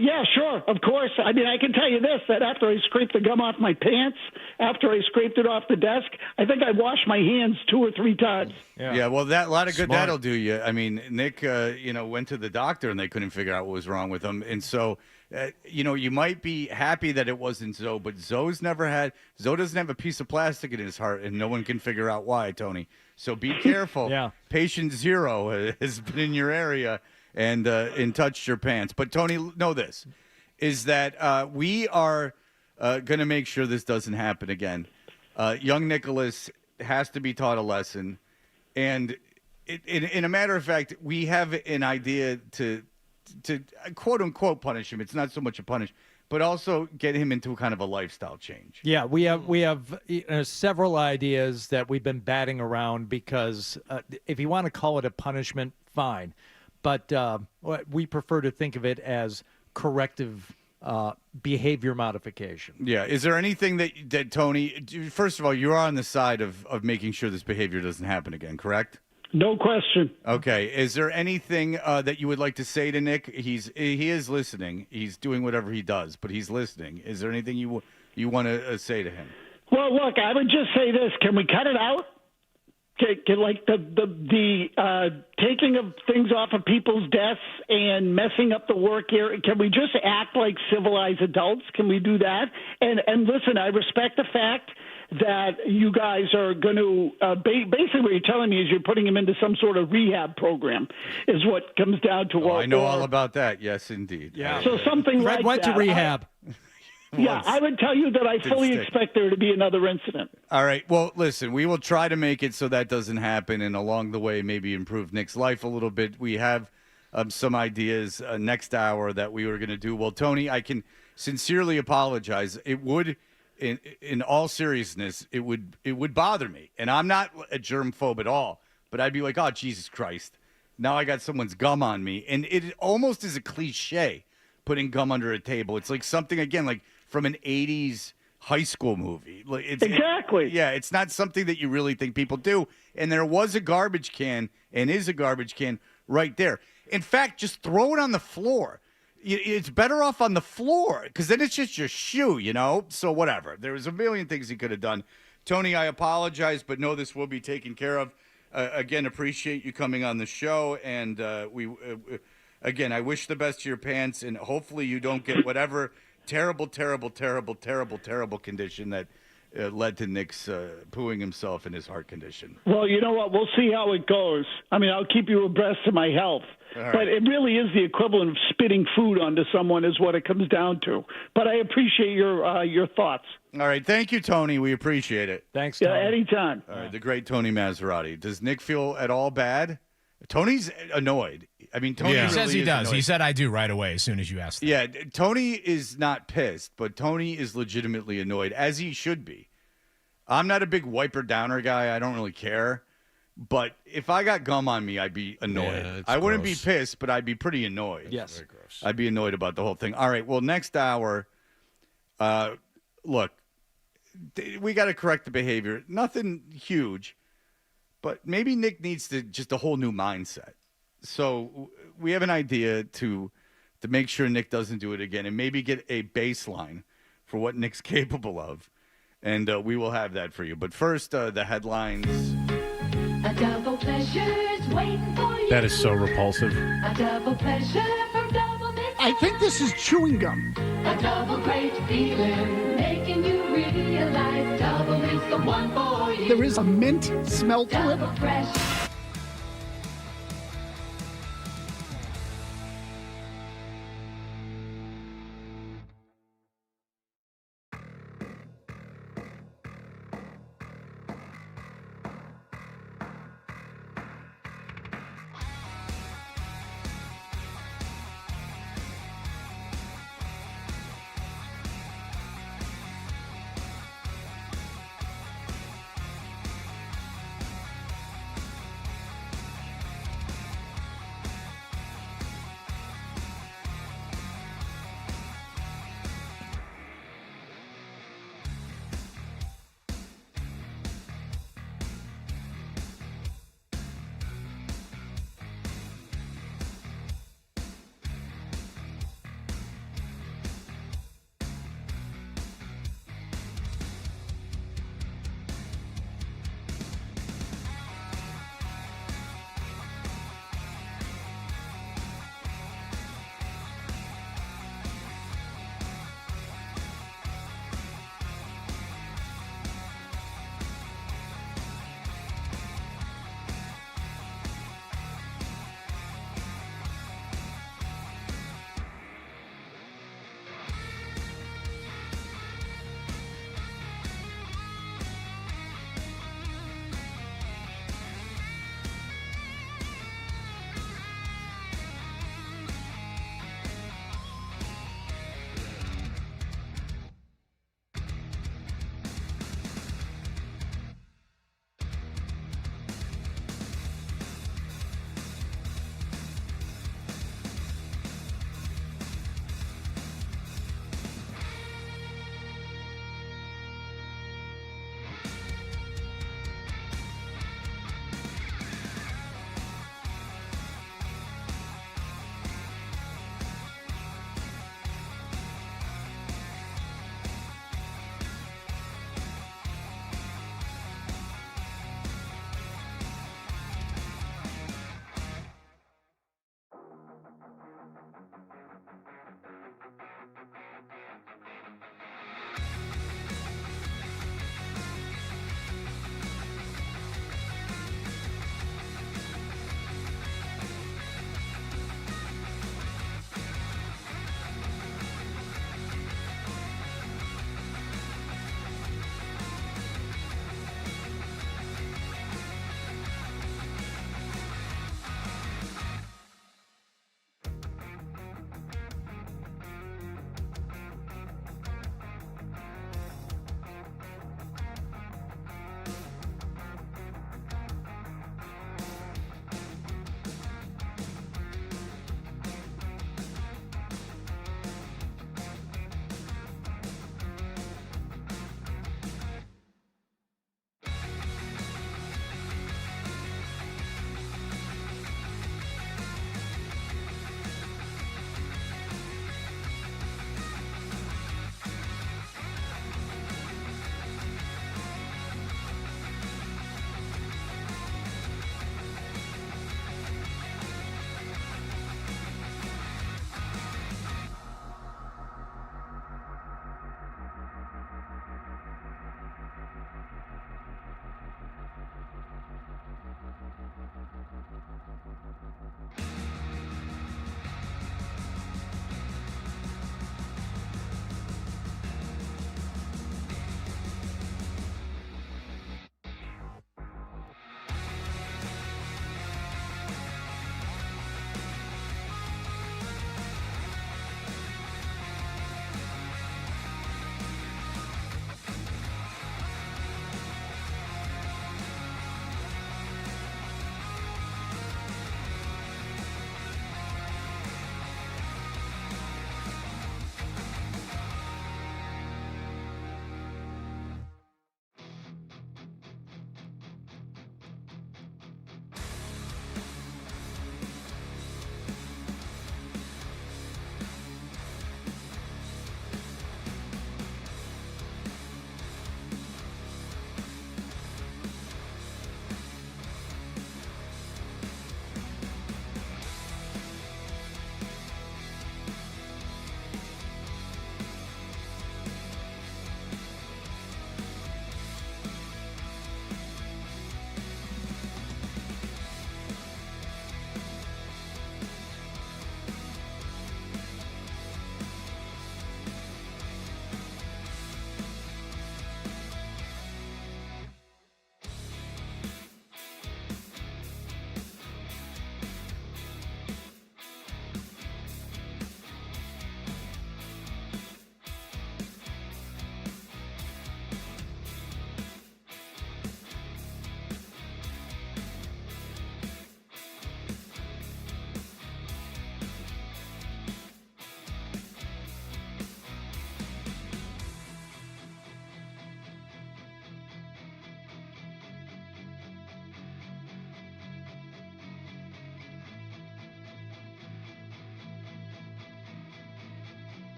yeah, sure, of course. I mean, I can tell you this, that after I scraped the gum off my pants, after I scraped it off the desk, I think I washed my hands 2 or 3 times. Yeah, well, a lot of good that'll do you. I mean, Nick, went to the doctor and they couldn't figure out what was wrong with him. And so, you might be happy that it wasn't Zoe, but Zoe doesn't have a piece of plastic in his heart, and no one can figure out why, Tony. So be careful. Yeah. Patient zero has been in your area and touched your pants. But, Tony, know this, is that we are going to make sure this doesn't happen again. Young Nicholas has to be taught a lesson. And in a matter of fact, we have an idea to quote unquote punish him. It's not so much a punish, but also get him into kind of a lifestyle change. Yeah, we have several ideas that we've been batting around because if you want to call it a punishment, fine, but we prefer to think of it as corrective behavior modification. Yeah. Is there anything that Tony? First of all, you're on the side of making sure this behavior doesn't happen again, correct? No question. Okay. Is there anything that you would like to say to Nick? He is listening. He's doing whatever he does, but he's listening. Is there anything you want to say to him? Well, look, I would just say this: can we cut it out? Can like the taking of things off of people's desks and messing up the work area? Can we just act like civilized adults? Can we do that? And listen, I respect the fact that you guys are going to basically what you're telling me is you're putting him into some sort of rehab program is what comes down to. I know all about that. Yes, indeed. Yeah. So something Fred like went that. to rehab. I would tell you that I fully expect there to be another incident. All right. Well, listen, we will try to make it so that doesn't happen, and along the way maybe improve Nick's life a little bit. We have some ideas next hour that we were going to do. Well, Tony, I can sincerely apologize. It would. In all seriousness, it would bother me. And I'm not a germphobe at all, but I'd be like, oh, Jesus Christ. Now I got someone's gum on me. And it almost is a cliche, putting gum under a table. It's like something, again, like from an 80s high school movie. Exactly. It's not something that you really think people do. And there was a garbage can and is a garbage can right there. In fact, just throw it on the floor. It's better off on the floor because then it's just your shoe, So whatever. There was a million things he could have done. Tony, I apologize, but no, this will be taken care of. Again, appreciate you coming on the show, and again, I wish the best to your pants, and hopefully you don't get whatever terrible condition that led to Nick's pooing himself in his heart condition. Well, you know what? We'll see how it goes. I mean, I'll keep you abreast of my health. All right. But it really is the equivalent of spitting food onto someone is what it comes down to. But I appreciate your thoughts. All right. Thank you, Tony. We appreciate it. Thanks, Tony. Yeah, anytime. All right. The great Tony Maserati. Does Nick feel at all bad? Tony's annoyed. I mean, Tony he says he does. Annoyed. He said, I do right away as soon as you asked that. Yeah. Tony is not pissed, but Tony is legitimately annoyed, as he should be. I'm not a big wiper downer guy. I don't really care. But if I got gum on me, I'd be annoyed. Yeah, I wouldn't be pissed, but I'd be pretty annoyed. Yes. Very gross. I'd be annoyed about the whole thing. All right. Well, next hour, look, we got to correct the behavior. Nothing huge, but maybe Nick needs just a whole new mindset. So we have an idea to make sure Nick doesn't do it again, and maybe get a baseline for what Nick's capable of. And we will have that for you. But first, the headlines. A double pleasure's waiting for you. That is so repulsive. A double pleasure from Double Mint. I think this is chewing gum. A double great feeling, making you realize Double is the one for you. There is a mint smell to it. Double fresh.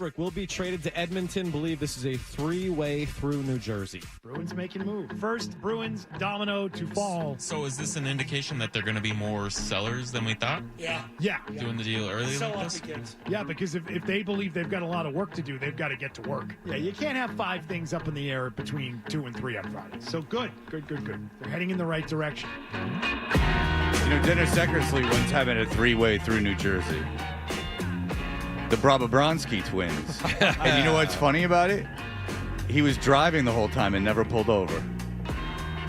Frederick will be traded to Edmonton. Believe this is a three-way through New Jersey. Bruins making a move. First Bruins domino to fall. So is this an indication that they're going to be more sellers than we thought? Yeah. Doing the deal early Sell like off this? the kids. Yeah, because if they believe they've got a lot of work to do, they've got to get to work. Yeah, you can't have 5 things up in the air between 2 and 3 on Friday. So good. They're heading in the right direction. You know, Dennis Eckersley once having a three-way through New Jersey. The Brababronsky twins. And you know what's funny about it? He was driving the whole time and never pulled over.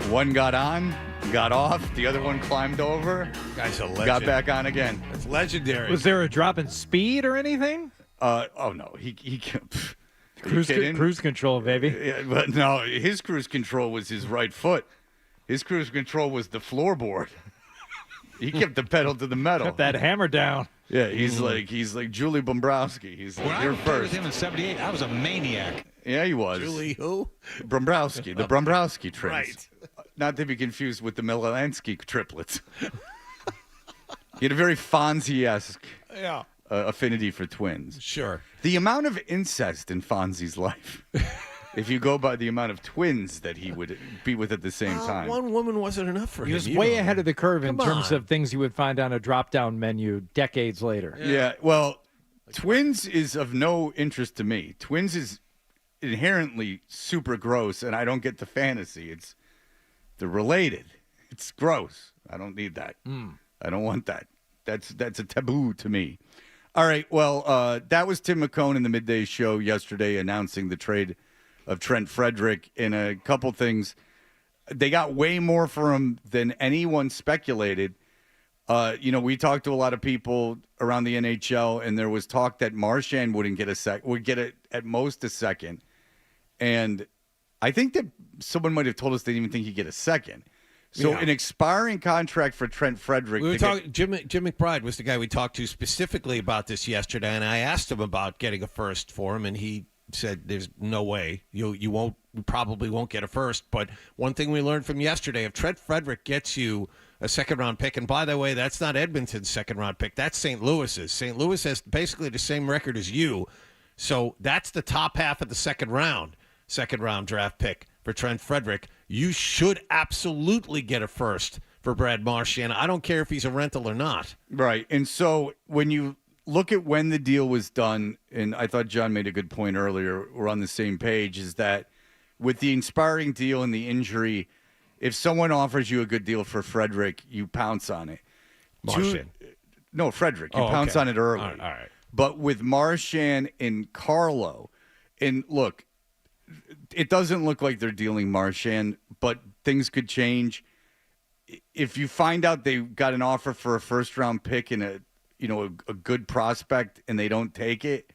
One got on, got off. The other one climbed over. Guy's a legend. Got back on again. That's legendary. Was there a drop in speed or anything? Oh no, he Cruise control, baby. Yeah, but no, his cruise control was his right foot. His cruise control was the floorboard. He kept the pedal to the metal. Kept that hammer down. Yeah, he's like Julie Bombrowski. He's like, When you're I played first. with him in '78, I was a maniac. Yeah, he was. Julie who? Brombrowski, the Brombrowski twins. Right. Not to be confused with the Milalansky triplets. He had a very Fonzie-esque affinity for twins. Sure. The amount of incest in Fonzie's life, if you go by the amount of twins that he would be with at the same time. One woman wasn't enough for him. He was way ahead of the curve in Come terms on. of things you would find on a drop-down menu decades later. Yeah, well, twins is of no interest to me. Twins is inherently super gross, and I don't get the fantasy. They're related. It's gross. I don't need that. I don't want that. That's a taboo to me. All right, well, that was Tim McCone in the midday show yesterday announcing the trade of Trent Frederick. And a couple things. They got way more for him than anyone speculated. We talked to a lot of people around the NHL, and there was talk that Marchand would get at most a second. And I think that someone might have told us they didn't even think he'd get a second. So an expiring contract for Trent Frederick. We were talking. Jim McBride was the guy we talked to specifically about this yesterday, and I asked him about getting a first for him, and he said, "There's no way you probably won't get a first." But one thing we learned from yesterday: if Trent Frederick gets you a second-round pick, and by the way, that's not Edmonton's second-round pick; that's St. Louis's. St. Louis has basically the same record as you, so that's the top half of the second round draft pick for Trent Frederick. You should absolutely get a first for Brad Marchand. I don't care if he's a rental or not. Right. And so when you look at when the deal was done, and I thought John made a good point earlier, we're on the same page, is that with the inspiring deal and the injury, if someone offers you a good deal for Frederick, you pounce on it. Marchand. No, Frederick. You pounce on it early. All right. But with Marchand and Carlo, and look, it doesn't look like they're dealing Marchand, but things could change. If you find out they got an offer for a first-round pick and a good prospect and they don't take it,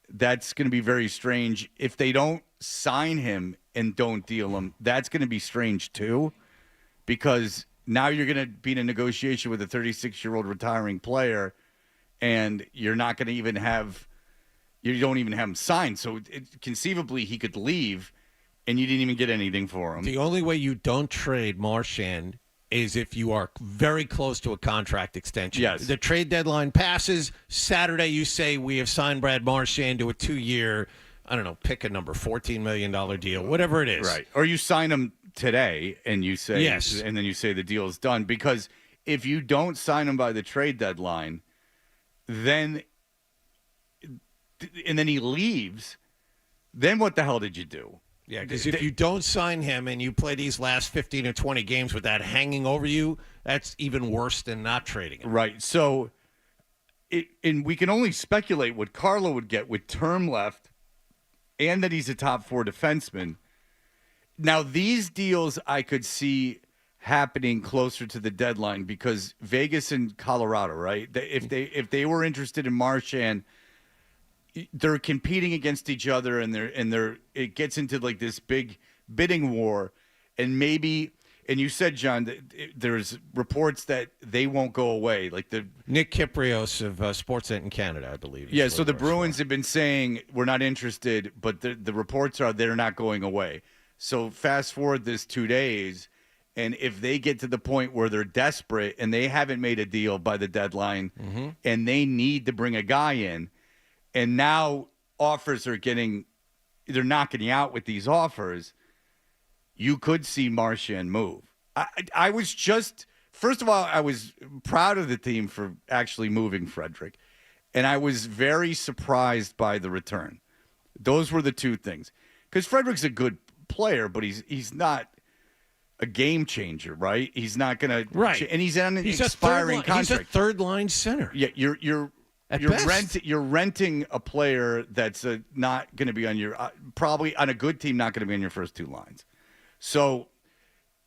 that's going to be very strange. If they don't sign him and don't deal him, that's going to be strange too, because now you're going to be in a negotiation with a 36-year-old retiring player, and you're not going to even have. You don't even have him signed, so conceivably he could leave, and you didn't even get anything for him. The only way you don't trade Marchand is if you are very close to a contract extension. Yes. The trade deadline passes. Saturday you say, we have signed Brad Marchand to a 2-year, I don't know, pick a number, $14 million deal, whatever it is. Right. Or you sign him today, and you say, yes, and then you say the deal is done. Because if you don't sign him by the trade deadline, and then he leaves, then what the hell did you do? Yeah, because if you don't sign him and you play these last 15 or 20 games with that hanging over you, that's even worse than not trading him. Right. So, and we can only speculate what Carlo would get with term left and that he's a top 4 defenseman. Now, these deals I could see happening closer to the deadline because Vegas and Colorado, right? If they were interested in Marchand, they're competing against each other, and it gets into like this big bidding war, and you said, John, that there's reports that they won't go away. Like Nick Kiprios of Sportsnet in Canada, I believe. Yeah, so the Bruins have been saying we're not interested, but the reports are they're not going away. So fast forward this 2 days, and if they get to the point where they're desperate and they haven't made a deal by the deadline, and they need to bring a guy in. And now offers are they're knocking you out with these offers, you could see Marchand move. I was just, first of all, I was proud of the team for actually moving Frederick, and I was very surprised by the return. Those were the two things. Because Frederick's a good player, but he's not a game changer, right? He's not going to, right? And he's on an expiring contract. He's a third line center. Yeah, you're renting a player that's not going to be on your probably on a good team, not going to be on your first two lines. So,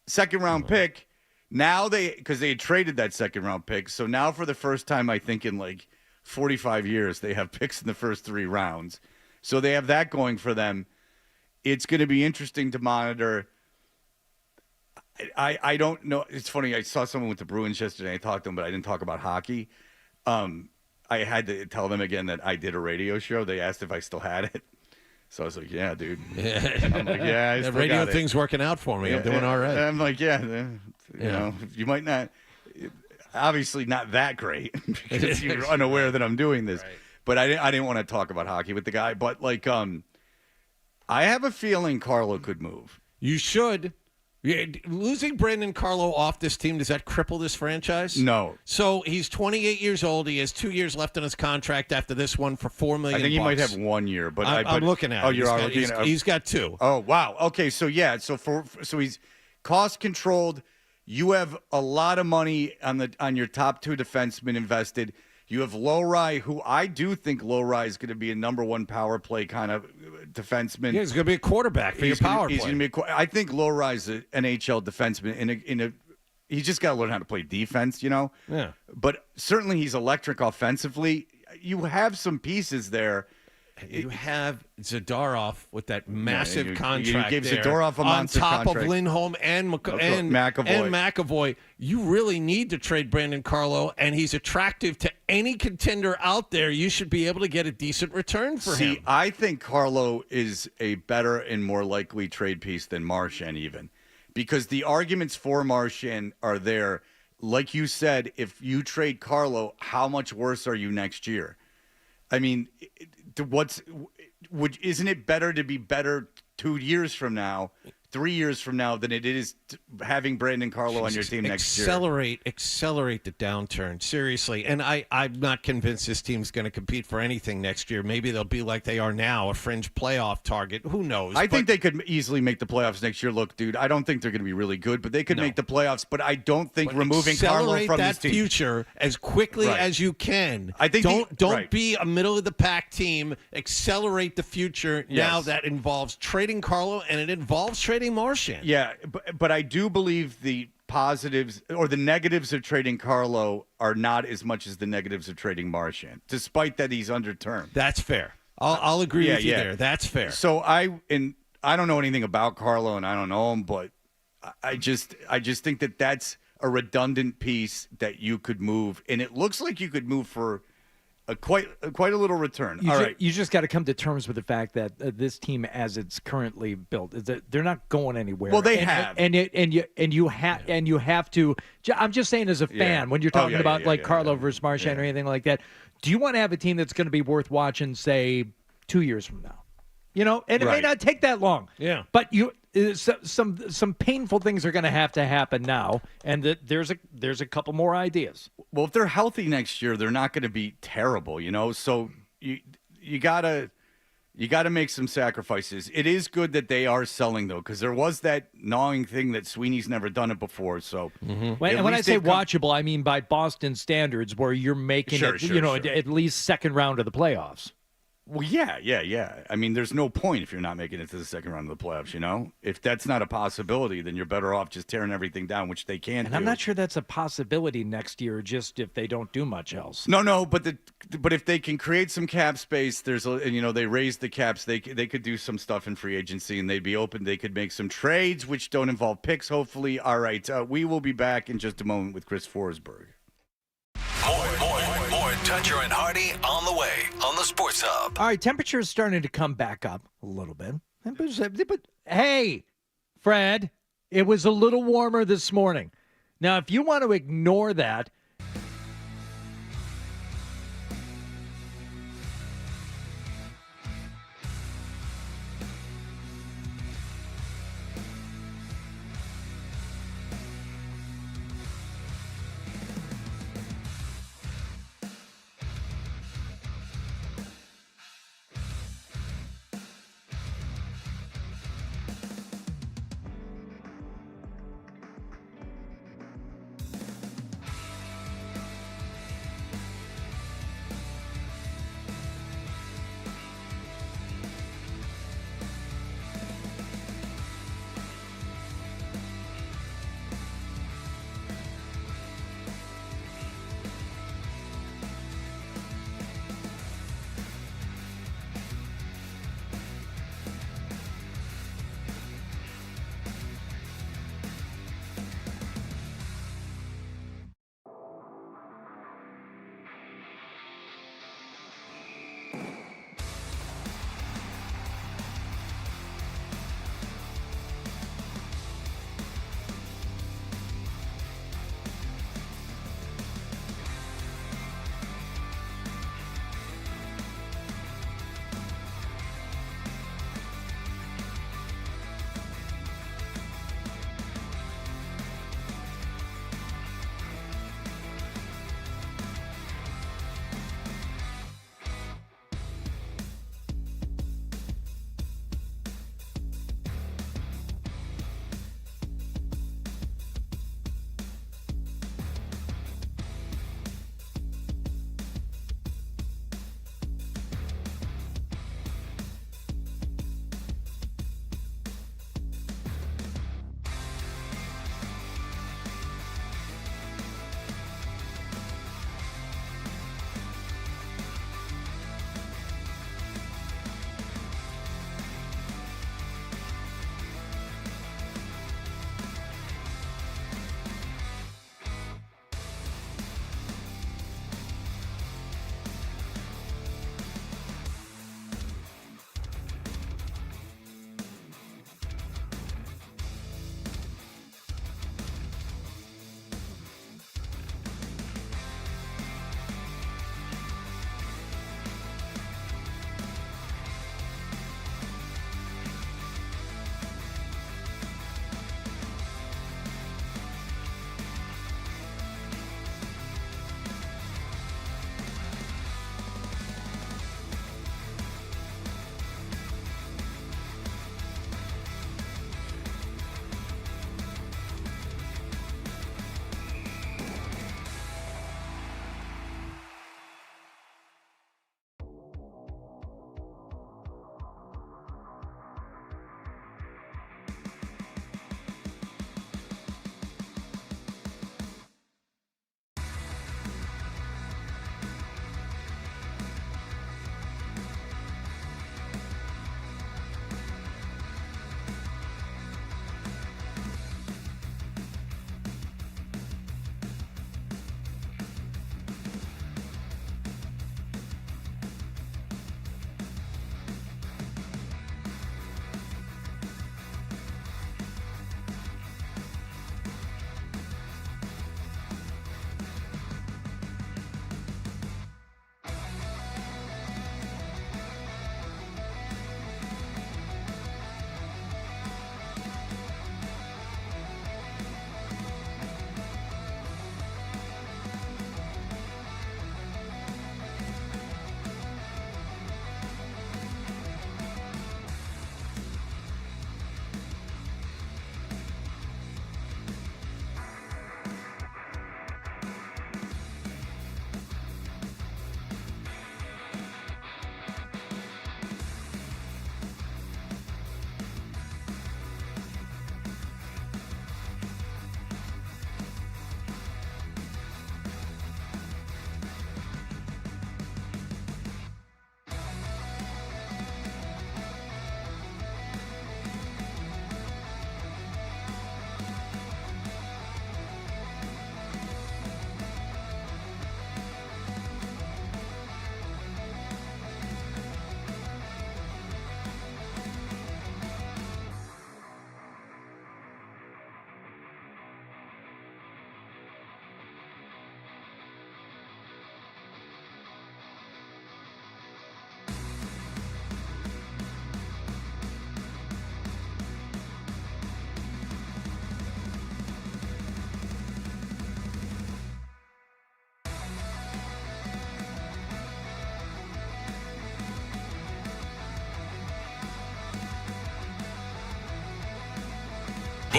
second round pick. Now because they had traded that second round pick, so now for the first time I think in like 45 years they have picks in the first 3 rounds. So they have that going for them. It's going to be interesting to monitor. I don't know. It's funny. I saw someone with the Bruins yesterday. I talked to them, but I didn't talk about hockey. I had to tell them again that I did a radio show. They asked if I still had it. So I was like, yeah, dude. I'm like, yeah, I the still radio got it. thing's working out for me. I'm doing all right. I'm like, yeah, you know, you might not, obviously not that great because you're unaware that I'm doing this. Right. But I didn't want to talk about hockey with the guy. But like, I have a feeling Carlo could move. You should. Yeah, losing Brandon Carlo off this team, does that cripple this franchise? No. So he's 28 years old. He has 2 years left on his contract after this one for $4 million. I think he might have 1 year, but I'm looking at. Oh, it. He's got 2. Oh, wow. Okay, so yeah, so he's cost controlled. You have a lot of money on your top 2 defensemen invested. You have Lowry, who I do think Lowry is going to be a number 1 power play kind of defenseman. Yeah, he's going to be a quarterback for your power play. He's going to be. I think Lowry's an NHL defenseman. He's just got to learn how to play defense, you know. Yeah. But certainly he's electric offensively. You have some pieces there. You have Zadorov with that massive contract. You gave there Zadorov a monster on top contract. of Lindholm and McAvoy. You really need to trade Brandon Carlo, and he's attractive to any contender out there. You should be able to get a decent return for him. I think Carlo is a better and more likely trade piece than Marchand even, because the arguments for Marchand are there. Like you said, if you trade Carlo, how much worse are you next year? I mean, isn't it better to be better 2 years from now, 3 years from now, than it is having Brandon Carlo on your team next year? Accelerate the downturn, seriously. And I'm not convinced this team's going to compete for anything next year. Maybe they'll be like they are now, a fringe playoff target. Who knows? I think they could easily make the playoffs next year. Look, dude, I don't think they're going to be really good, but they could make the playoffs. But I don't think removing Carlo from this team. Accelerate that future as quickly as you can. I think don't be a middle of the pack team. Accelerate the future. Yes. Now that involves trading Carlo, and it involves trading Marchand. Yeah, but I do believe the positives or the negatives of trading Carlo are not as much as the negatives of trading Marchand, despite that he's under term. That's fair. I'll agree with you there. That's fair. So I don't know anything about Carlo, and I don't know him, but I just think that that's a redundant piece that you could move, and it looks like you could move for quite a little return. You just got to come to terms with the fact that this team, as it's currently built, is that they're not going anywhere. Well, they you have to. I'm just saying, as a fan, when you're talking about Carlo versus Marchand or anything like that, do you want to have a team that's going to be worth watching, say, 2 years from now? You know, and it may not take that long. Yeah, but some painful things are going to happen now, and there's a couple more ideas. Well, if they're healthy next year, they're not going to be terrible, you know. So you gotta make some sacrifices. It is good that they are selling though, because there was that gnawing thing that Sweeney's never done it before. So when I say watchable, I mean by Boston standards, where you're making at least second round of the playoffs. Well, yeah. I mean, there's no point if you're not making it to the second round of the playoffs, you know? If that's not a possibility, then you're better off just tearing everything down, which they can do. And I'm not sure that's a possibility next year, just if they don't do much else. No, but if they can create some cap space, they raise the caps, they could do some stuff in free agency, and they'd be open. They could make some trades, which don't involve picks, hopefully. All right, we will be back in just a moment with Chris Forsberg. More Dutcher and Hardy on the way on the Sports Hub. All right, temperature is starting to come back up a little bit. But hey, Fred, it was a little warmer this morning. Now, if you want to ignore that,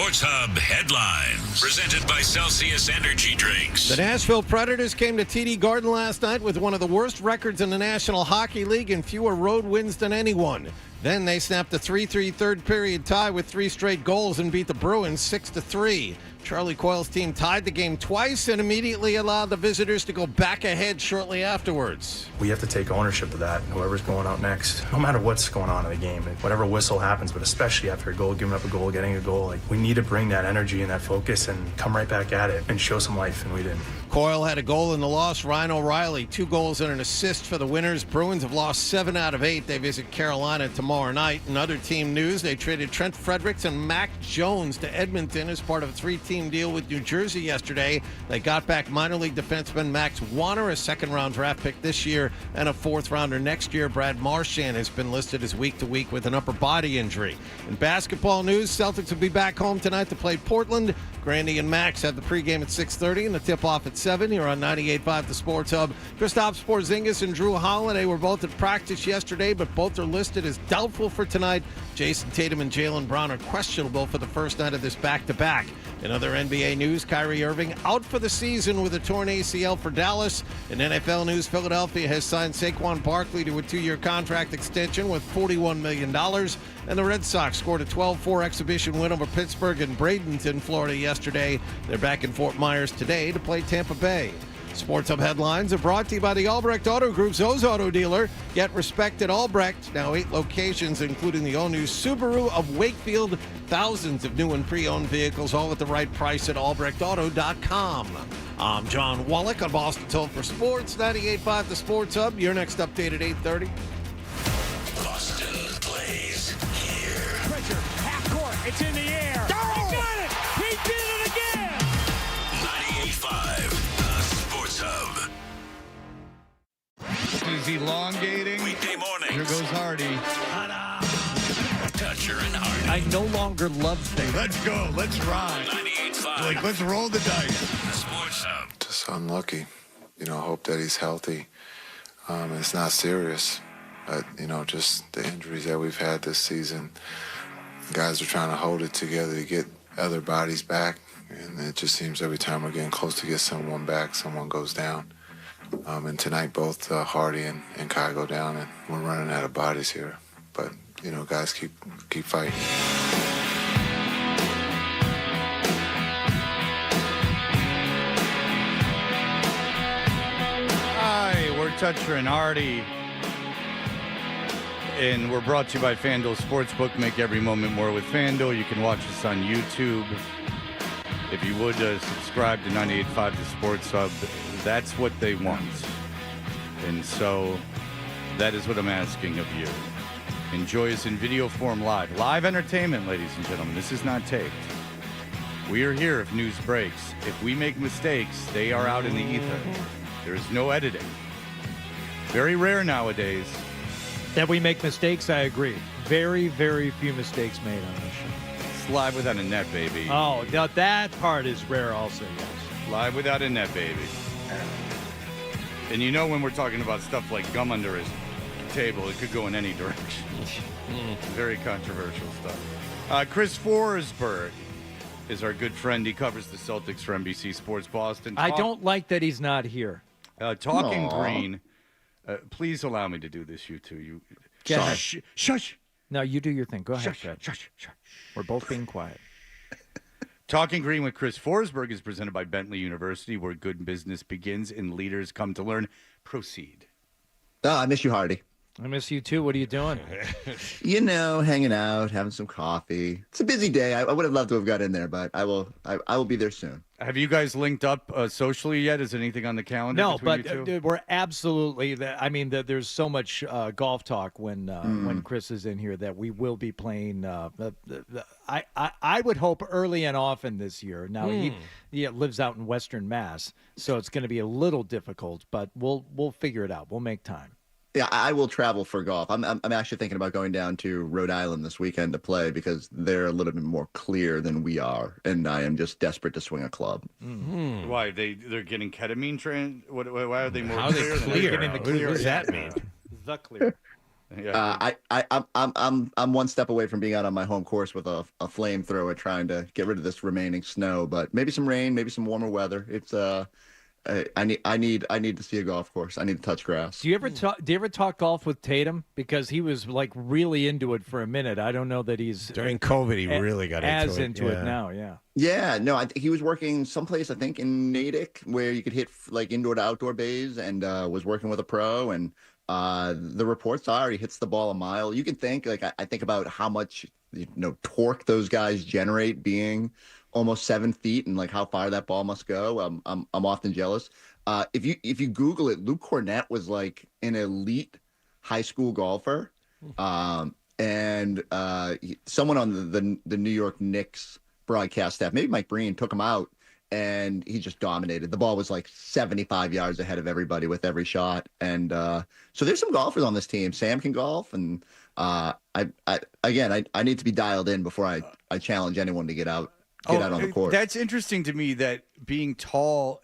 Sports Hub headlines. Presented by Celsius Energy Drinks. The Nashville Predators came to TD Garden last night with one of the worst records in the National Hockey League and fewer road wins than anyone. Then they snapped a 3-3 third period tie with 3 straight goals and beat the Bruins 6-3. Charlie Coyle's team tied the game twice and immediately allowed the visitors to go back ahead shortly afterwards. We have to take ownership of that, whoever's going out next, no matter what's going on in the game, whatever whistle happens, but especially after a goal, giving up a goal, getting a goal, we need to bring that energy and that focus and come right back at it and show some life, and we didn't. Coyle had a goal in the loss. Ryan O'Reilly, 2 goals and an assist for the winners. Bruins have lost 7 out of 8. They visit Carolina tomorrow night. In other team news, they traded Trent Fredericks and Mac Jones to Edmonton as part of a 3-team deal with New Jersey yesterday. They got back minor league defenseman Max Wanner, a second-round draft pick this year, and a 4th-rounder next year. Brad Marchand has been listed as week-to-week with an upper body injury. In basketball news, Celtics will be back home tonight to play Portland. Grandy and Max have the pregame at 6:30 and the tip-off at 7 here on 98.5 The Sports Hub. Kristaps Porzingis and Drew Holiday were both at practice yesterday, but both are listed as doubtful for tonight. Jason Tatum and Jaylen Brown are questionable for the first night of this back-to-back. In other NBA news, Kyrie Irving out for the season with a torn ACL for Dallas. In NFL news, Philadelphia has signed Saquon Barkley to a 2-year contract extension with $41 million. And the Red Sox scored a 12-4 exhibition win over Pittsburgh and Bradenton, Florida yesterday. They're back in Fort Myers today to play Tampa Bay. Sports Hub headlines are brought to you by the Albrecht Auto Group, Zoe's Auto Dealer. Get respect at Albrecht. Now 8 locations, including the all-new Subaru of Wakefield. Thousands of new and pre-owned vehicles, all at the right price at albrechtauto.com. I'm John Wallach on Boston Told for Sports, 98.5 The Sports Hub. Your next update at 8:30. Boston plays here. Pressure, half court, it's in the air. He got it! He did it again! 98.5 The Sports Hub. Is elongating. Weekday morning. Here goes Hardy. Toucher and Hardy. I no longer love things. Let's go. Let's ride. 98.5. Let's roll the dice. The Sports Hub. Just unlucky. Hope that he's healthy. It's not serious. But, just the injuries that we've had this season. Guys are trying to hold it together to get other bodies back. And it just seems every time we're getting close to get someone back, someone goes down. And tonight both Hardy and Kai go down, and we're running out of bodies here. But, guys keep fighting. Hi, we're Toucher and Hardy. And we're brought to you by FanDuel Sportsbook. Make every moment more with FanDuel. You can watch us on YouTube. If you would subscribe to 98.5 The Sports Hub, that's what they want. And so that is what I'm asking of you. Enjoy us in video form live. Live entertainment, ladies and gentlemen. This is not taped. We are here if news breaks. If we make mistakes, they are out in the ether. There is no editing. Very rare nowadays. That we make mistakes, I agree. Very, very few mistakes made on this show. It's live without a net, baby. Oh, now that part is rare also, yes. Live without a net, baby. And when we're talking about stuff like gum under his table, it could go in any direction. Very controversial stuff. Chris Forsberg is our good friend. He covers the Celtics for NBC Sports Boston. I don't like that he's not here. Talking Green. Please allow me to do this, you two. Shush. No, you do your thing. Go ahead, Fred. Shush. We're both being quiet. Talking Green with Chris Forsberg is presented by Bentley University, where good business begins and leaders come to learn. Proceed. I miss you, Hardy. I miss you, too. What are you doing? Hanging out, having some coffee. It's a busy day. I would have loved to have got in there, but I will be there soon. Have you guys linked up socially yet? Is anything on the calendar? No, but you two? We're absolutely. There's so much golf talk when Chris is in here that we will be playing. I would hope early and often this year. Now he lives out in Western Mass, so it's going to be a little difficult, but we'll figure it out. We'll make time. Yeah, I will travel for golf. I'm actually thinking about going down to Rhode Island this weekend to play because they're a little bit more clear than we are, and I am just desperate to swing a club. Mm-hmm. Why they're getting ketamine trained? Why are they more How clear? What does that mean? The clear. I'm one step away from being out on my home course with a flamethrower trying to get rid of this remaining snow, but maybe some rain, maybe some warmer weather. It's I need to see a golf course. I need to touch grass. Do you ever talk golf with Tatum? Because he was like really into it for a minute. I don't know that he's during COVID. He really got into it now. Yeah. Yeah. No, I think he was working someplace. I think in Natick where you could hit like indoor to outdoor bays, and was working with a pro. And the reports are he hits the ball a mile. You can think like I think about how much torque those guys generate being almost 7 feet and like how far that ball must go. I'm often jealous. If you Google it, Luke Cornett was like an elite high school golfer, and someone on the New York Knicks broadcast staff, maybe Mike Breen, took him out, and he just dominated. The ball was like 75 yards ahead of everybody with every shot, and so there's some golfers on this team. Sam can golf, and I need to be dialed in before I challenge anyone to get out. Get out on the court. That's interesting to me that being tall.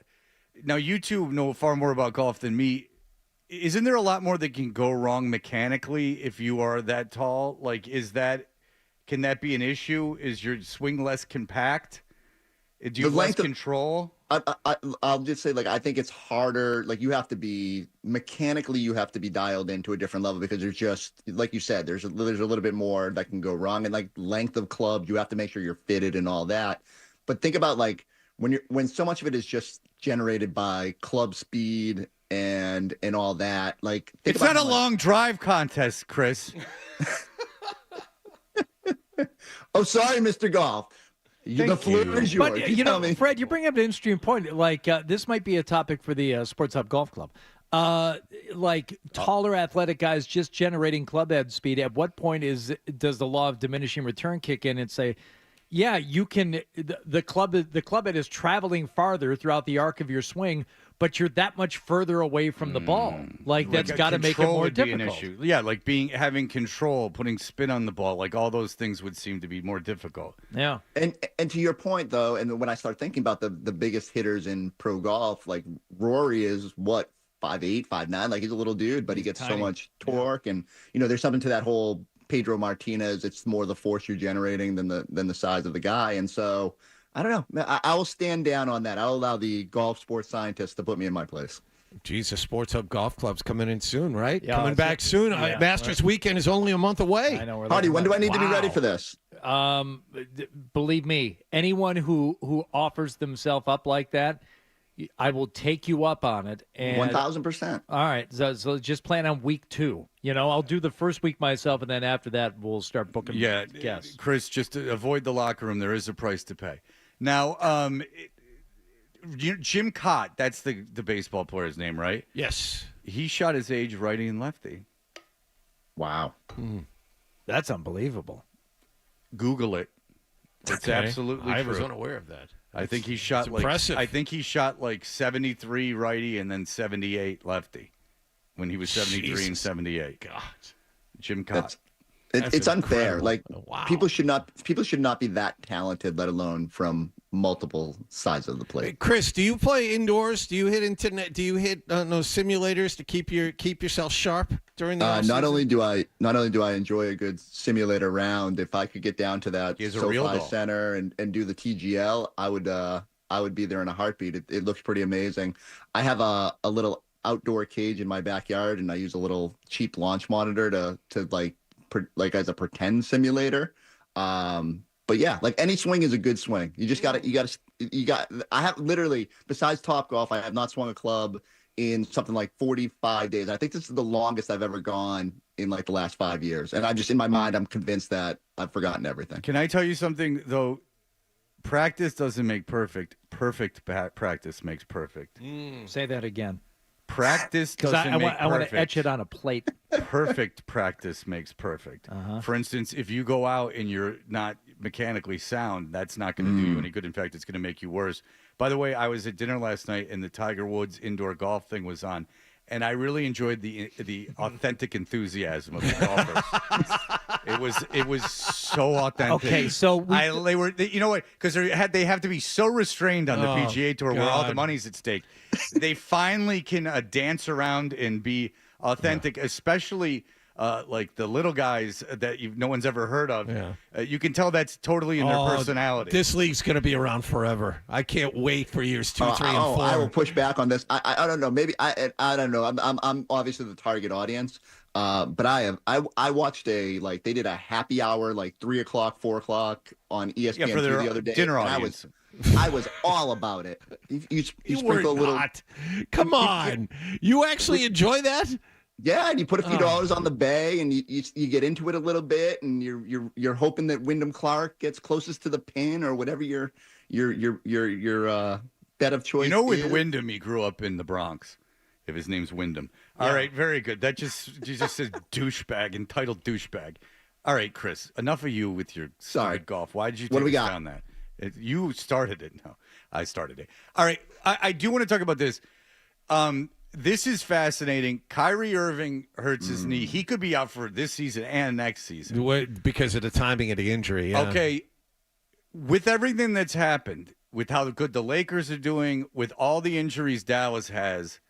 Now, you two know far more about golf than me. Isn't there a lot more that can go wrong mechanically if you are that tall? Like, can that be an issue? Is your swing less compact? Do you have less control? I'll just say, like, I think it's harder. Like, you have to be dialed into a different level because there's just, like you said, there's a little bit more that can go wrong. And like length of club, you have to make sure you're fitted and all that. But think about like when so much of it is just generated by club speed and all that. Like, it's not a long drive contest, Chris. Oh, sorry, Mr. Golf. The floor is yours. But, Fred, you bring up an interesting point. Like, this might be a topic for the Sports Hub Golf Club. Like, taller athletic guys just generating club head speed. At what point does the law of diminishing return kick in and say, yeah, you can the club head is traveling farther throughout the arc of your swing, but you're that much further away from the ball. Like that's got to make it more difficult. An issue. Yeah, like having control, putting spin on the ball, like all those things would seem to be more difficult. Yeah. And to your point though, and when I start thinking about the biggest hitters in pro golf, like Rory is what, 5'8", 5'9", like he's a little dude, but he gets so much torque, and there's something to that whole Pedro Martinez. It's more the force you're generating than the size of the guy, and so I don't know. I will stand down on that. I'll allow the golf sports scientists to put me in my place. Jesus, Sports Hub Golf Club's coming in soon, right? Yeah, coming back soon. Yeah, Masters weekend is only a month away. I know. Hardy, when do I need to be ready for this? Believe me, anyone who offers themselves up like that, I will take you up on it. 1,000%. All right, so just plan on week 2. I'll do the first week myself, and then after that, we'll start booking. Yeah, guests. Chris, just to avoid the locker room, there is a price to pay. Now, Jim Cott, that's the baseball player's name, right? Yes. He shot his age righty and lefty. Wow. That's unbelievable. Google it. It's absolutely true. I was unaware of that. I think he shot impressive. I think he shot like 73 righty and then 78 lefty when he was 73 and 78. God. Jim Cott. It's unfair. Incredible. Like Wow. people should not be that talented, let alone from multiple sides of the plate. Chris, do you play indoors? Do you hit internet? Do you hit those simulators to keep yourself sharp during the off-season? Not only do I enjoy a good simulator round, if I could get down to that SoFi Center and do the TGL, I would be there in a heartbeat. It looks pretty amazing. I have a little outdoor cage in my backyard, and I use a little cheap launch monitor to like as a pretend simulator. But yeah, like any swing is a good swing. You just I have literally, besides Topgolf, I have not swung a club in something like 45 days. I think this is the longest I've ever gone in like the last 5 years. And in my mind, I'm convinced that I've forgotten everything. Can I tell you something though? Practice doesn't make perfect. Perfect practice makes perfect. Say that again. Practice doesn't make perfect. I want to etch it on a plate. Perfect practice makes perfect. For instance, if you go out and you're not mechanically sound, that's not going to do you any good. In fact, it's going to make you worse. By the way, I was at dinner last night and the Tiger Woods indoor golf thing was on, and I really enjoyed the authentic enthusiasm of the golfers. It was so authentic. Okay, so they were, you know what? Because they have to be so restrained on the PGA Tour where all the money's at stake. They finally can dance around and be authentic, especially like the little guys that no one's ever heard of. You can tell that's totally in their personality. This league's going to be around forever. I can't wait for years 2, 3, and 4. I will push back on this. I don't know. Maybe I don't know. I'm obviously the target audience. But I watched they did a happy hour like 3 o'clock, 4 o'clock on ESPN for their the other day. dinner audience. I was all about it. You were sprinkle a little. not. Come on, you actually enjoy that? Yeah, and you put a few dollars on the bay, and you get into it a little bit, and you're hoping that Wyndham Clark gets closest to the pin or whatever your bet of choice. With is. Wyndham, he grew up in the Bronx. If his name's Wyndham. All right, very good. That just says douchebag, entitled douchebag. All right, Chris, enough of you with your stupid golf. Why did you take us down that? You started it. No, I started it. All right, I do want to talk about this. This is fascinating. Kyrie Irving hurts his knee. He could be out for this season and next season. Because of the timing of the injury. Yeah. Okay, with everything that's happened, with how good the Lakers are doing, with all the injuries Dallas has,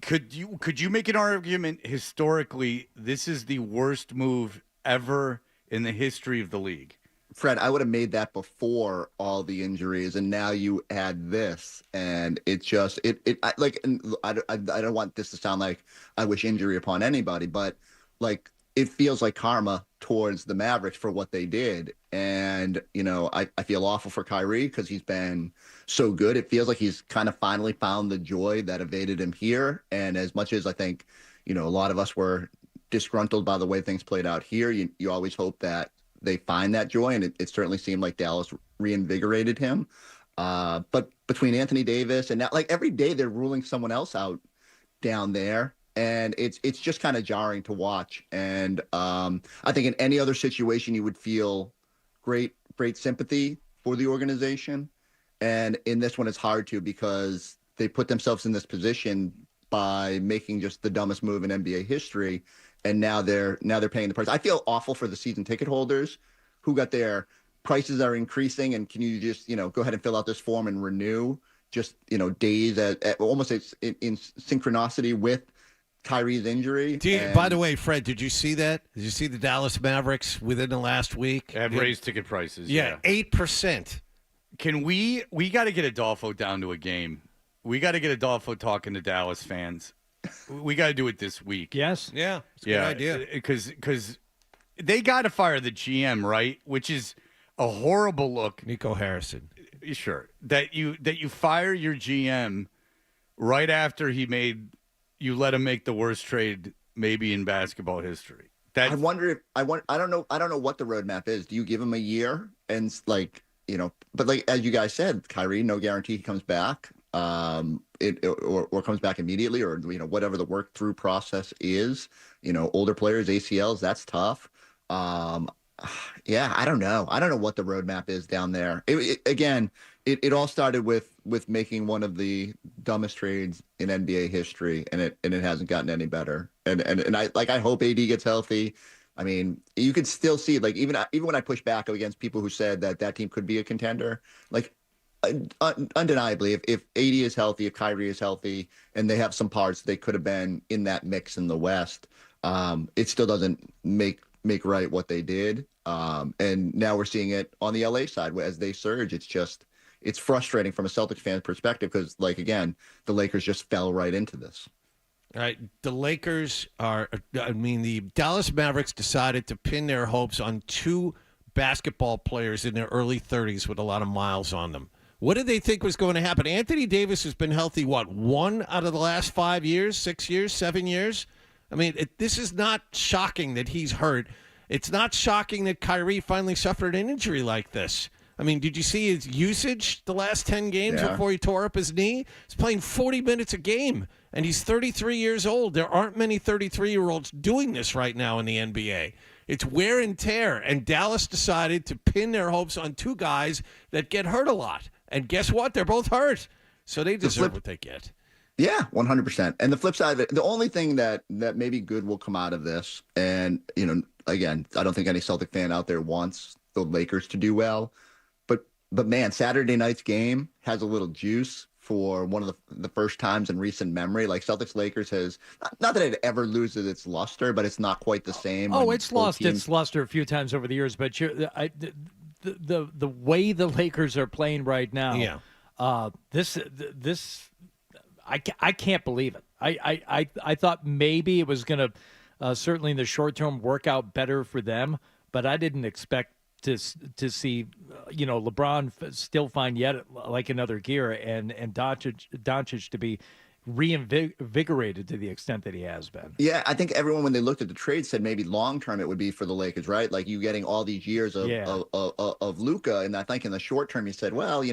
could you make an argument historically this is the worst move ever in the history of the league? Fred, I would have made that before all the injuries, and now you add this, and it's just I don't want this to sound like I wish injury upon anybody, but like it feels like karma towards the Mavericks for what they did. And, I feel awful for Kyrie because he's been so good. It feels like he's kind of finally found the joy that evaded him here. And as much as I think, a lot of us were disgruntled by the way things played out here, you always hope that they find that joy. And it certainly seemed like Dallas reinvigorated him. But between Anthony Davis and now, like every day they're ruling someone else out down there. And it's just kind of jarring to watch. And I think in any other situation, you would feel great sympathy for the organization. And in this one, it's hard to because they put themselves in this position by making just the dumbest move in NBA history. And now they're paying the price. I feel awful for the season ticket holders who got their prices are increasing. And can you just, go ahead and fill out this form and renew just, days at almost in synchronicity with Kyrie's injury. By the way, Fred, did you see that? Did you see the Dallas Mavericks within the last week? Have raised ticket prices. Yeah, 8%. Can we got to get Adolfo down to a game. We got to get Adolfo talking to Dallas fans. We got to do it this week. Yes. Yeah, it's a good idea. Because they got to fire the GM, right? Which is a horrible look. Nico Harrison. Sure. That you fire your GM right after you let him make the worst trade maybe in basketball history. I don't know what the roadmap is. Do you give him a year and but like as you guys said, Kyrie, no guarantee he comes back. Or comes back immediately, or whatever the work through process is. Older players, ACLs, that's tough. Yeah, I don't know. I don't know what the roadmap is down there. It all started with making one of the dumbest trades in NBA history, and it hasn't gotten any better. And I hope AD gets healthy. I mean, you could still see even when I push back against people who said that team could be a contender, undeniably, if AD is healthy, if Kyrie is healthy, and they have some parts they could have been in that mix in the West, it still doesn't make right what they did. And now we're seeing it on the LA side as they surge. It's frustrating from a Celtics fan perspective because, again, the Lakers just fell right into this. All right, the Dallas Mavericks decided to pin their hopes on two basketball players in their early 30s with a lot of miles on them. What did they think was going to happen? Anthony Davis has been healthy, one out of the last 5 years, 6 years, 7 years? I mean, this is not shocking that he's hurt. It's not shocking that Kyrie finally suffered an injury like this. I mean, did you see his usage the last 10 games before he tore up his knee? He's playing 40 minutes a game, and he's 33 years old. There aren't many 33-year-olds doing this right now in the NBA. It's wear and tear, and Dallas decided to pin their hopes on two guys that get hurt a lot. And guess what? They're both hurt, so they deserve what they get. Yeah, 100%. And the flip side of it, the only thing that maybe good will come out of this, and, again, I don't think any Celtic fan out there wants the Lakers to do well, but man, Saturday night's game has a little juice for one of the first times in recent memory. Like Celtics Lakers has not that it ever loses its luster, but it's not quite the same. Oh, when it's both lost teams- its luster a few times over the years, but the way the Lakers are playing right now, I can't believe it. I thought maybe it was going to certainly in the short term work out better for them, but I didn't expect to see LeBron still find yet like another gear and Doncic to be reinvigorated to the extent that he has been. Yeah, I think everyone, when they looked at the trade, said maybe long term it would be for the Lakers, right? Like you getting all these years of Luka, and I think in the short term you said, well,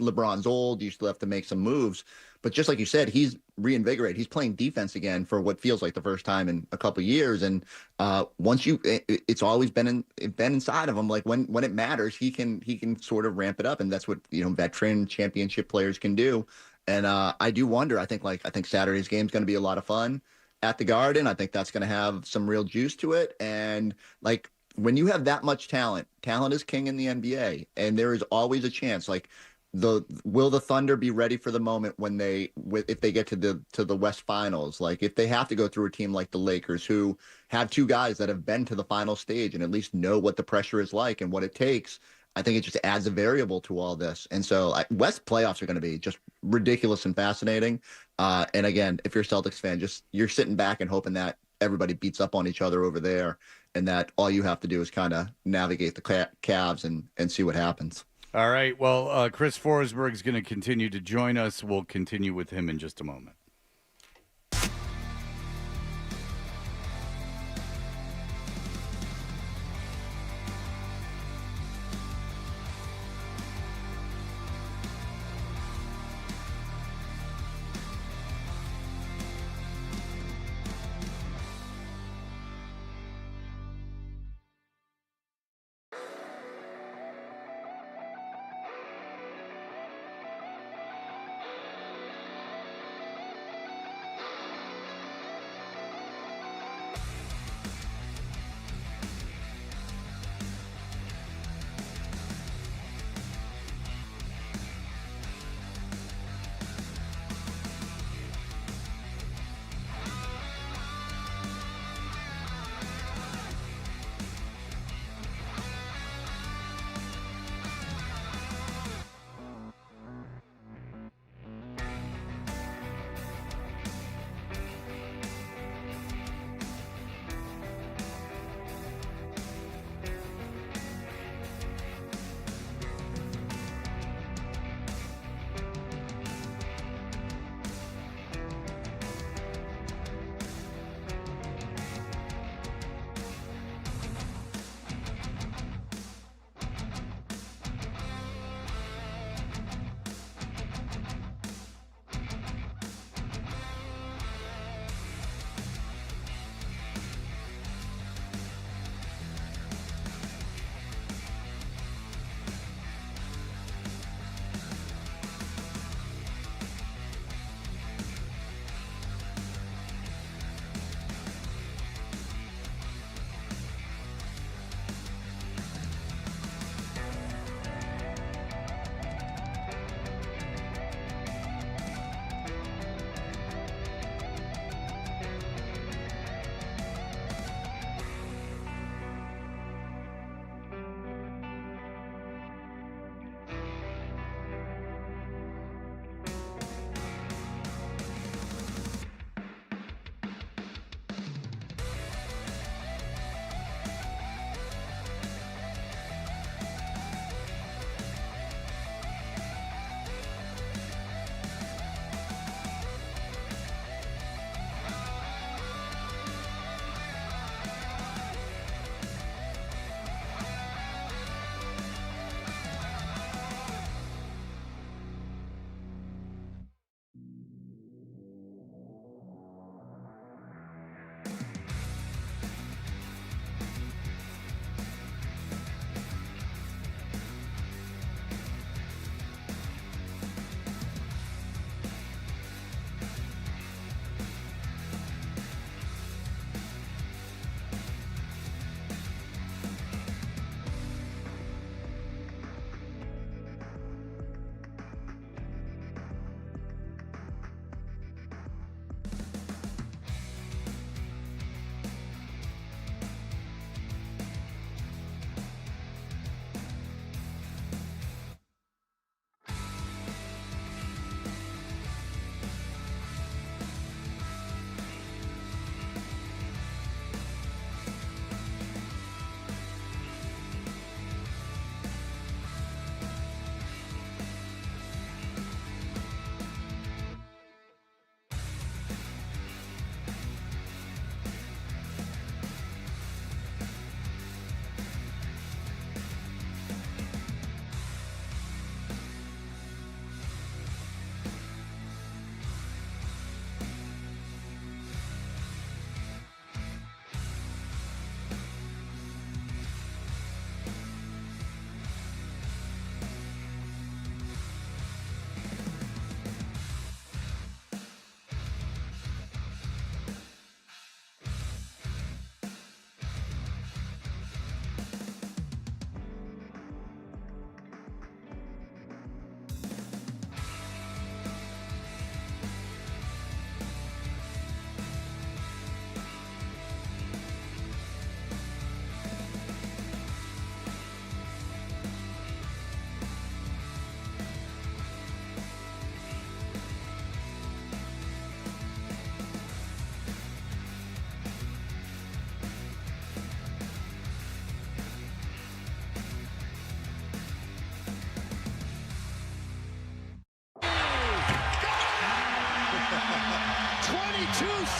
LeBron's old, you still have to make some moves. But just like you said, he's reinvigorated. He's playing defense again for what feels like the first time in a couple of years. And it's always been inside of him. Like when it matters, he can sort of ramp it up, and that's what veteran championship players can do. And I do wonder. I think Saturday's game is going to be a lot of fun at the Garden. I think that's going to have some real juice to it. And like when you have that much talent is king in the NBA, and there is always a chance. Like will the Thunder be ready for the moment if they get to the West Finals? Like if they have to go through a team like the Lakers, who have two guys that have been to the final stage and at least know what the pressure is like and what it takes. I think it just adds a variable to all this. And so West playoffs are going to be just ridiculous and fascinating. And again, if you're a Celtics fan, you're sitting back and hoping that everybody beats up on each other over there, and that all you have to do is kind of navigate the Cavs and see what happens. All right. Well, Chris Forsberg is going to continue to join us. We'll continue with him in just a moment.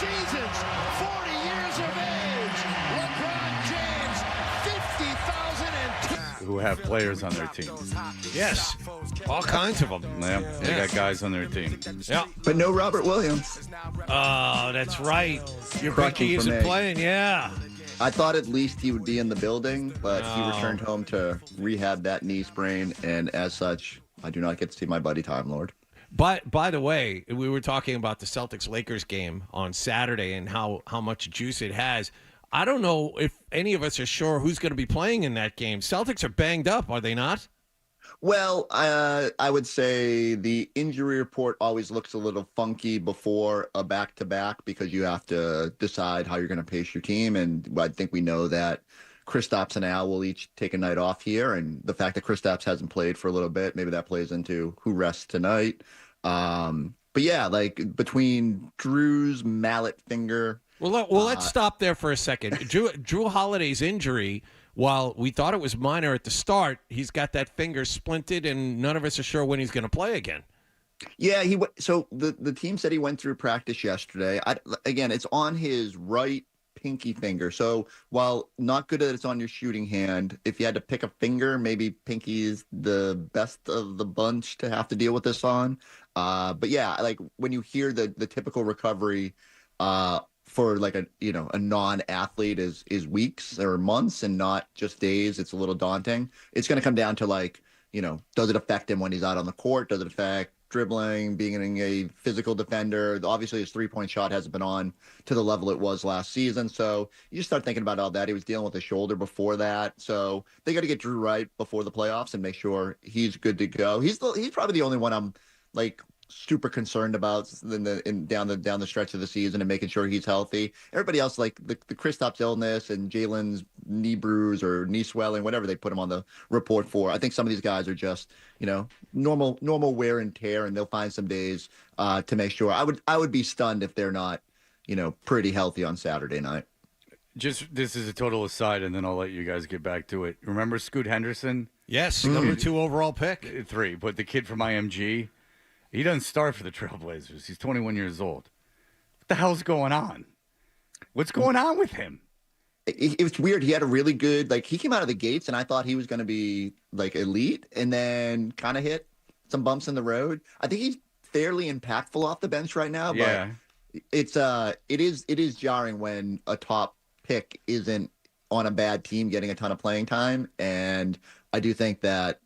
seasons, 40 years of age. LeBron James, 50,002. Who have players on their team. Yes, all kinds of them. Yeah, they got guys on their team. Yeah. But no Robert Williams. Oh, that's right. Your Crushing Becky for isn't me. playing, yeah. I thought at least he would be in the building, but he returned home to rehab that knee sprain, and as such, I do not get to see my buddy Time Lord. But by the way, we were talking about the Celtics-Lakers game on Saturday and how much juice it has. I don't know if any of us are sure who's going to be playing in that game. Celtics are banged up, are they not? Well, I would say the injury report always looks a little funky before a back-to-back because you have to decide how you're going to pace your team. And I think we know that Kristaps and Al will each take a night off here. And the fact that Kristaps hasn't played for a little bit, maybe that plays into who rests tonight. But yeah, like between Drew's mallet finger. Well, let's stop there for a second. Drew Holiday's injury, while we thought it was minor at the start, he's got that finger splinted, and none of us are sure when he's going to play again. Yeah, so the team said he went through practice yesterday. Again, it's on his right pinky finger. So while not good that it's on your shooting hand, if you had to pick a finger, maybe pinky is the best of the bunch to have to deal with this on. But yeah, like when you hear the typical recovery for like a non-athlete is weeks or months and not just days, it's a little daunting. It's going to come down to like, does it affect him when he's out on the court? Does it affect dribbling, being a physical defender? Obviously his 3-point shot hasn't been on to the level it was last season. So you just start thinking about all that. He was dealing with a shoulder before that. So they got to get Drew right before the playoffs and make sure he's good to go. He's probably the only one I'm like super concerned about down the stretch of the season and making sure he's healthy. Everybody else, like the Kristaps illness and Jalen's knee bruise or knee swelling, whatever they put him on the report for. I think some of these guys are just, normal wear and tear, and they'll find some days to make sure. I would be stunned if they're not, pretty healthy on Saturday night. This is a total aside, and then I'll let you guys get back to it. Remember Scoot Henderson? Yes, number 2 overall pick. 3, but the kid from IMG. He doesn't start for the Trailblazers. He's 21 years old. What the hell's going on? What's going on with him? It was weird. He had a really good, he came out of the gates, and I thought he was going to be, elite, and then kind of hit some bumps in the road. I think he's fairly impactful off the bench right now, but it is jarring when a top pick isn't on a bad team getting a ton of playing time, and I do think that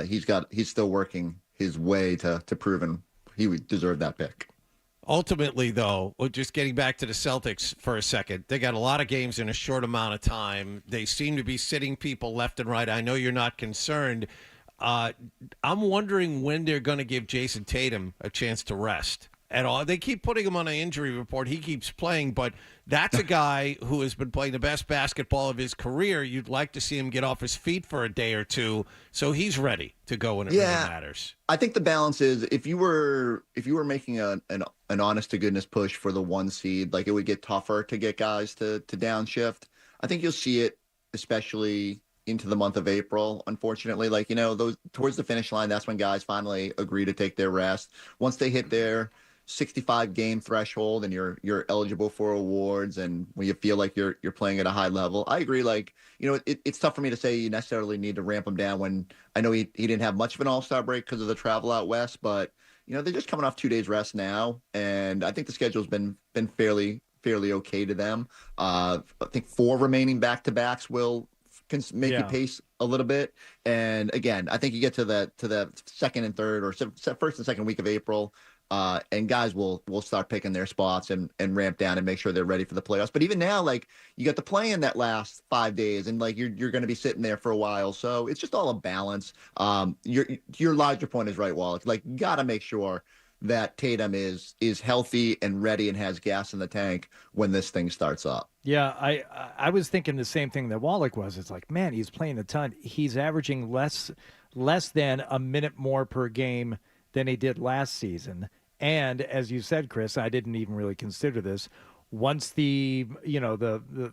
he's still working his way to proving he would deserve that pick. Ultimately, though, just getting back to the Celtics for a second, they got a lot of games in a short amount of time. They seem to be sitting people left and right. I know you're not concerned. I'm wondering when they're going to give Jason Tatum a chance to rest at all. They keep putting him on an injury report. He keeps playing, but that's a guy who has been playing the best basketball of his career. You'd like to see him get off his feet for a day or two so he's ready to go when it really matters. I think the balance is if you were making an honest to goodness push for the 1 seed, it would get tougher to get guys to downshift. I think you'll see it especially into the month of April, unfortunately. Those towards the finish line, that's when guys finally agree to take their rest. Once they hit their 65 game threshold and you're eligible for awards and when you feel like you're playing at a high level. I agree. It's tough for me to say you necessarily need to ramp him down when I know he didn't have much of an all-star break because of the travel out west, but they're just coming off 2 days rest now. And I think the schedule's been fairly okay to them. I think 4 remaining back-to-backs will make you pace a little bit. And again, I think you get to the second and third or first and second week of April, and guys will start picking their spots and ramp down and make sure they're ready for the playoffs. But even now, you got to play in that last 5 days, and you're going to be sitting there for a while. So it's just all a balance. Your larger point is right, Wallach. You got to make sure that Tatum is healthy and ready and has gas in the tank when this thing starts up. Yeah, I was thinking the same thing that Wallach was. It's man, he's playing a ton. He's averaging less than a minute more per game than he did last season. And as you said, Chris, I didn't even really consider this. Once the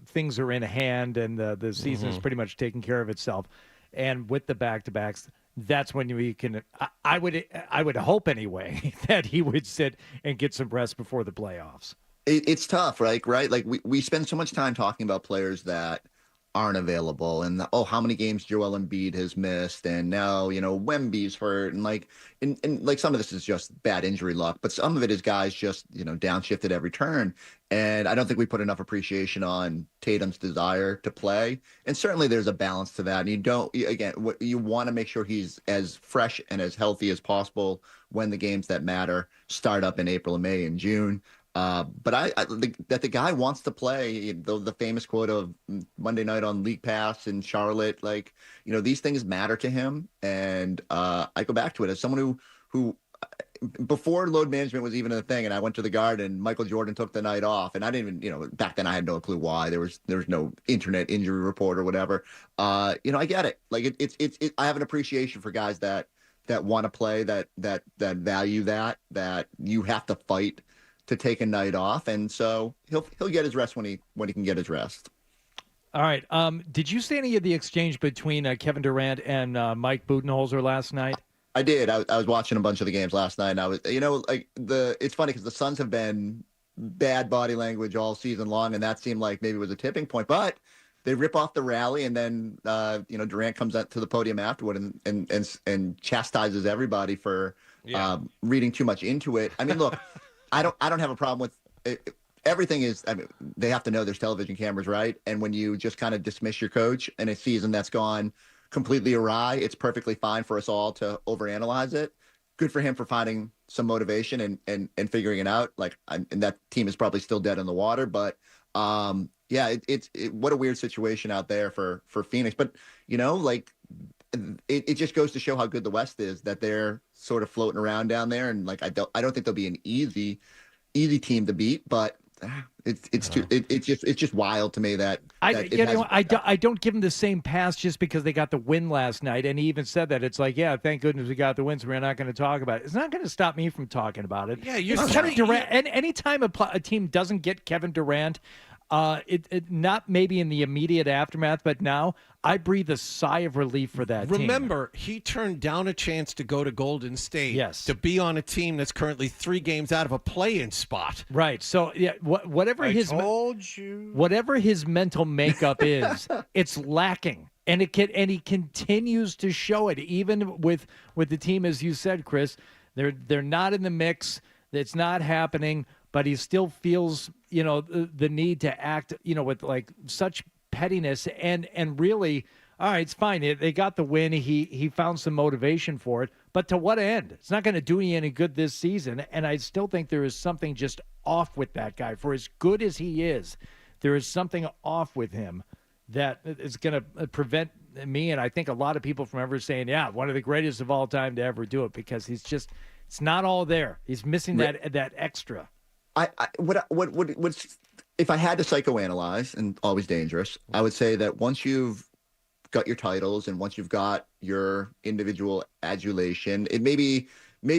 things are in hand and the season is pretty much taking care of itself, and with the back-to-backs, that's when we can. I would hope anyway that he would sit and get some rest before the playoffs. It's tough, right? Like we spend so much time talking about players that aren't available, and how many games Joel Embiid has missed, and now Wemby's hurt, and like some of this is just bad injury luck, but some of it is guys just downshifted every turn, and I don't think we put enough appreciation on Tatum's desire to play, and certainly there's a balance to that, and you want to make sure he's as fresh and as healthy as possible when the games that matter start up in April and May and June. But I think that the guy wants to play. The famous quote of Monday night on League Pass in Charlotte, these things matter to him. And I go back to it as someone who before load management was even a thing, and I went to the Garden, Michael Jordan took the night off, and I didn't even, back then I had no clue why. There was no internet injury report or whatever. I get it. I have an appreciation for guys that want to play, that value that you have to fight to take a night off, and so he'll get his rest when he can get his rest. All right. Did you see any of the exchange between Kevin Durant and Mike Budenholzer last night? I did. I was watching a bunch of the games last night, and I was, it's funny because the Suns have been bad body language all season long, and that seemed like maybe it was a tipping point, but they rip off the rally, and then Durant comes up to the podium afterward and chastises everybody for reading too much into it. I mean, look. I don't have a problem with it. Everything is, they have to know there's television cameras, right? And when you just kind of dismiss your coach in a season that's gone completely awry, it's perfectly fine for us all to overanalyze it. Good for him for finding some motivation and figuring it out. And that team is probably still dead in the water, but it's what a weird situation out there for Phoenix. But it just goes to show how good the West is, that they're sort of floating around down there, and I don't think they'll be an easy team to beat, but it's just wild to me that I don't give them the same pass just because they got the win last night, and he even said that it's thank goodness we got the win, so we're not going to talk about it. It's not going to stop me from talking about it. Yeah, you're Kevin Durant, and anytime a team doesn't get Kevin Durant. It not maybe in the immediate aftermath, but now I breathe a sigh of relief for that team. Remember, he turned down a chance to go to Golden State to be on a team that's currently 3 games out of a play-in spot. Right. So whatever his mental makeup is, it's lacking. And he continues to show it, even with the team, as you said, Chris. They're not in the mix. It's not happening. But he still feels, the need to act, with such pettiness and really, all right, it's fine. They got the win. He found some motivation for it. But to what end? It's not going to do you any good this season. And I still think there is something just off with that guy. For as good as he is, there is something off with him that is going to prevent me and I think a lot of people from ever saying, one of the greatest of all time to ever do it, because it's not all there. He's missing that extra. If I had to psychoanalyze, and always dangerous, I would say that once you've got your titles and once you've got your individual adulation, it maybe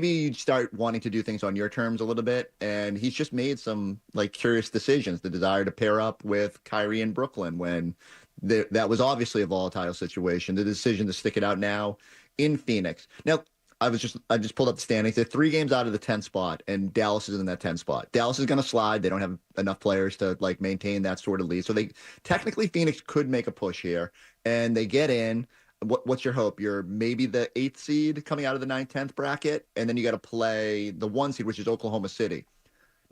you start wanting to do things on your terms a little bit. And he's just made some curious decisions. The desire to pair up with Kyrie in Brooklyn when that was obviously a volatile situation. The decision to stick it out now in Phoenix. Now, I just pulled up the standings. They're 3 games out of the 10th spot, and Dallas is in that 10th spot. Dallas is going to slide. They don't have enough players to maintain that sort of lead. So technically Phoenix could make a push here, and they get in. What's your hope? You're maybe the 8th seed coming out of the 9th, 10th bracket, and then you got to play the 1 seed, which is Oklahoma City.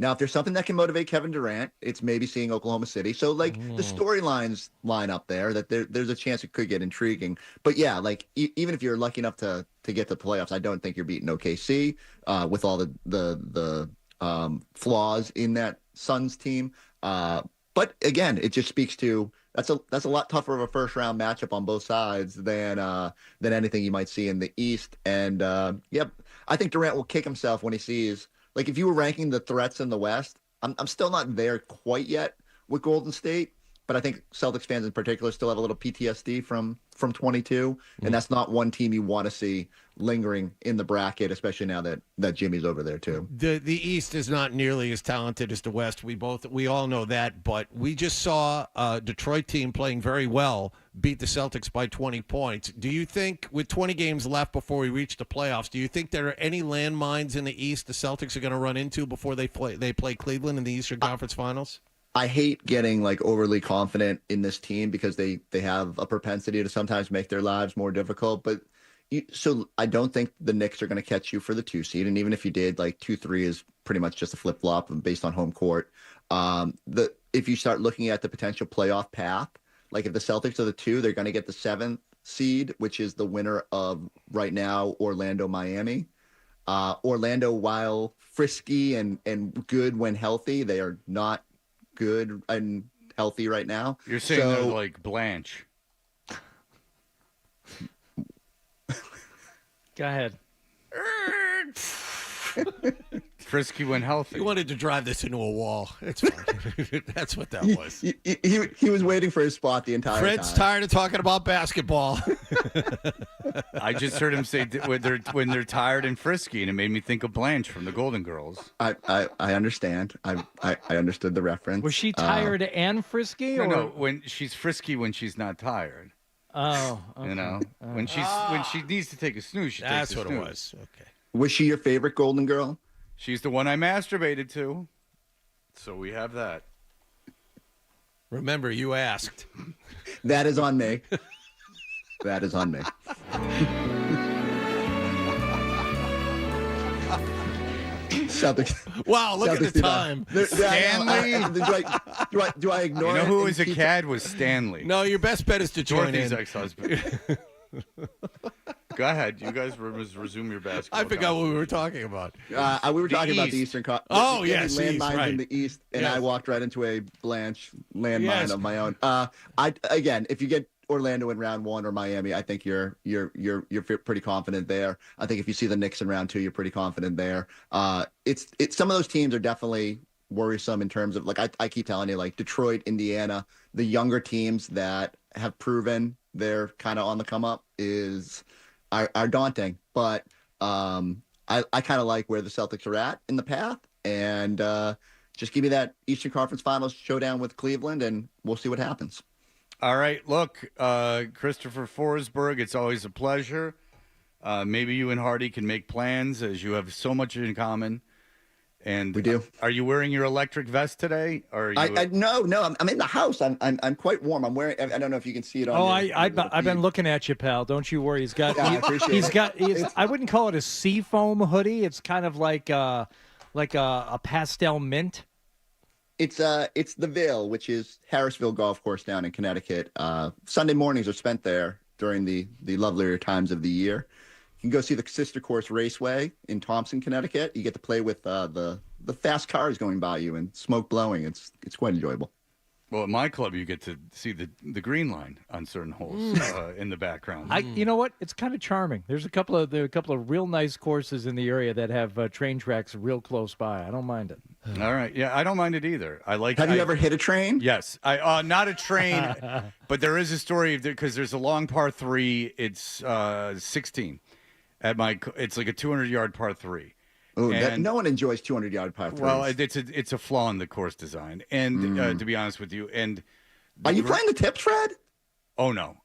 Now, if there's something that can motivate Kevin Durant, it's maybe seeing Oklahoma City. So, the storylines line up there that there's a chance it could get intriguing. But, even if you're lucky enough to get to the playoffs, I don't think you're beating OKC with all the flaws in that Suns team. But, again, it just speaks to that's a lot tougher of a first-round matchup on both sides than anything you might see in the East. And, I think Durant will kick himself when he sees – if you were ranking the threats in the West, I'm still not there quite yet with Golden State, but I think Celtics fans in particular still have a little PTSD from 22, and that's not one team you want to see lingering in the bracket, especially now that Jimmy's over there too. The East is not nearly as talented as the West. We all know that, but we just saw a Detroit team playing very well beat the Celtics by 20 points. Do you think, with 20 games left before we reach the playoffs, do you think there are any landmines in the East the Celtics are going to run into before they play Cleveland in the Eastern Conference Finals? I hate getting like overly confident in this team because they have a propensity to sometimes make their lives more difficult. But so I don't think the Knicks are going to catch you for the 2 seed. And even if you did, like 2-3 is pretty much just a flip flop based on home court. If you start looking at the potential playoff path, like if the Celtics are the 2, they're going to get the 7th seed, which is the winner of right now Orlando, Miami. Orlando, while frisky and good when healthy, they are not good and healthy right now. You're saying they're like Blanche. Go ahead. Frisky when healthy. He wanted to drive this into a wall. It's fine. That's what that was. He was waiting for his spot the entire time. Fred's tired of talking about basketball. I just heard him say when they're tired and frisky, and it made me think of Blanche from the Golden Girls. I understand. I understood the reference. Was she tired and frisky? No, when she's frisky when she's not tired. Oh, okay. You know, when she needs to take a snooze, she takes a snooze. That's what it was. Okay. Was she your favorite Golden Girl? She's the one I masturbated to. So we have that. Remember, you asked. That is on me. That is on me. Celtics. Wow, look Celtics at the time. Stanley. Do I ignore You know it who and was a keep- cad was Stanley. No, your best bet is to join Dorothy's in. ex-husband. Go ahead. You guys resume your basketball. I forgot what we were talking about. we were talking about the Eastern Conference. Oh, yes, landmines East, right. in the East, and Yes. I walked right into a Blanche landmine Yes. of my own. Again, if you get Orlando in round 1 or Miami, I think you're pretty confident there. I think if you see the Knicks in round 2, you're pretty confident there. It's some of those teams are definitely worrisome in terms of, like, I keep telling you, like Detroit, Indiana, the younger teams that have proven they're kind of on the come up are daunting. But I kind of like where the Celtics are at in the path, and just give me that Eastern Conference Finals showdown with Cleveland, and we'll see what happens. All right, look, Christopher Forsberg, it's always a pleasure. Maybe you and Hardy can make plans, as you have so much in common. And we do. Are you wearing your electric vest today? Or are you... No. I'm in the house. I'm quite warm. I'm wearing. I don't know if you can see it on. I've been looking at you, pal. Don't you worry. He's got. Yeah, I appreciate it. I wouldn't call it a seafoam hoodie. It's kind of like a pastel mint. It's the Vail, which is Harrisville Golf Course down in Connecticut. Sunday mornings are spent there during the lovelier times of the year. You can go see the Sister Course Raceway in Thompson, Connecticut. You get to play with the fast cars going by you and smoke blowing. It's quite enjoyable. Well, at my club, you get to see the green line on certain holes in the background. You know what? It's kind of charming. There's a couple of real nice courses in the area that have train tracks real close by. I don't mind it. All right, yeah, I don't mind it either. Have you ever hit a train? Yes, not a train, but there is a story because there's a long par 3. It's 16 at it's like a 200-yard par 3. Oh, no one enjoys 200-yard par 3s. Well, it's a flaw in the course design, and to be honest with you, and are you playing the tips, Fred? Oh no,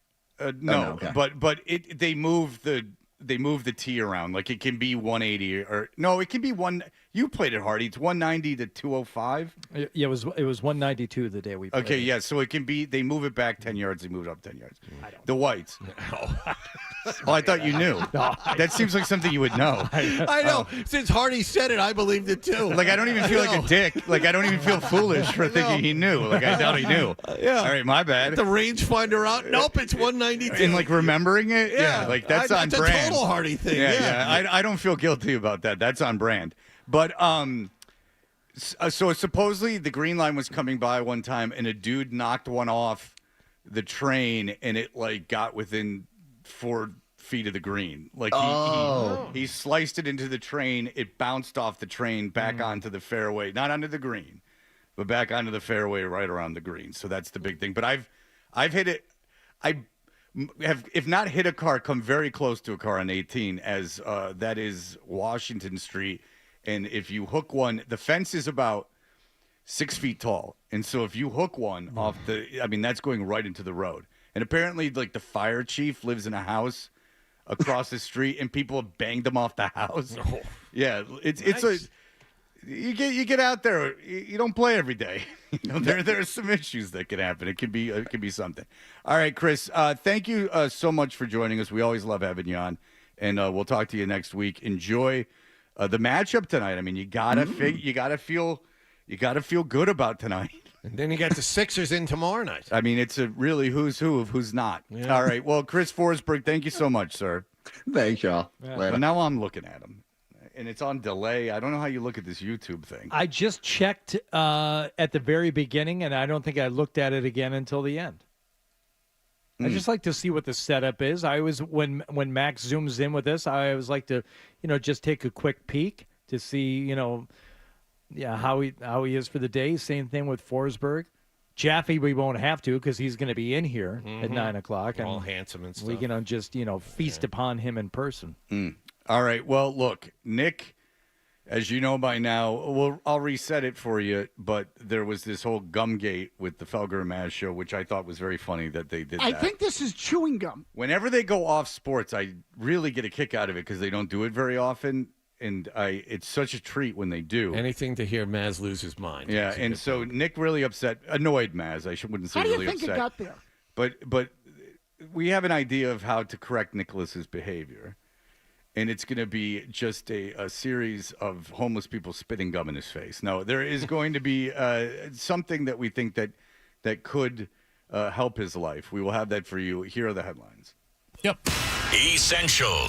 no. Okay. But they move the tee around. Like it can be 180 or no, it can be one. You played it, Hardy. It's 190 to 205. Yeah, it was 192 the day we played. Okay, yeah. So it can be. They move it back 10 yards. They move it up 10 yards. The whites. Oh, I thought you knew. No, that seems like something you would know. I know. Since Hardy said it, I believed it too. Like I don't even feel like a dick. Like I don't even feel foolish for thinking he knew. Like I doubt he knew. Yeah. All right, my bad. The rangefinder out. Nope, it's 192. And like remembering it. Yeah. Like that's on brand. That's a total Hardy thing. Yeah. I don't feel guilty about that. That's on brand. But so supposedly the green line was coming by one time, and a dude knocked one off the train, and it like got within 4 feet of the green. Like he sliced it into the train. It bounced off the train back onto the fairway, not onto the green. but back onto the fairway right around the green. So that's the big thing. But I've hit it. I have, if not hit a car, come very close to a car on 18, as that is Washington Street. And if you hook one, the fence is about 6 feet tall. And so if you hook one off that's going right into the road. And apparently, like, the fire chief lives in a house across the street, and people have banged him off the house. Oh. Yeah, you get out there. You don't play every day. There are some issues that can happen. It could be something. All right, Chris. Thank you so much for joining us. We always love having you on, and we'll talk to you next week. Enjoy the matchup tonight. I mean, you gotta feel good about tonight. And then you got the Sixers in tomorrow night. I mean, it's a really who's who of who's not. Yeah. All right. Well, Chris Forsberg, thank you so much, sir. Thanks, y'all. Yeah. Well, now I'm looking at him, and it's on delay. I don't know how you look at this YouTube thing. I just checked at the very beginning, and I don't think I looked at it again until the end. I just like to see what the setup is. I always, when Max zooms in with this, I always like to, just take a quick peek to see, how he is for the day. Same thing with Forsberg. Jaffe, we won't have to because he's going to be in here at 9 o'clock. All handsome and stuff. We can just feast upon him in person. All right. Well, look, Nick, as you know by now, I'll reset it for you. But there was this whole gum gate with the Felger and Maz show, which I thought was very funny that they did. I think this is chewing gum. Whenever they go off sports, I really get a kick out of it because they don't do it very often. And it's such a treat when they do. Anything to hear Maz lose his mind. Yeah, and so Nick really annoyed Maz. Wouldn't say really upset. How do you think it got there? But we have an idea of how to correct Nicholas's behavior, and it's going to be just a series of homeless people spitting gum in his face. Now, there is going to be something that we think that could help his life. We will have that for you. Here are the headlines. Yep. Essential.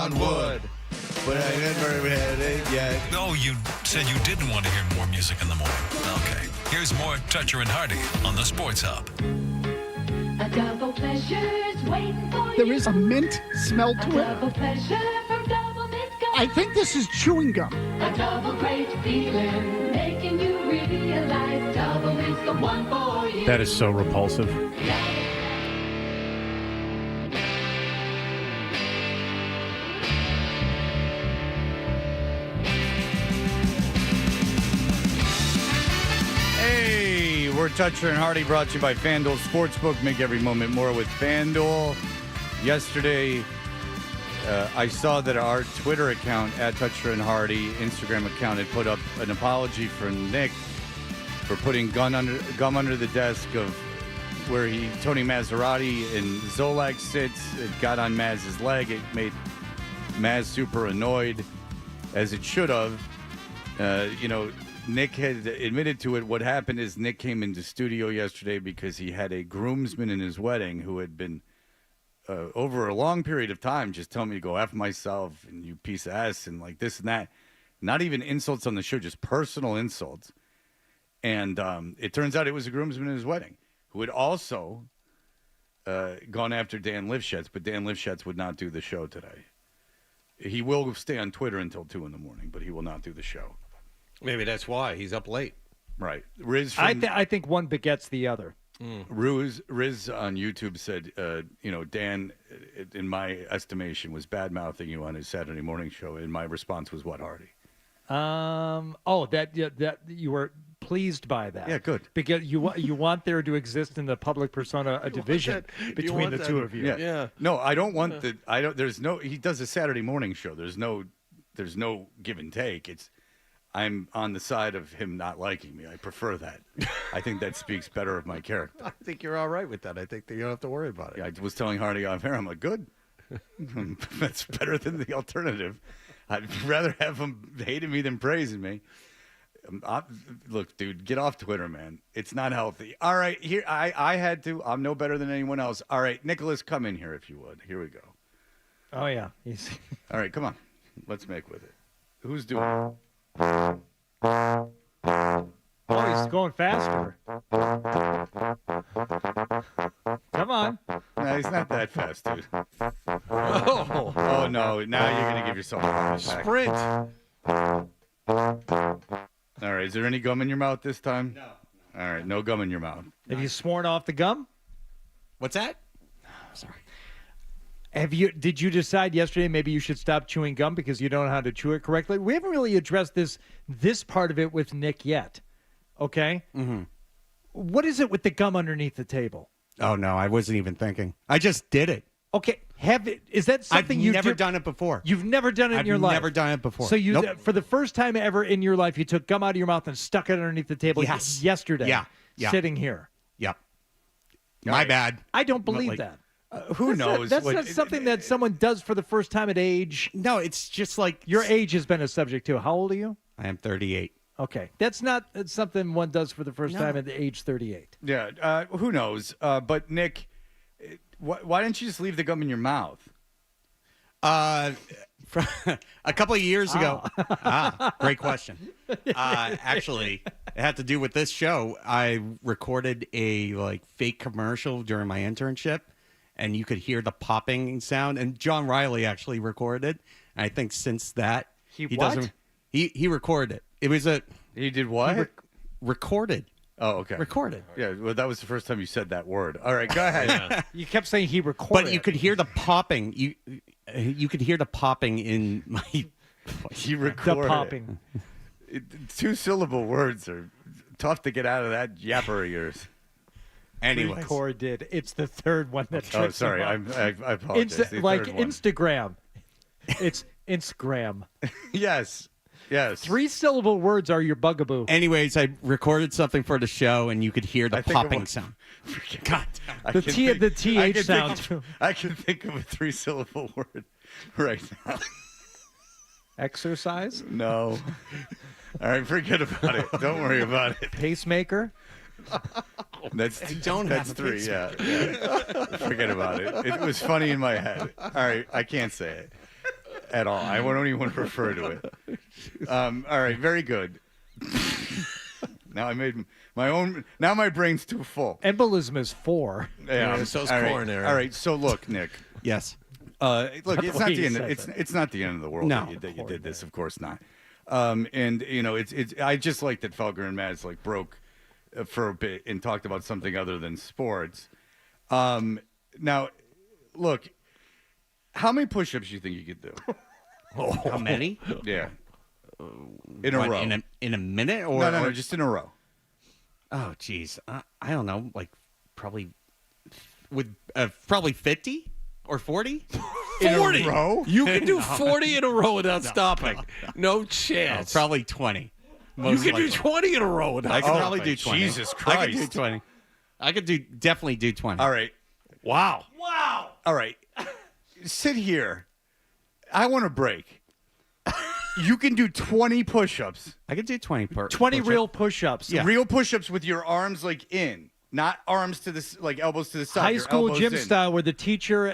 on wood. But I never had it yet. Oh, you said you didn't want to hear more music in the morning. Okay. Here's more Toucher and Hardy on the Sports Hub. A double pleasure's waiting for you. There is a mint smell A to double it. pleasure from Double Mint Gum. I think this is chewing gum. A double great feeling, making you realize Double is the one for you. That is so repulsive. Hey, we're Toucher and Hardy, brought to you by FanDuel Sportsbook. Make every moment more with FanDuel. Yesterday, I saw that our Twitter account, @Toucher and Hardy, Instagram account, had put up an apology for Nick for putting gum under the desk of where Tony Maserati and Zolak sits. It got on Maz's leg. It made Maz super annoyed, as it should have. Nick had admitted to it. What happened is Nick came into studio yesterday because he had a groomsman in his wedding who had been, over a long period of time, just telling me to go F myself and you piece of ass and like this and that. Not even insults on the show, just personal insults. And it turns out it was a groomsman in his wedding who had also gone after Dan Lifshitz, but Dan Lifshitz would not do the show today. He will stay on Twitter until 2 a.m, but he will not do the show. Maybe that's why he's up late. Right. Riz I think one begets the other. Riz on YouTube said, Dan, in my estimation, was bad-mouthing you on his Saturday morning show. And my response was what, Hardy? That you were pleased by that. Yeah, good. Because you want there to exist in the public persona a division between the two of you. Yeah. No, I don't want he does a Saturday morning show. There's no give and take. I'm on the side of him not liking me. I prefer that. I think that speaks better of my character. I think you're all right with that. I think that you don't have to worry about it. Yeah, I was telling Hardy off air, I'm like, good. That's better than the alternative. I'd rather have him hating me than praising me. Look, dude, get off Twitter, man. It's not healthy. All right, here I had to. I'm no better than anyone else. All right, Nicholas, come in here if you would. Here we go. Oh, yeah. All right, come on. Let's make with it. Who's doing it? Oh, he's going faster. Come on. No, he's not that fast, dude. Oh no. Now you're going to give yourself a heart attack. Sprint. All right. Is there any gum in your mouth this time? No. All right. No gum in your mouth. Have you sworn off the gum? What's that? Sorry. Did you decide yesterday maybe you should stop chewing gum because you don't know how to chew it correctly? We haven't really addressed this part of it with Nick yet. Okay? Mm-hmm. What is it with the gum underneath the table? Oh, no, I wasn't even thinking. I just did it. Okay. Is that something I've never done it before. You've never done it in your life? I've never done it before. So Nope. for the first time ever in your life, you took gum out of your mouth and stuck it underneath the table yesterday. Yeah. Sitting here. Yep. My bad. I don't believe that. Who knows? That's not something that someone does for the first time at age. No, it's just like your age has been a subject too. How old are you? I am 38. Okay, that's not something one does for the first time at the age 38. Yeah, who knows? But Nick, why didn't you just leave the gum in your mouth? A couple of years ago. Great question. Actually, it had to do with this show. I recorded a fake commercial during my internship, and you could hear the popping sound. And John Riley actually recorded. And I think since that he doesn't. He recorded it. It was he did what? Recorded. Oh, okay. Recorded. Yeah, well, that was the first time you said that word. All right, go ahead. You kept saying he recorded. But you could hear the popping. You could hear the popping in my. He recorded. The popping. 2-syllable words are tough to get out of that yapper of yours. Anyways. Recorded. It's the third one that trips Oh, sorry. I apologize. Instagram. It's Instagram. Yes. 3-syllable words are your bugaboo. Anyways, I recorded something for the show, and you could hear the popping sound. God, the TH sound. I can think of a 3-syllable word right now. Exercise? No. All right, forget about it. Don't worry about it. Pacemaker? That's have a 3. Yeah. Forget about it. It was funny in my head. All right, I can't say it. at all. I don't even refer to it. All right, very good. Now I made my own. Now my brain's too full. Embolism is 4. Yeah, so's all right, coronary. All right, so look, Nick. Yes. Look, it's not the end. said It's not the end of the world No, that you did this. Of course not. And you know, it's. I just like that Felger and Mads like broke for a bit and talked about something other than sports. Now, look, how many push-ups do you think you could do? How many? Yeah. In a row. In a minute? Or No, just in a row. Oh, geez. I don't know. Like, probably probably 50 or 40? 40 in a row? You can do 40 in a row without stopping. No chance. Probably 20. You can do 20 in a row without I could stopping. probably do 20. Jesus I Christ. could do 20. I could definitely do 20. All right. Wow. All right. Sit here. I want a break. You can do 20 push-ups. I could do 20 20 real push-ups. Yeah. Real push-ups with your arms like in, not arms to the like elbows to the side. High your school elbows gym in. style where the teacher,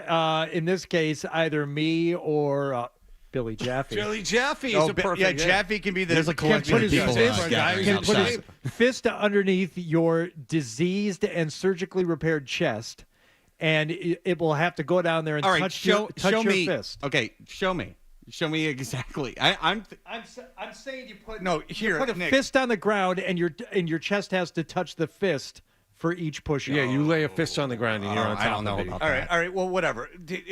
in this case, either me or Billy Jaffe. Billy Jaffe is a perfect. Yeah, Jaffe can be the. There's a collection of people Can put his fist underneath your diseased and surgically repaired chest, and it will have to go down there and All right, touch show your me. fist. Okay, show me. Show me exactly. I'm saying you put here. put a Nick. fist on the ground, and your chest has to touch the fist for each push-up. Yeah, you lay a fist on the ground and you're on top I don't know of it. about All right. Well, whatever.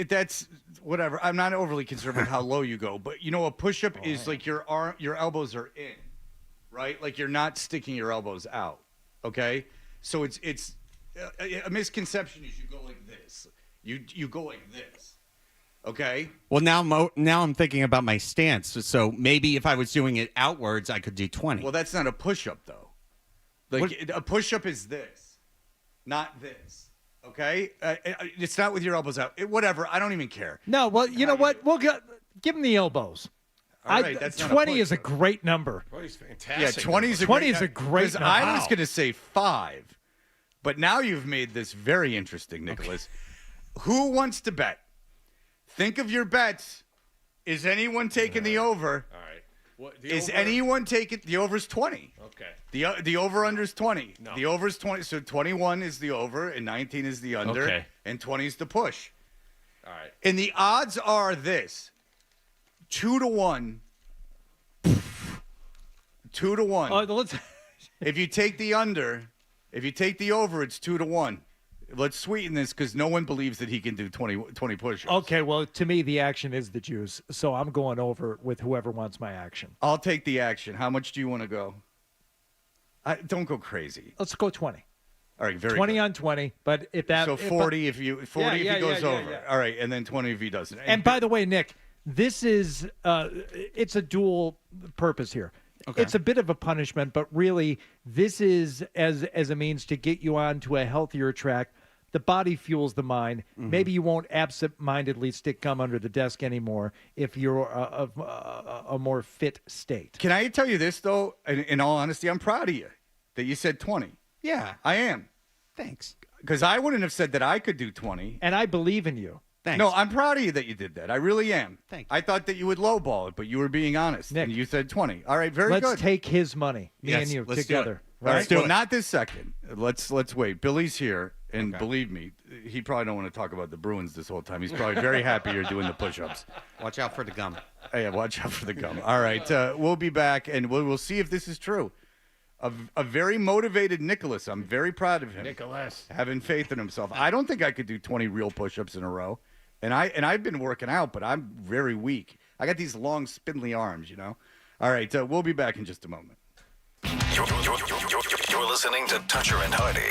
That's whatever. I'm not overly concerned with how low you go, but you know, a push-up is like your elbows are in, right? Like you're not sticking your elbows out. Okay, so it's a misconception is you go like this. You go like this. Okay. Well, now I'm thinking about my stance. So maybe if I was doing it outwards, I could do 20. Well, that's not a push-up though. Like a push-up is this, not this. Okay. It's not with your elbows out. Whatever. I don't even care. No, well, you know what? We'll give him the elbows. All right, that's not a 20 is a push-up. great number. 20's fantastic. Yeah, 20 is a 20 great, is a great number. I was Wow. going to say 5, but now you've made this very interesting, Nicholas. Who wants to bet? Think of your bets. Is anyone taking the over? All right. What, Is anyone taking the over's 20? Okay. The over under is 20. No. The over's 20. So 21 is the over and 19 is the under. Okay. And 20 is the push. All right. And the odds are this: 2-1. 2-1. If you take the under, if you take the over, it's 2-1. Let's sweeten this because no one believes that he can do 20 push-ups. Okay, well, to me, the action is the juice, so I'm going over with whoever wants my action. I'll take the action. How much do you want to go? Don't go crazy. Let's go 20. All right, very 20 good. on 20, but if that... So 40 if he goes over. Yeah. All right, and then 20 if he doesn't. And by the way, Nick, this is it's a dual purpose here. Okay. It's a bit of a punishment, but really this is as a means to get you onto a healthier track. The body fuels the mind. Mm-hmm. Maybe you won't absent-mindedly stick gum under the desk anymore if you're a more fit state. Can I tell you this, though? In all honesty, I'm proud of you that you said 20. Yeah. I am. Thanks. Because I wouldn't have said that I could do 20. And I believe in you. Thanks. No, I'm proud of you that you did that. I really am. Thank you. I thought that you would lowball it, but you were being honest. Nick, and you said 20. All right, very Let's good. take his money, me Yes, and you, let's do together. it. All right, Let's do well, it. not this second. Let's wait. Billy's here, and believe me, he probably don't want to talk about the Bruins this whole time. He's probably very happy you're doing the push-ups. Watch out for the gum. Yeah, watch out for the gum. All right, we'll be back, and we'll see if this is true. A very motivated Nicholas. I'm very proud of him. Nicholas. Having faith in himself. I don't think I could do 20 real push-ups in a row. And I've been working out, but I'm very weak. I got these long, spindly arms, you know. All right, we'll be back in just a moment. You're listening to Toucher and Hardy.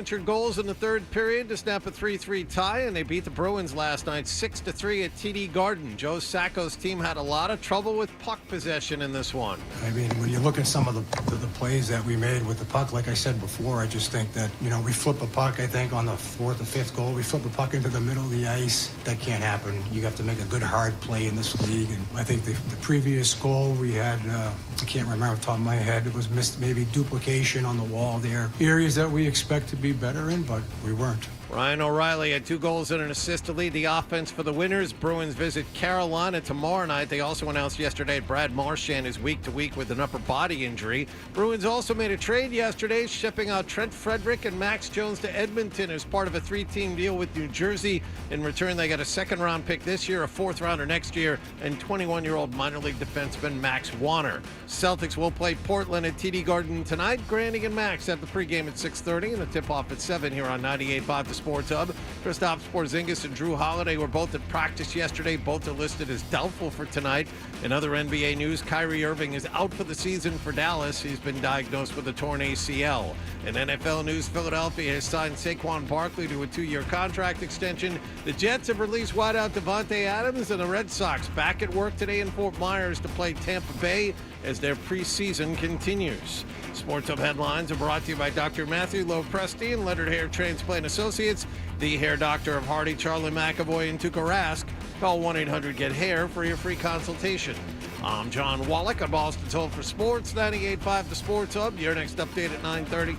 answered goals in the third period to snap a 3-3 tie, and they beat the Bruins last night 6-3 at TD Garden. Joe Sacco's team had a lot of trouble with puck possession in this one. I mean, when you look at some of the plays that we made with the puck, like I said before, I just think that, we flip a puck, I think, on the fourth or fifth goal. We flip a puck into the middle of the ice. That can't happen. You have to make a good, hard play in this league. And I think the previous goal we had, I can't remember off the top of my head, it was missed maybe duplication on the wall there. Areas that we expect to be better in, but we weren't. Ryan O'Reilly had 2 goals and an assist to lead the offense for the Winners. Bruins visit Carolina tomorrow night. They also announced yesterday Brad Marchand is week to week with an upper body injury. Bruins also made a trade yesterday, shipping out Trent Frederick and Max Jones to Edmonton as part of a 3-team deal with New Jersey. In return, they got a second-round pick this year, a fourth-rounder next year, and 21-year-old minor league defenseman Max Warner. Celtics will play Portland at TD Garden tonight. Grandy and Max have the pregame at 6:30 and the tip-off at 7 here on 98.5 The Sports Hub. Kristaps Porzingis and Drew Holiday were both at practice yesterday. Both are listed as doubtful for tonight. In other NBA news, Kyrie Irving is out for the season for Dallas. He's been diagnosed with a torn ACL. In NFL news, Philadelphia has signed Saquon Barkley to a 2-year contract extension. The Jets have released wideout Devontae Adams, and the Red Sox back at work today in Fort Myers to play Tampa Bay as their preseason continues. Sports Hub headlines are brought to you by Dr. Matthew Lopresti and Leonard Hair Transplant Associates, the hair doctor of Hardy, Charlie McAvoy, and Tuukka Rask. Call 1-800-GET-HAIR for your free consultation. I'm John Wallach on Boston's Home for Sports, 98.5 The Sports Hub. Your next update at 9:30.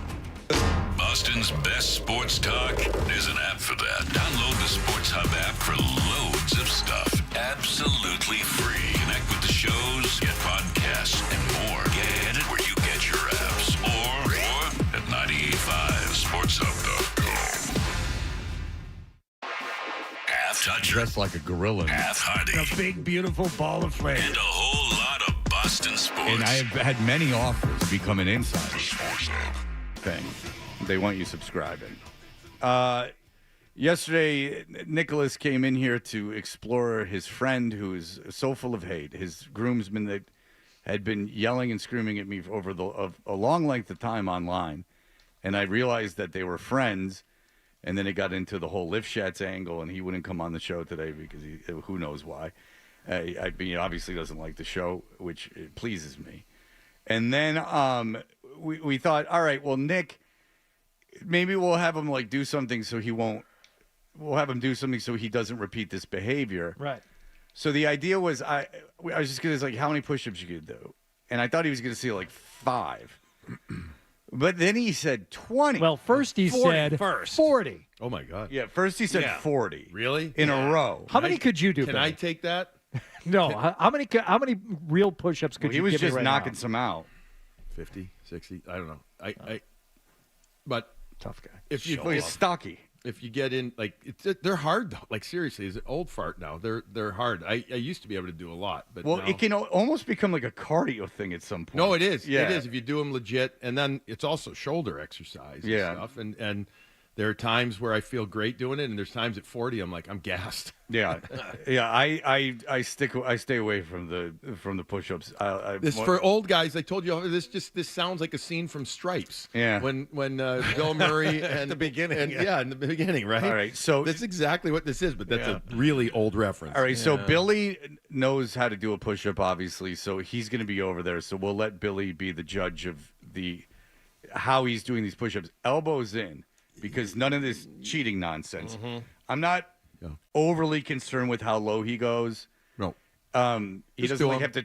Boston's best sports talk. There's an app for that. Download the Sports Hub app for loads of stuff. Absolutely free. Connect with the shows, get podcasts, and more. Get it where you get your apps. Or at 985sportshub.com. Half toucher. Dressed like a gorilla. Half Hardy. A big, beautiful ball of flame. And a whole lot of Boston sports. And I have had many offers to become an insider. Thing. They want you subscribing. Yesterday, Nicholas came in here to explore his friend who is so full of hate. His groomsman that had been yelling and screaming at me over a long length of time online. And I realized that they were friends. And then it got into the whole Lifshats angle, and he wouldn't come on the show today because who knows why. I mean, obviously doesn't like the show, which it pleases me. And then we thought, all right, well, Nick, maybe we'll have him do something so he won't. We'll have him do something so he doesn't repeat this behavior. Right. So the idea was, I was just gonna how many push-ups you could do, and I thought he was gonna say 5, but then he said 20. Well, first he 40 said first. 40. Oh my God. Yeah, first he said 40. Really? In a row. How many could you do? Can Billy? I take that? No. How many real push-ups could Well, you? he was give me just right knocking now? some out. 50, 60. I don't know. But tough guy. If you, Well, he's stocky. If you get in, they're hard though. Seriously, is it old fart now? They're hard. I used to be able to do a lot, but Well, now, it can almost become like a cardio thing at some point. No, it is. Yeah. It is if you do them legit, and then it's also shoulder exercise. And Yeah. stuff. And there are times where I feel great doing it, and there's times at 40 I'm like I'm gassed. Yeah, yeah. I stay away from the push-ups. This for old guys. I told you this sounds like a scene from Stripes. Yeah. When Bill Murray and the beginning. in the beginning, right? All right, so that's exactly what this is, but that's a really old reference. All right, so Billy knows how to do a push-up, obviously, so he's going to be over there. So we'll let Billy be the judge of how he's doing these push-ups. Elbows in, because none of this cheating nonsense. Mm-hmm. I'm not overly concerned with how low he goes. No. He Just doesn't do have to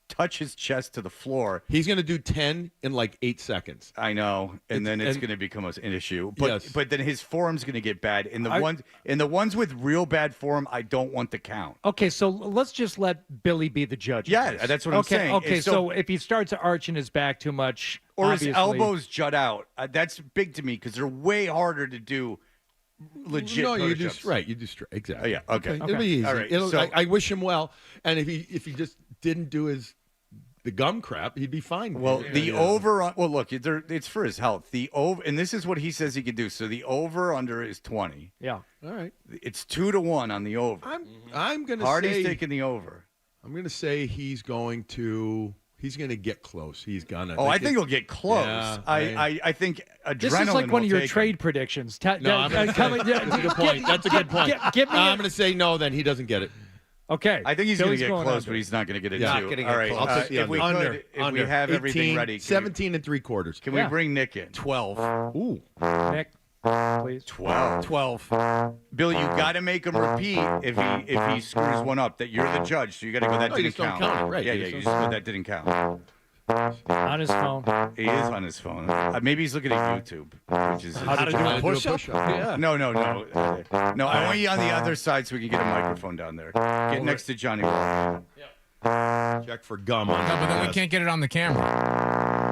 touch his chest to the floor. He's going to do 10 in 8 seconds. I know, and then it's going to become an issue. But but then his form's going to get bad. And the ones with real bad form, I don't want to count. Okay, so let's just let Billy be the judge. of Yeah, this. that's what I'm saying. Okay, And so if he starts arching his back too much, or his obviously- elbows jut out, that's big to me because they're way harder to do. Legit. No, you do push-ups. right. You do straight. Exactly. Oh, yeah. Okay. It'll be easy. All right. It'll, So- I wish him well. And if he just didn't do the gum crap, he'd be fine. Well, look, it's for his health. And this is what he says he can do. So the over under is 20. Yeah. All right. It's 2-1 on the over. I'm going to say Hardy's taking the over. I'm going to say he's going to He's going to get close. He's gonna. I think he'll get close. Yeah, I think adrenaline. This is like one of will your take trade him. predictions. No, I'm gonna say, that's a good point. That's a good point. I'm going to say no. Then he doesn't get it. Okay. I think he's going to Billy's get going close, under. but he's not going to get it. Yeah. too. Not gonna All get right. close. I'll take the If we under. could, if we have 18, everything ready, 17 and 3/4. Can we bring Nick in? 12. Ooh. Nick, please. 12. 12. Bill, you got to make him repeat if he screws one up. That you're the judge, so you got to go. That No, you didn't just don't count. count it, right. Yeah, You yeah. just You don't just count that didn't count. On his phone. He is on his phone. Maybe he's looking at YouTube, which is How to do a push-up? Yeah. No. No, I want you on the other side so we can get a microphone down there. Get next to Johnny Walker. Check for gum on No, but then we that. can't get it on the camera.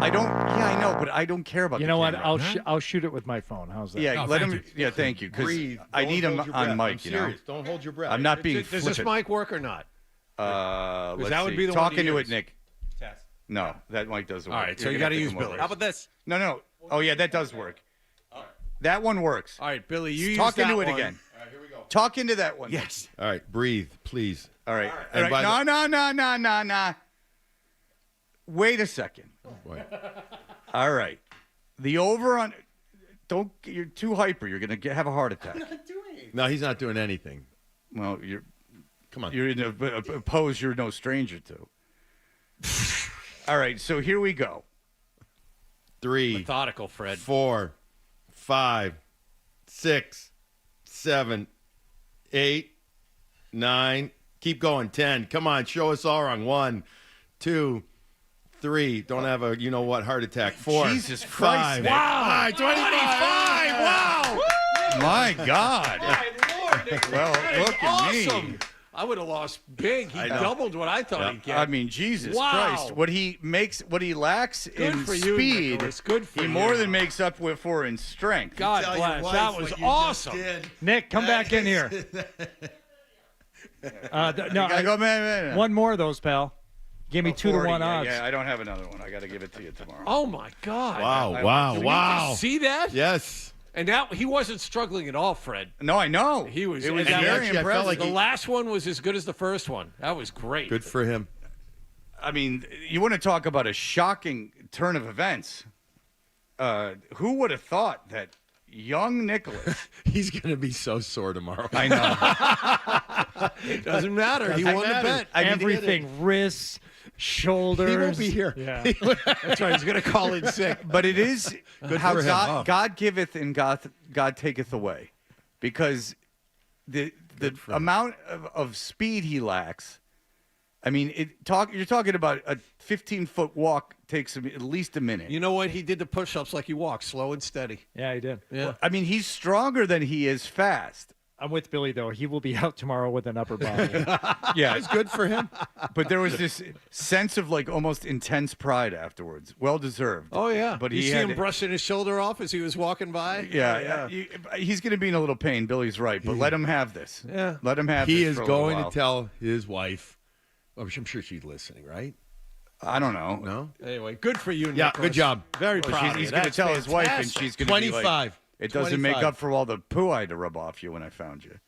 I don't. Yeah, I know, but I don't care about. You the know what? camera. I'll shoot it with my phone. How's that? Yeah, Oh, let thank him. you. Yeah, thank you. Because Breathe. I Don't need him hold your on breath. mic. I'm You know, serious. Don't hold your breath. I'm not being. Does this flippant. mic work or not? Let's that would see. be the Talk one to into use. it, Nick. Test. No, that mic doesn't work. All right, so You're you gonna got to have use come Billy. over. How about this? No. Oh yeah, that does work. That one works. All right, Billy, you Talk use that into it one. again. All right, here we go. Talk into that one. Yes. All right, breathe, please. All right. And All by right. the- No. Wait a second. Boy. All right. The over on. Don't. You're too hyper. You're gonna have a heart attack. No, he's not doing anything. Well, you're. Come on. You're in a pose you're no stranger to. All right. So here we go. 3, Methodical, Fred. 4, 5, 6, 7, 8, 9. Keep going. 10. Come on, show us all wrong. 1, 2, 3. Don't have a heart attack. 4. Jesus Christ. 5. Nick. Wow. 25. Wow. My God. Well, look at me. Awesome. I would have lost big. He doubled what I thought he'd get. I mean, Jesus Wow. Christ. What he lacks in for you, speed, Nicholas. Good for he you. more than makes up for in strength. God bless. That was awesome. Nick, come back in here. No, I go, man. one more of those, pal. Give me 2 to 1 odds. Yeah, I don't have another one. I got to give it to you tomorrow. Oh, my God. Wow. Did you see that? Yes. And that he wasn't struggling at all, Fred. No, I know. He was. It was and that very was- impressive. the last one was as good as the first one. That was great. Good for him. I mean, you want to talk about a shocking turn of events. Who would have thought that young Nicholas... He's going to be so sore tomorrow. I know. It doesn't matter. He won the bet. I mean, Everything, wrists, shoulders. He won't be here. Yeah. That's right. He's going to call in sick. But it is how for him. God giveth and God taketh away. Because the amount of speed he lacks, I mean, you're talking about a 15-foot walk takes him at least a minute. You know what? He did the push-ups like he walked, slow and steady. Yeah, he did. Yeah. I mean, he's stronger than he is fast. I'm with Billy, though. He will be out tomorrow with an upper body. Yeah. It's good for him. But there was this sense of like almost intense pride afterwards. Well deserved. Oh, yeah. But you he see had him brushing his shoulder off as he was walking by? Yeah. He's going to be in a little pain. Billy's right. But let him have this. Yeah. Let him have He this is for a little going while. to tell his wife. I'm sure she's listening, right? I don't know. No? Anyway, good for you, Yeah, Nicholas. good job. Very Well, proud of he's you. going to That's tell his wife, and fantastic. she's going to be like, 25. it doesn't make 25. up for all the poo I had to rub off you when I found you.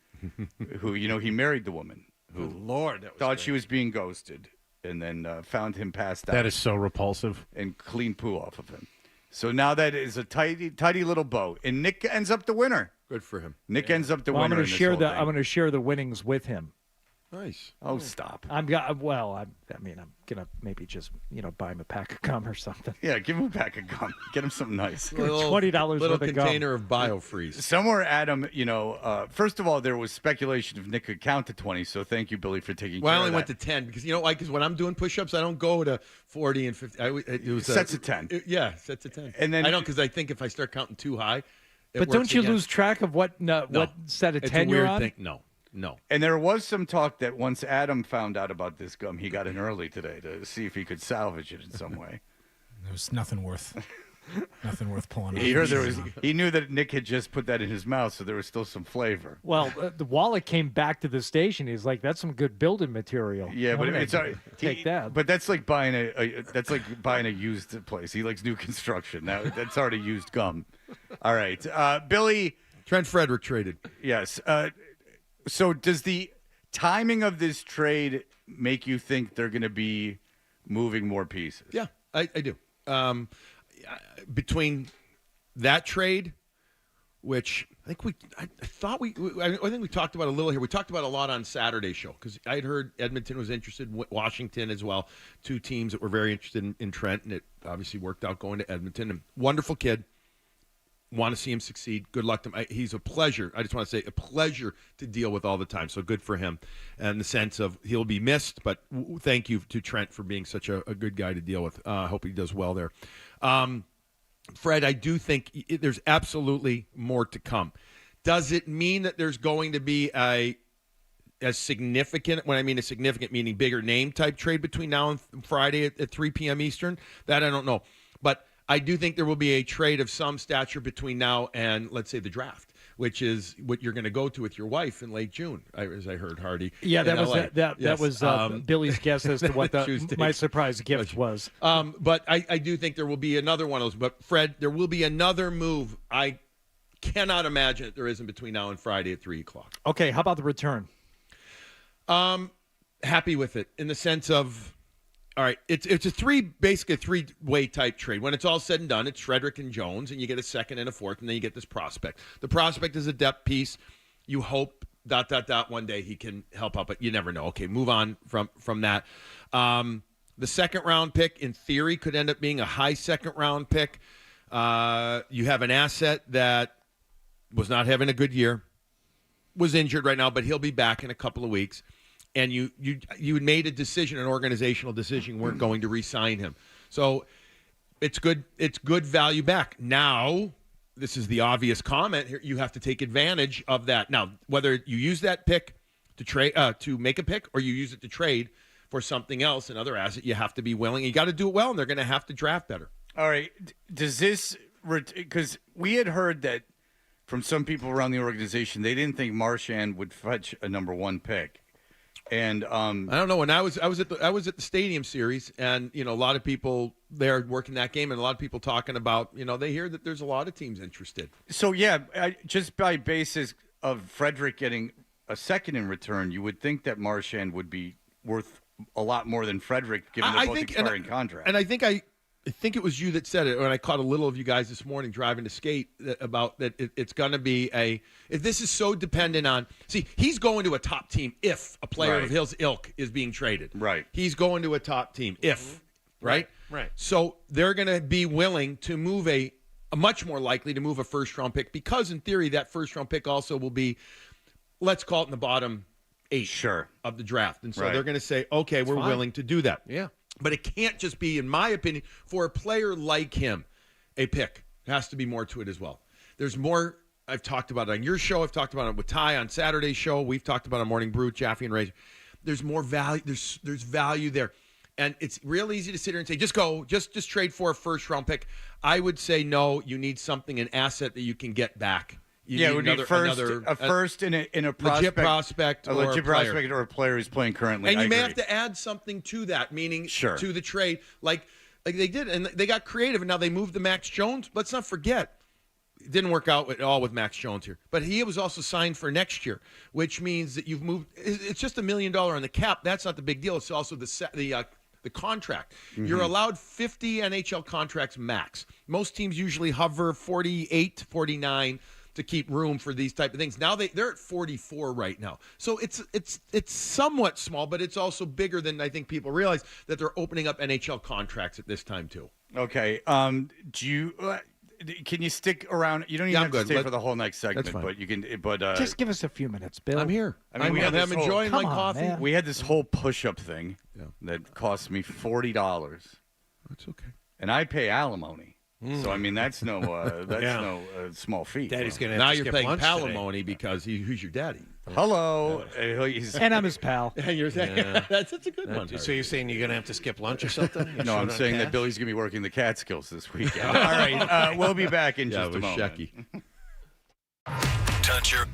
Who, he married the woman who Good Lord, that was thought great. she was being ghosted and then found him passed out. That is so repulsive. And clean poo off of him. So now that is a tidy little bow. And Nick ends up the winner. Good for him. Nick ends up the Well, winner. I'm going to share the winnings with him. Nice. Oh, stop. I'm gonna maybe just buy him a pack of gum or something. Yeah, give him a pack of gum. Get him something nice. $20 little worth of gum. container of BioFreeze. Somewhere, Adam, first of all, there was speculation if Nick could count to 20, so thank you, Billy, for taking Well, I care only of went that. to 10 because because when I'm doing push-ups, I don't go to 40 and 50. It was Sets of 10. Sets of 10. And then I don't because I think if I start counting too high, But don't you lose track of what set of it's 10 a weird you're on? thing. No. And there was some talk that once Adam found out about this gum, he got in early today to see if he could salvage it in some way. There was nothing worth pulling He off. heard he knew that Nick had just put that in his mouth, so there was still some flavor. Well, the Wallach came back to the station. He's like, "That's some good building material." Yeah, but I'm gonna it's take that. But that's like buying a used place. He likes new construction. That's already used gum. All right, Billy. Trent Frederick traded. Yes. So does the timing of this trade make you think they're going to be moving more pieces. Yeah, I do. Between that trade, which I think I think we talked about a little here. We talked about a lot on Saturday's show because I had heard Edmonton was interested, Washington as well. Two teams that were very interested in Trent, and it obviously worked out going to Edmonton. And wonderful kid. Want to see him succeed. Good luck to him. He's a pleasure. I just want to say a pleasure to deal with all the time. So good for him in the sense of he'll be missed, but thank you to Trent for being such a good guy to deal with. I hope he does well there. Fred, I do think there's absolutely more to come. Does it mean that there's going to be a significant, when I mean a significant, meaning bigger name type trade between now and Friday at 3 p.m. Eastern? That I don't know. But I do think there will be a trade of some stature between now and, let's say, the draft, which is what you're going to go to with your wife in late June, as I heard Hardy. Yeah, that LA. that was Billy's guess as to what my surprise gift was. But I do think there will be another one of those. But, Fred, there will be another move. I cannot imagine that there isn't between now and Friday at 3 o'clock. Okay, how about the return? Happy with it in the sense of, all right, it's basically a three-way type trade. When it's all said and done, it's Frederick and Jones, and you get a second and a fourth, and then you get this prospect. The prospect is a depth piece. You hope, ... one day he can help out, but you never know. Okay, move on from that. The second-round pick, in theory, could end up being a high second-round pick. You have an asset that was not having a good year, was injured right now, but he'll be back in a couple of weeks. And you made a decision, an organizational decision, you weren't going to re-sign him. So it's good value back. Now, this is the obvious comment here, you have to take advantage of that. Now, whether you use that pick to trade to make a pick or you use it to trade for something else, another asset, you have to be willing. You got to do it well, and they're going to have to draft better. All right. Does this – because we had heard that from some people around the organization, they didn't think Marchand would fetch a number one pick. And I don't know. When I was at the Stadium Series, and a lot of people there working that game, and a lot of people talking about they hear that there's a lot of teams interested. So yeah, just by basis of Frederick getting a second in return, you would think that Marchand would be worth a lot more than Frederick, given they're both expiring contracts. And I think it was you that said it, when I caught a little of you guys this morning driving to skate about that it's going to be this is so dependent on, see, he's going to a top team if a player of his ilk is being traded. Right. He's going to a top team if, right? Right. So they're going to be willing to move a much more likely to move a first-round pick because, in theory, that first-round pick also will be, let's call it in the bottom 8 of the draft. And so they're going to say, okay, we're willing to do that. Yeah. But it can't just be, in my opinion, for a player like him, a pick. There has to be more to it as well. There's more. I've talked about it on your show. I've talked about it with Ty on Saturday's show. We've talked about it on Morning Brew, Jaffe and Ray. There's more value. There's value there. And it's real easy to sit here and say, just go, just trade for a first-round pick. I would say no, you need something, an asset that you can get back. It would be a first in a prospect, legit prospect, a legit prospect, or a player who's playing currently. And you may have to add something to that, meaning to the trade, like they did, and they got creative, and now they moved to Max Jones. Let's not forget, it didn't work out at all with Max Jones here, but he was also signed for next year, which means that you've moved. It's just $1 million on the cap. That's not the big deal. It's also the contract. Mm-hmm. You're allowed 50 NHL contracts max. Most teams usually hover 48, 49. To keep room for these type of things. Now they're at 44 right now. So it's somewhat small, but it's also bigger than I think people realize, that they're opening up NHL contracts at this time too. Okay. Do you can you stick around? You don't even have to stay for the whole next segment, but you can. But just give us a few minutes, Bill. I'm here. I mean, I'm enjoying my coffee. Man. We had this whole push-up thing that cost me $40. That's okay. And I pay alimony. So I mean that's no small feat. Daddy's gonna have now to you're skip paying lunch palimony today. because who's your daddy? Hello, and I'm his pal. And you're saying that's a good one. So you're saying you're gonna have to skip lunch or something? No, I'm saying that Billy's gonna be working the Catskills this weekend. All right, we'll be back in just a moment. Shecky. Touch your.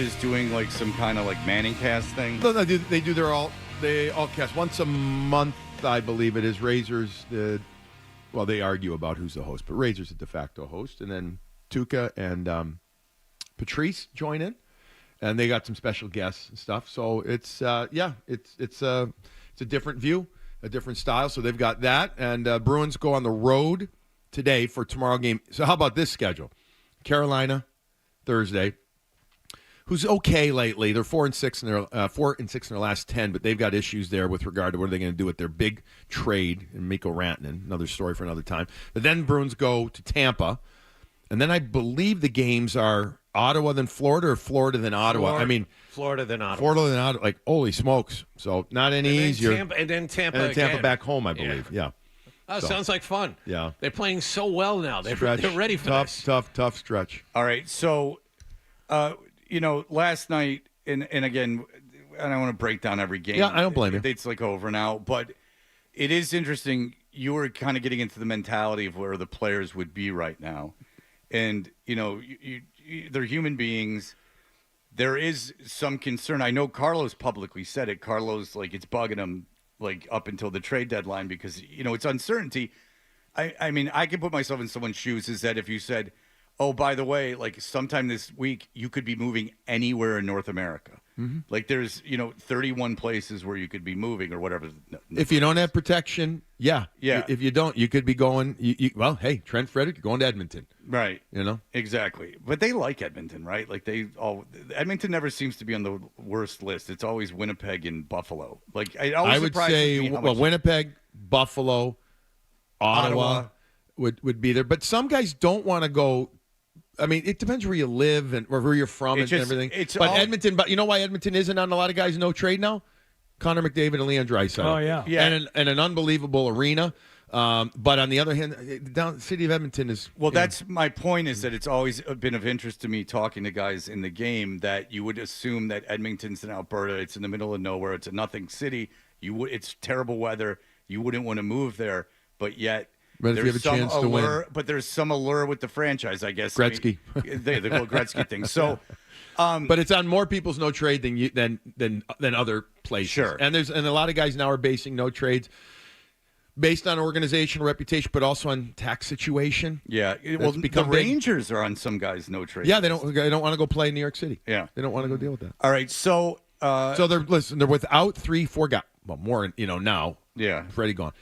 is doing like some kind of like Manning cast thing? No, they all cast once a month, I believe it is. Razor's they argue about who's the host, but Razor's a de facto host, and then Tuca and Patrice join in, and they got some special guests and stuff. So it's it's a different view, a different style. So they've got that, and Bruins go on the road today for tomorrow game. So how about this schedule? Carolina Thursday, who's okay lately. They're 4-6 in their last 10, but they've got issues there with regard to what are they going to do with their big trade in Mikko Rantanen. Another story for another time. But then Bruins go to Tampa, and then I believe the games are Ottawa then Florida, or Florida then Ottawa. Florida then Ottawa. Florida then Ottawa. Like, holy smokes! So not any easier. And then Tampa Tampa back home, I believe. Yeah. Oh, sounds like fun. Yeah. They're playing so well now. They're ready for this. Tough stretch. All right. So, last night, and again, I don't want to break down every game. Yeah, I don't blame you. It's like over now, but it is interesting. You were kind of getting into the mentality of where the players would be right now. And, they're human beings. There is some concern. I know Carlos publicly said it. Carlos, it's bugging him, up until the trade deadline because, it's uncertainty. I mean, I can put myself in someone's shoes is that if you said, oh, by the way, sometime this week, you could be moving anywhere in North America. Mm-hmm. There's, 31 places where you could be moving or whatever. If you don't have protection, yeah. Yeah. If you don't, you could be going, hey, Trent Frederick, you're going to Edmonton. Right. Exactly. But they like Edmonton, right? Edmonton never seems to be on the worst list. It's always Winnipeg and Buffalo. I would say, Winnipeg, Buffalo, Ottawa would be there. But some guys don't want to go. I mean, it depends where you live and where you're from and everything. Edmonton, but you know why Edmonton isn't on a lot of guys' no trade now? Connor McDavid and Leon Draisaitl. Oh, yeah. Yeah. And an unbelievable arena. But on the other hand, the city of Edmonton is... Well, that's my point is that it's always been of interest to me talking to guys in the game that you would assume that Edmonton's in Alberta. It's in the middle of nowhere. It's a nothing city. It's terrible weather. You wouldn't want to move there, but yet... But if you have a chance to win. But there's some allure with the franchise, I guess. Gretzky. The whole Gretzky thing. So, but it's on more people's no trade than other places. Sure. And a lot of guys now are basing no trades based on organizational reputation, but also on tax situation. Yeah. Well, the Rangers are on some guys no trade. Yeah, they don't want to go play in New York City. Yeah. They don't want to go deal with that. All right. So they're without 3-4 guys. Well, more now. Yeah. Freddie gone.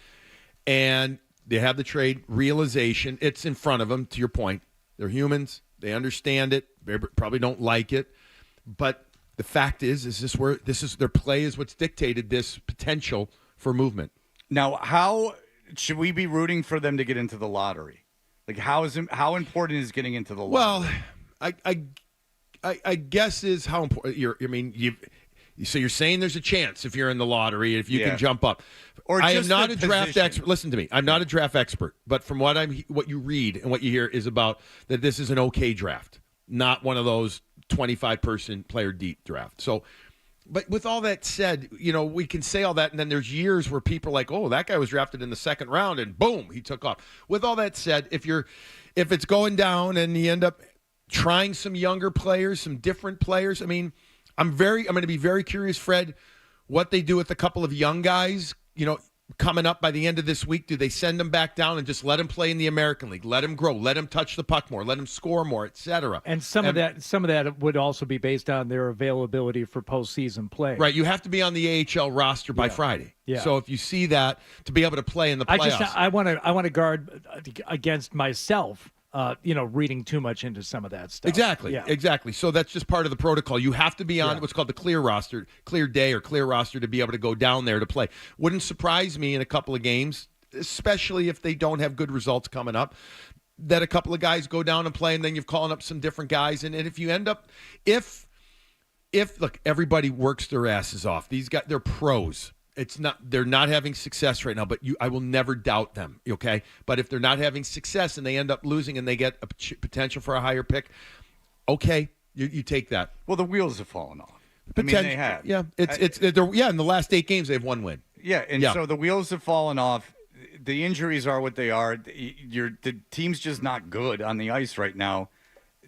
And they have the trade realization. It's in front of them, to your point. They're humans. They understand it. They probably don't like it. But the fact is their play is what's dictated this potential for movement. Now, how should we be rooting for them to get into the lottery? How important is getting into the lottery? Well, I guess is how important so you're saying there's a chance if you're in the lottery, if you can jump up. Or I am just not the a draft position. expert. Listen to me. I'm not a draft expert, but from what you read and what you hear is about that this is an okay draft, not one of those 25-person player deep draft. So, but with all that said, we can say all that, and then there's years where people are like, oh, that guy was drafted in the second round, and boom, he took off. With all that said, if it's going down and you end up trying some younger players, some different players, I'm going to be very curious, Fred, what they do with a couple of young guys, coming up by the end of this week. Do they send them back down and just let them play in the American League? Let them grow. Let them touch the puck more. Let them score more, etc. And some of that would also be based on their availability for postseason play. Right. You have to be on the AHL roster by Friday. Yeah. So if you see that, to be able to play in the playoffs. I want to guard against myself. Reading too much into some of that stuff. Exactly. So that's just part of the protocol. You have to be on what's called the clear roster, clear day or clear roster to be able to go down there to play. Wouldn't surprise me in a couple of games, especially if they don't have good results coming up, that a couple of guys go down and play, and then you're calling up some different guys. And if you end up, if look, everybody works their asses off. These guys, they're pros. They're not having success right now, but I will never doubt them, okay? But if they're not having success and they end up losing and they get a potential for a higher pick, okay, you take that. Well, the wheels have fallen off. They have. Yeah, in the last 8 games, they have one win. Yeah, so the wheels have fallen off. The injuries are what they are. The team's just not good on the ice right now.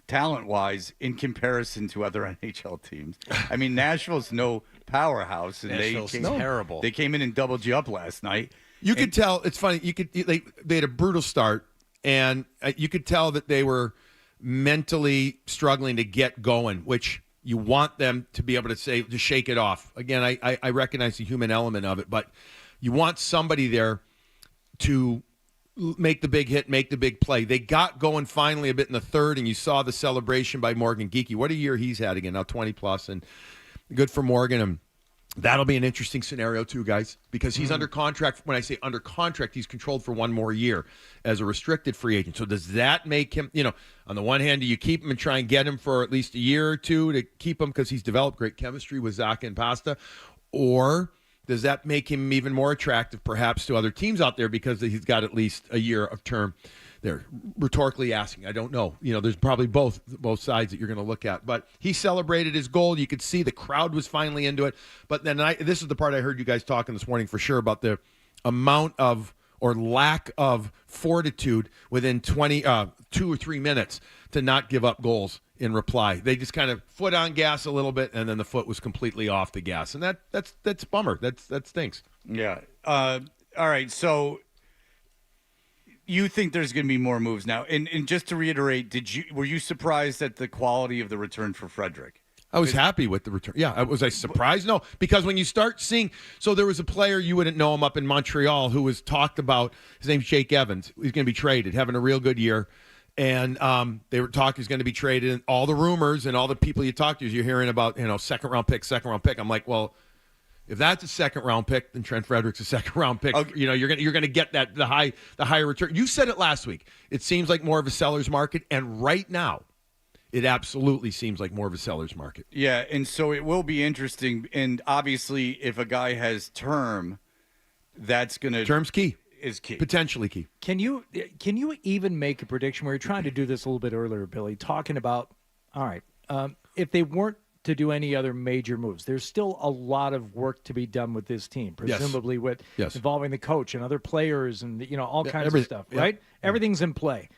talent-wise in comparison to other NHL teams. I mean, Nashville's no powerhouse, and Nashville's they terrible. They came in and doubled you up last night. You could tell. It's funny. They had a brutal start, and you could tell that they were mentally struggling to get going, which you want them to be able to shake it off. Again, I recognize the human element of it, but you want somebody there to make the big hit, make the big play. They got going finally a bit in the third, and you saw the celebration by Morgan Geekie. What a year he's had again, now 20+, and good for Morgan. And that'll be an interesting scenario too, guys, because he's under contract. When I say under contract, he's controlled for one more year as a restricted free agent. So does that make him, on the one hand, do you keep him and try and get him for at least a year or two to keep him because he's developed great chemistry with Zach and Pasta? Or does that make him even more attractive perhaps to other teams out there because he's got at least a year of term? They're rhetorically asking. I don't know. There's probably both sides that you're going to look at. But he celebrated his goal. You could see the crowd was finally into it. But then this is the part I heard you guys talking this morning for sure about the amount of or lack of fortitude within 2 or 3 minutes to not give up goals in reply. They just kind of foot on gas a little bit, and then the foot was completely off the gas. And that's a bummer. That stinks. Yeah. All right. So you think there's going to be more moves now? And just to reiterate, were you surprised at the quality of the return for Frederick? I was happy with the return. Yeah, was I surprised? No, because when you start seeing, so there was a player, you wouldn't know him up in Montreal, who was talked about. His name's Jake Evans. He's going to be traded, having a real good year. And they were talking he's going to be traded. And all the rumors and all the people you talk to, you're hearing about, second round pick. I'm like, well, if that's a second round pick, then Trent Frederick's a second round pick. Okay. You're going to get that the higher return. You said it last week. It seems like more of a seller's market, and right now, it absolutely seems like more of a seller's market. Yeah, and so it will be interesting. And obviously, if a guy has term, that's going to term's key. Is key. Potentially key. Can you even make a prediction? We were trying to do this a little bit earlier, Billy, talking about, all right, if they weren't to do any other major moves, there's still a lot of work to be done with this team, presumably with involving the coach and other players and all kinds of stuff, right? Yeah. Everything's in play.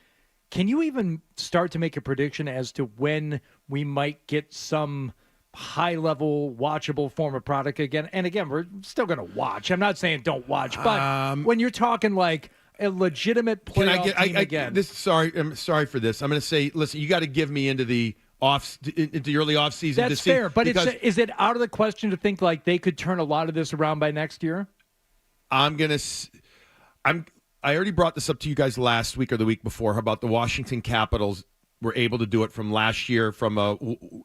Can you even start to make a prediction as to when we might get some high-level, watchable form of product again? And again, we're still going to watch. I'm not saying don't watch, but when you're talking like a legitimate playoff team again. I'm sorry for this. I'm going to say, listen, you got to give me into the early off season. That's fair, but is it out of the question to think like they could turn a lot of this around by next year? I already brought this up to you guys last week or the week before about the Washington Capitals were able to do it from last year from a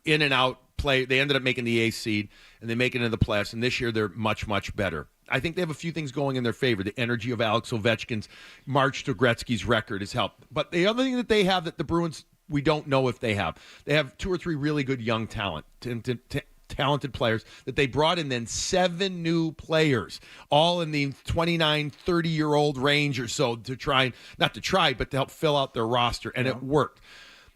in and out play. They ended up making the eighth seed, and they make it into the playoffs, and this year they're much, much better. I think they have a few things going in their favor. The energy of Alex Ovechkin's march to Gretzky's record has helped. But the other thing that they have that the Bruins, we don't know if they have 2 or 3 really good young talented players that they brought in, then 7 new players, all in the 29, 30-year-old range or so to try, not to try, but to help fill out their roster, and it worked.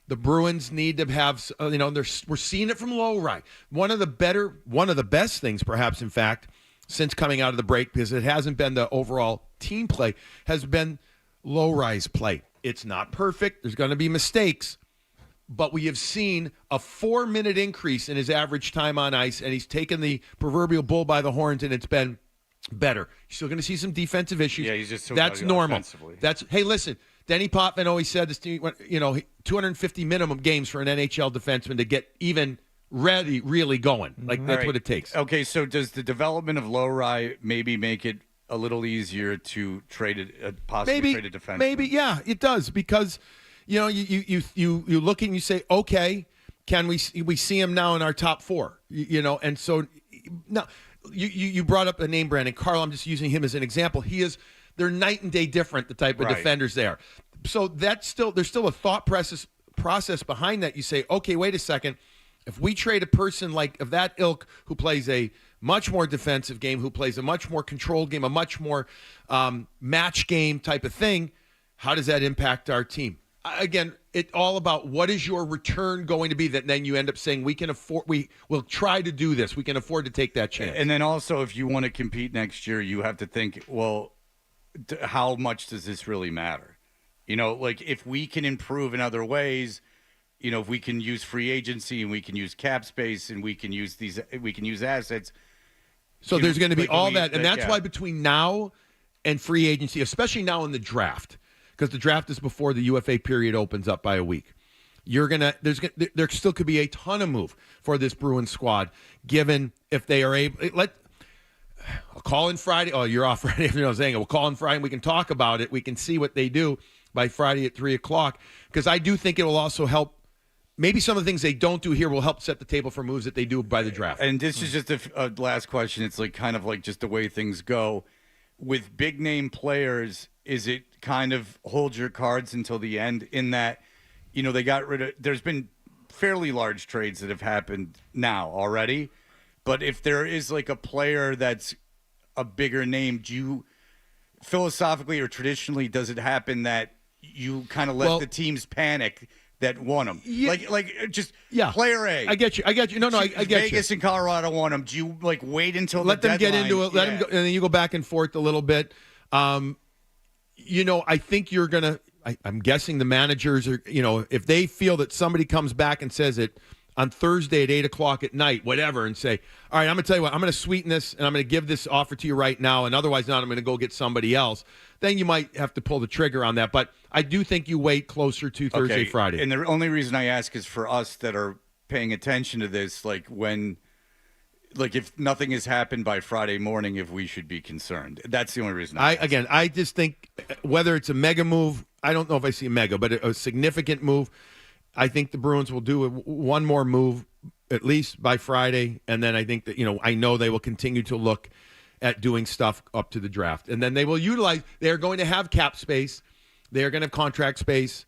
The Bruins need to have, we're seeing it from Lowry. One of the best things, perhaps, in fact, since coming out of the break, because it hasn't been the overall team play, has been Lowry's play. It's not perfect. There's going to be mistakes. But we have seen a 4-minute increase in his average time on ice, and he's taken the proverbial bull by the horns, and it's been better. You're still going to see some defensive issues. Yeah, he's just so that's normal. Offensively. Hey, listen, Denny Potvin always said this to me, 250 minimum games for an NHL defenseman to get even really going. Like, that's what it takes. Okay, so does the development of Lowry maybe make it a little easier to trade it, possibly trade a defenseman? Maybe, yeah, it does, because you look and you say, okay, can we see him now in our top 4? And so now you brought up a name, Brandon Carl. I'm just using him as an example. They're night and day different, the type of defenders they are. So there's still a thought process behind that. You say, okay, wait a second. If we trade a person like of that ilk who plays a much more defensive game, who plays a much more controlled game, a much more match game type of thing, how does that impact our team? Again, it's all about what is your return going to be, that then you end up saying we will try to do this. We can afford to take that chance. And then also, if you want to compete next year, you have to think, well, how much does this really matter? Like if we can improve in other ways, if we can use free agency and we can use cap space and we can use assets. So there's going to be all that, and that's yeah. why between now and free agency, especially now in the draft, because the draft is before the UFA period opens up by a week. There still could be a ton of move for this Bruins squad, given if they are able. I'll call in Friday. Oh, you're off Friday. You know what I'm saying? We'll call in Friday and we can talk about it. We can see what they do by Friday at 3:00, because I do think it will also help. Maybe some of the things they don't do here will help set the table for moves that they do by the draft. And this is just a last question. It's kind of just the way things go. With big name players, is it kind of hold your cards until the end in that, they got rid of – there's been fairly large trades that have happened now already. But if there is a player that's a bigger name, do you philosophically or traditionally does it happen that you kind of let the teams panic – that won them, player A. I get you. No, I get you. Vegas and Colorado won them. Do you wait until let them get into it? Let them go, and then you go back and forth a little bit. I think you're gonna. I'm guessing the managers are. If they feel that somebody comes back and says it on Thursday at 8:00 at night, whatever, and say, all right, I'm gonna tell you what, I'm gonna sweeten this and I'm gonna give this offer to you right now, and otherwise not, I'm gonna go get somebody else. Then you might have to pull the trigger on that. But I do think you wait closer to Thursday, Friday. And the only reason I ask is for us that are paying attention to this, if nothing has happened by Friday morning, if we should be concerned. That's the only reason. I just think whether it's a mega move, I don't know if I see a mega, but a significant move, I think the Bruins will do one more move at least by Friday. And then I think that, I know they will continue to look at doing stuff up to the draft. And then they will utilize, they're going to have cap space. They're going to have contract space.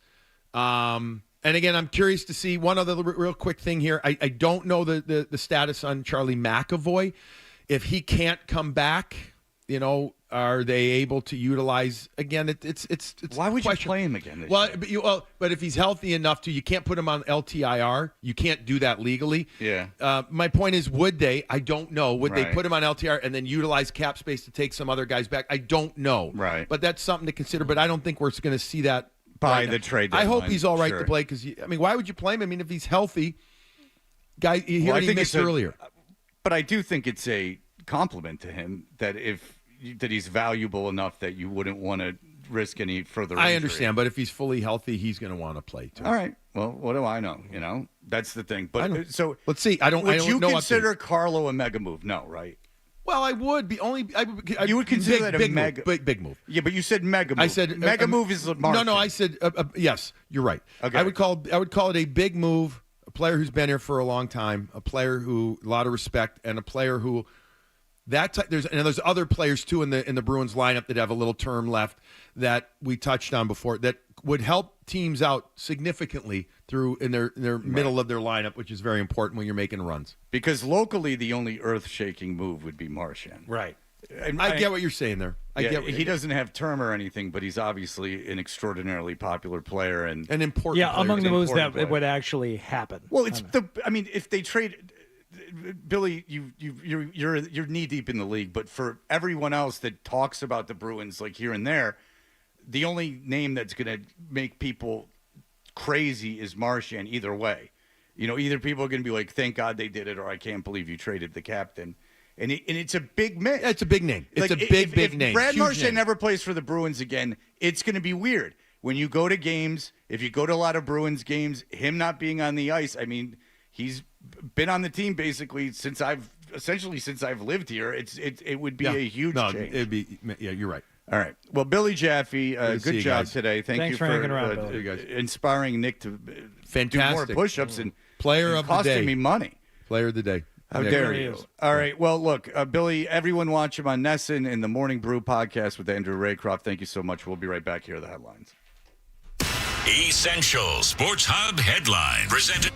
And again, I'm curious to see one other real quick thing here. I don't know the status on Charlie McAvoy. If he can't come back, are they able to utilize again? It's why would you play him again? But if he's healthy enough to, you can't put him on LTIR. You can't do that legally. Yeah. My point is, would they? I don't know. Would they Right. put him on LTIR and then utilize cap space to take some other guys back? I don't know. Right. But that's something to consider. But I don't think we're going to see that By right the now. trade I hope deadline, he's all right sure. to play because why would you play him? I mean, if he's healthy, guy, he Well, I already think missed it's earlier. But I do think it's a compliment to him that that he's valuable enough that you wouldn't want to risk any further I injury. understand, but if he's fully healthy, he's going to want to play too. All right. Well, what do I know? That's the thing. But so let's see. I don't. Would I don't you know consider Carlo a mega move? No, right? Well, I would be only. You would consider that a big mega move, big move. Yeah, but you said mega move. I said mega move is Martian. No. I said yes. You're right. Okay. I would call it a big move. A player who's been here for a long time. A player who a lot of respect, and a player who there's other players too in the Bruins lineup that have a little term left that we touched on before that would help teams out significantly in their middle of their lineup, which is very important when you're making runs. Because locally, the only earth-shaking move would be Martian. Right. And I get what you're saying there. He doesn't have term or anything, but he's obviously an extraordinarily popular player and an important. Yeah, player. among the moves that player. would actually happen. Well, if they trade. Billy, you're knee deep in the league, but for everyone else that talks about the Bruins here and there, the only name that's going to make people crazy is Marchand. Either way, either people are going to be like, "Thank God they did it," or "I can't believe you traded the captain." And it's a big miss. It's a big name. It's a big name. If Brad Huge Marchand name. never plays for the Bruins again, it's going to be weird when you go to games. If you go to a lot of Bruins games, him not being on the ice. I mean, he's been on the team basically since I've lived here. It would be a huge change. It'd be you're right. All right. Well, Billy Jaffe, good job guys. today. Thanks you for hanging around, Billy. You guys. Inspiring Nick to Fantastic. do more push-ups and Player of the costing day. me money. Player of the day. How Nick. dare you? All right. Well, look, Billy, everyone watch him on Nesson in the Morning Brew podcast with Andrew Raycroft. Thank you so much. We'll be right back here. The headlines. Essential Sports Hub headline presented.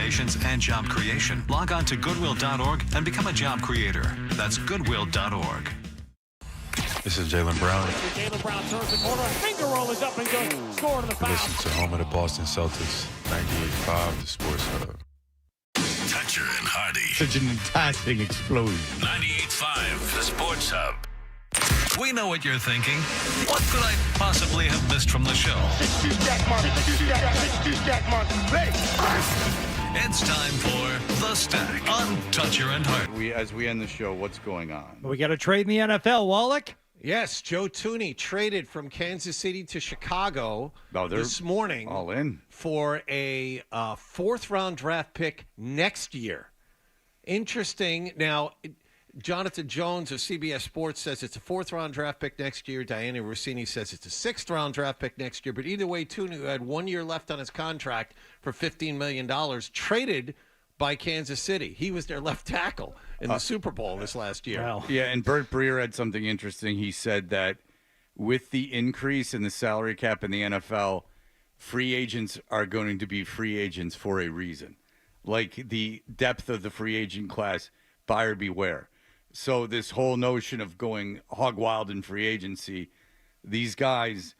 patience, and job creation. Log on to goodwill.org and become a job creator. That's goodwill.org. This is Jaylen Brown. Jaylen Brown turns the corner. Finger roll is up and good. Score to the foul. Listen to home of the Boston Celtics, 98.5, the Sports Hub. Toucher and Hardy. Such an enticing explosion. 98.5, the Sports Hub. We know what you're thinking. What could I possibly have missed from the show? It's time for The Stack on Toucher and Hardy. As we end the show, what's going on? We got a trade in the NFL, Wallach. Yes, Joe Thuney traded from Kansas City to Chicago this morning. All in. For a fourth-round draft pick next year. Interesting. Now, Jonathan Jones of CBS Sports says it's a fourth-round draft pick next year. Diana Rossini says it's a sixth-round draft pick next year. But either way, Thuney, who had 1 year left on his contract for $15 million, traded by Kansas City. He was their left tackle in the Super Bowl this last year. Wow. Yeah, and Bert Breer had something interesting. He said that with the increase in the salary cap in the NFL, free agents are going to be free agents for a reason. Like the depth of the free agent class, buyer beware. So this whole notion of going hog wild in free agency, these guys,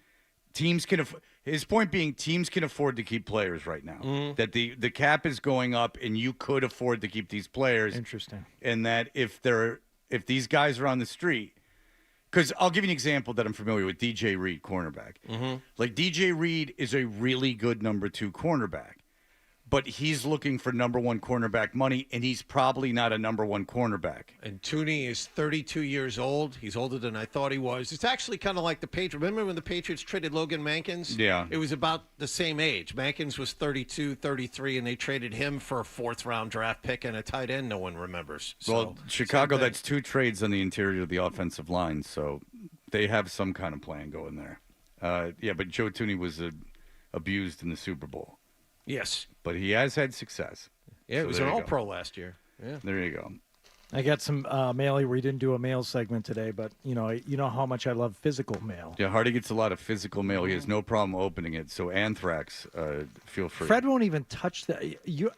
teams can his point being teams can afford to keep players right now. That the cap is going up and you could afford to keep these players. Interesting. And that if these guys are on the street, because I'll give you an example that I'm familiar with, DJ Reed, cornerback. Like DJ Reed is a really good number 2 cornerback, but he's looking for number 1 cornerback money, and he's probably not a number 1 cornerback. And Thuney is 32 years old. He's older than I thought he was. It's actually kind of like the Patriots. Remember when the Patriots traded Logan Mankins? Yeah. It was about the same age. Mankins was 32, 33, and they traded him for a fourth-round draft pick and a tight end no one remembers. Well, Chicago, that's 2 trades on the interior of the offensive line, so they have some kind of plan going there. Yeah, but Joe Thuney was abused in the Super Bowl. Yes. But he has had success. Yeah, it So was there an you all-pro go. last year. Yeah. There you go. I got some mail. We didn't do a mail segment today, but you know how much I love physical mail. Yeah, Hardy gets a lot of physical mail. He has no problem opening it. So Anthrax, feel free. Fred won't even touch that.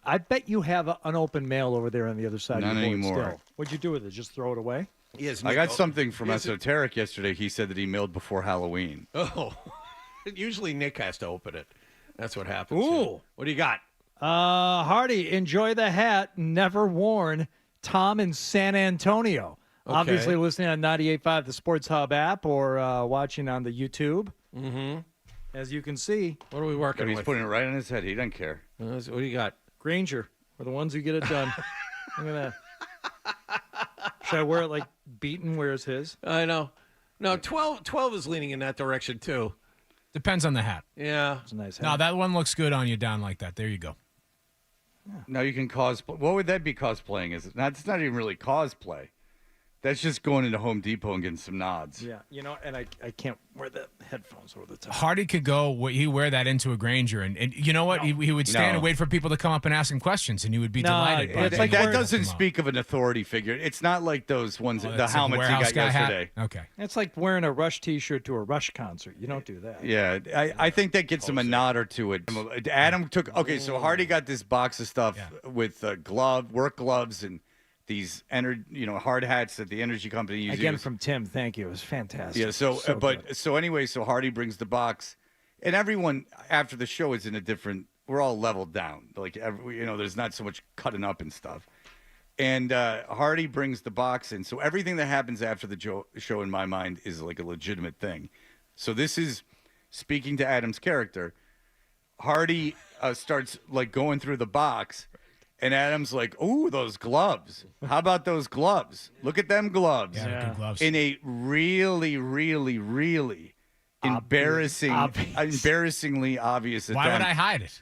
I bet you have unopened mail over there on the other side None of the board anymore. still. What'd you do with it? Just throw it away? Yes. I got something from Esoteric yesterday. He said that he mailed before Halloween. Oh. Usually Nick has to open it. That's what happens. Ooh. Yeah. What do you got? Hardy, enjoy the hat. Never worn. Tom in San Antonio. Okay. Obviously listening on 98.5, the Sports Hub app, or watching on the YouTube. Mm-hmm. As you can see. What are we working He's with? putting it right on his head. He doesn't care. What do you got? Granger. We're the ones who get it done. Look at that. Should I wear it like Beaton wears his? I know. No, 12 is leaning in that direction, too. Depends on the hat. Yeah. It's a nice hat. No, that one looks good on you down like that. There you go. Now you can cosplay. What would that be cosplaying? Is it not? It's not even really cosplay. That's just going into Home Depot and getting some nods. Yeah, and I can't wear the headphones over the top. Hardy could go. He wear that into a Granger, and you know what? He would stand and wait for people to come up and ask him questions, and he would be delighted. It's like that doesn't speak of an authority figure. It's not like those ones, the helmets he got yesterday. Okay, it's like wearing a Rush T-shirt to a Rush concert. You don't do that. Yeah, I think that gets him a nod or two. Adam took. Okay, so Hardy got this box of stuff with work gloves, and these hard hats that the energy company uses. Again from Tim, thank you. It was fantastic. Yeah. So Hardy brings the box, and everyone after the show is in a different. We're all leveled down. Like there's not so much cutting up and stuff. And Hardy brings the box in, so everything that happens after the show, in my mind, is like a legitimate thing. So this is speaking to Adam's character. Hardy starts like going through the box. And Adam's like, "Ooh, those gloves! How about those gloves? Look at them gloves!" Yeah, good gloves. In a really, really, really embarrassingly obvious. Why would I hide it?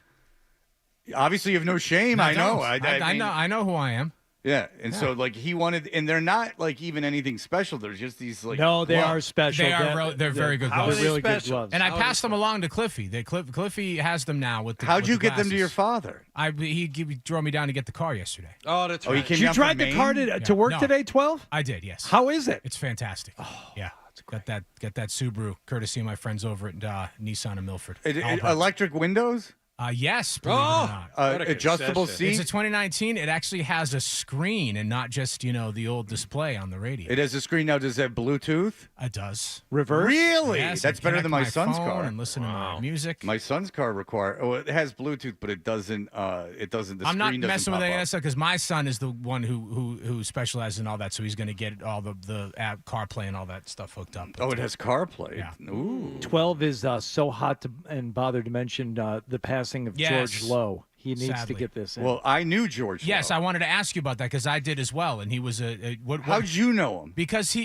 Obviously, you have no shame. I know. I know who I am. Yeah, and so like he wanted, and they're not like even anything special. They're just these like no, they are special. They're very good gloves. They're really good gloves. And I passed them along to Cliffy. Cliffy has them now. How'd you get them to your father? He drove me down to get the car yesterday. Oh, that's right. You drive the car to work today, 12? I did, yes. How is it? It's fantastic. Yeah. Got that Subaru, courtesy of my friends over at Nissan in Milford. Electric windows? Yes. Believe it or not. Adjustable seat. It's a 2019. It actually has a screen and not just the old display on the radio. It has a screen now. Does it have Bluetooth? It does. Reverse? Really? Yes, That's I better connect than my son's phone car. And listen to my music. My son's car it has Bluetooth, but it doesn't. It doesn't. The I'm not screen doesn't messing with pop any of up. that stuff because my son is the one who specializes in all that, so he's going to get all the app CarPlay and all that stuff hooked up. Oh, it has CarPlay. Yeah. Ooh. 12 is so hot and bothered to mention the passing of Yes. George Lowe. He needs Sadly. to get this in. Well, I knew George. Yes, Lowe. I wanted to ask you about that because I did as well, and he was what? How'd you know him? Because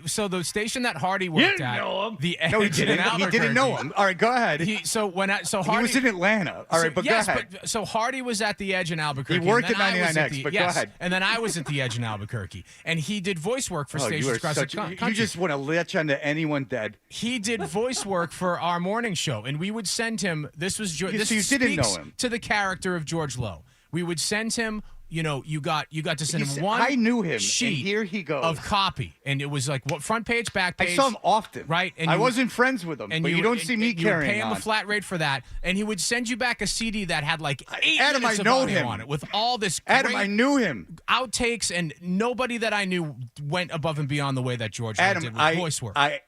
so the station that Hardy worked didn't at, know him. the No, he Edge in didn't. He didn't know Albuquerque. him. All right, go ahead. Hardy. He was in Atlanta. All right, but yes, go ahead. but so Hardy was at the Edge in Albuquerque. He worked and then at I was 99X, but go yes, ahead. And then I was at the Edge in Albuquerque, and he did voice work for Oh, stations you are across such. the country. You just want to latch onto anyone dead. He did voice work for our morning show, and we would send him. This was So this you didn't know speaks him. to the character of George Lowe. We would send him. You got to send him one. I knew him, and sheet here he goes. of copy, and it was like what front page, back I page. saw him often. right? And I you- wasn't friends with him, and but you don't see me you would carrying pay him on. a flat rate for that, and he would send you back a CD that had like 8 Adam, minutes I of know audio him. on it with all this. Adam, great I knew him. outtakes, and nobody that I knew went above and beyond the way that George Lowe Adam, did with voice work. I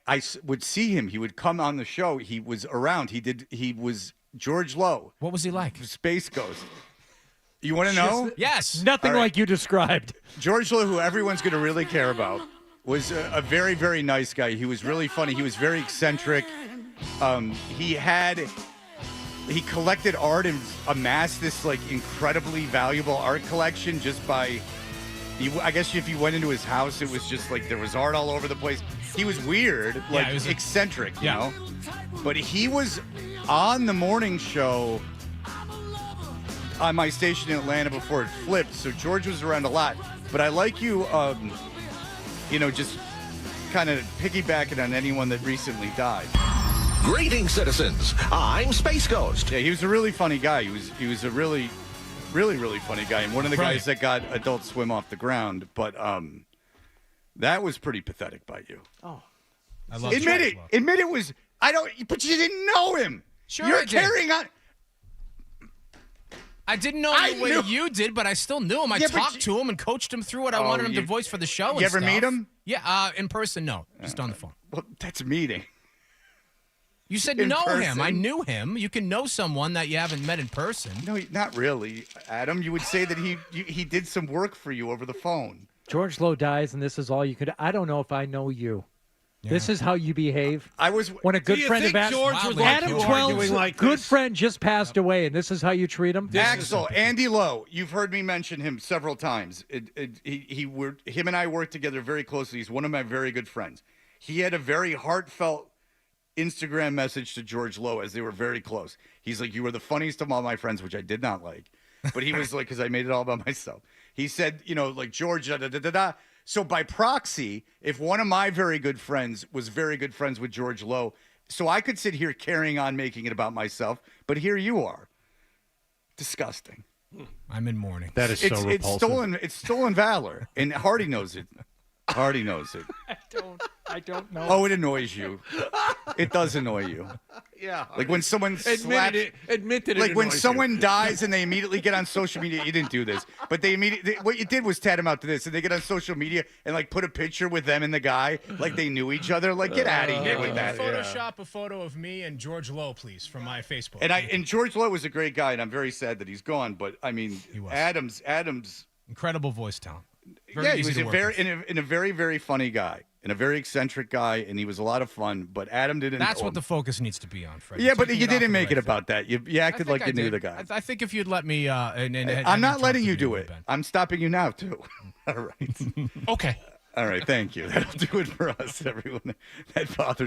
would see him. He would come on the show. He was around. He was George Lowe. What was he like? Space Ghost. You want to know? Yes. Nothing All right. like you described. George Lowe, who everyone's going to really care about, was a very, very nice guy. He was really funny. He was very eccentric. He collected art and amassed this like incredibly valuable art collection just by. I guess if you went into his house, it was just like there was art all over the place. He was weird, like he was eccentric, you know. But he was on the morning show on my station in Atlanta before it flipped, so George was around a lot. But I like you, just kind of piggybacking on anyone that recently died. Greetings, citizens. I'm Space Ghost. Yeah, he was a really funny guy. He was a really, really, really funny guy, and one of the guys that got Adult Swim off the ground. But that was pretty pathetic by you. Oh, I love Admit George it. Lowe. Admit it was. I don't. But you didn't know him. Sure You're I did. carrying on. I didn't know him the way you did, but I still knew him. I Yeah, but talked to him and coached him through what I wanted him to voice for the show. You ever meet him? Yeah, in person, no, just on the phone. Well, that's meeting. You said In know him. person? I knew him. You can know someone that you haven't met in person. No, not really, Adam. You would say that he did some work for you over the phone. George Lowe dies, and this is all you could. I don't know if I know you. This is how you behave. I was when a good Do you friend think of George was like Adam you 12's arguing like good this? friend just passed away, and this is how you treat him. Axel, Andy Lowe. You've heard me mention him several times. Him and I worked together very closely. He's one of my very good friends. He had a very heartfelt Instagram message to George Lowe as they were very close. He's like, "You were the funniest of all my friends," which I did not like, but he was like, because I made it all about myself. He said, like George, da da da da da. So by proxy, if one of my very good friends was very good friends with George Lowe, so I could sit here carrying on making it about myself, but here you are. Disgusting. I'm in mourning. That is so repulsive. It's stolen valor, and Hardy knows it. Hardy knows it. I don't know. Oh, it annoys you. It does annoy you. Yeah. Like when someone slaps, Admit that it like when annoys someone you. dies and they immediately get on social media. You didn't do this, but they immediately what you did was tat him out to this, and they get on social media and like put a picture with them and the guy, like they knew each other. Like get out of here with that. Photoshop a photo of me and George Lowe, please, from my Facebook. And George Lowe was a great guy, and I'm very sad that he's gone. But I mean, Adams, incredible voice talent. Very yeah, he easy was to a work very with. in a very very funny guy and a very eccentric guy, and he was a lot of fun. But Adam didn't. That's know what him. the focus needs to be on, Fred. Yeah, but Taking you it off didn't the make right it about that. You acted like you knew the guy. I think if you'd let me, and I'm not letting you do it. I'm stopping you now too. All right. Okay. All right. Thank you. That'll do it for us, everyone. That bothers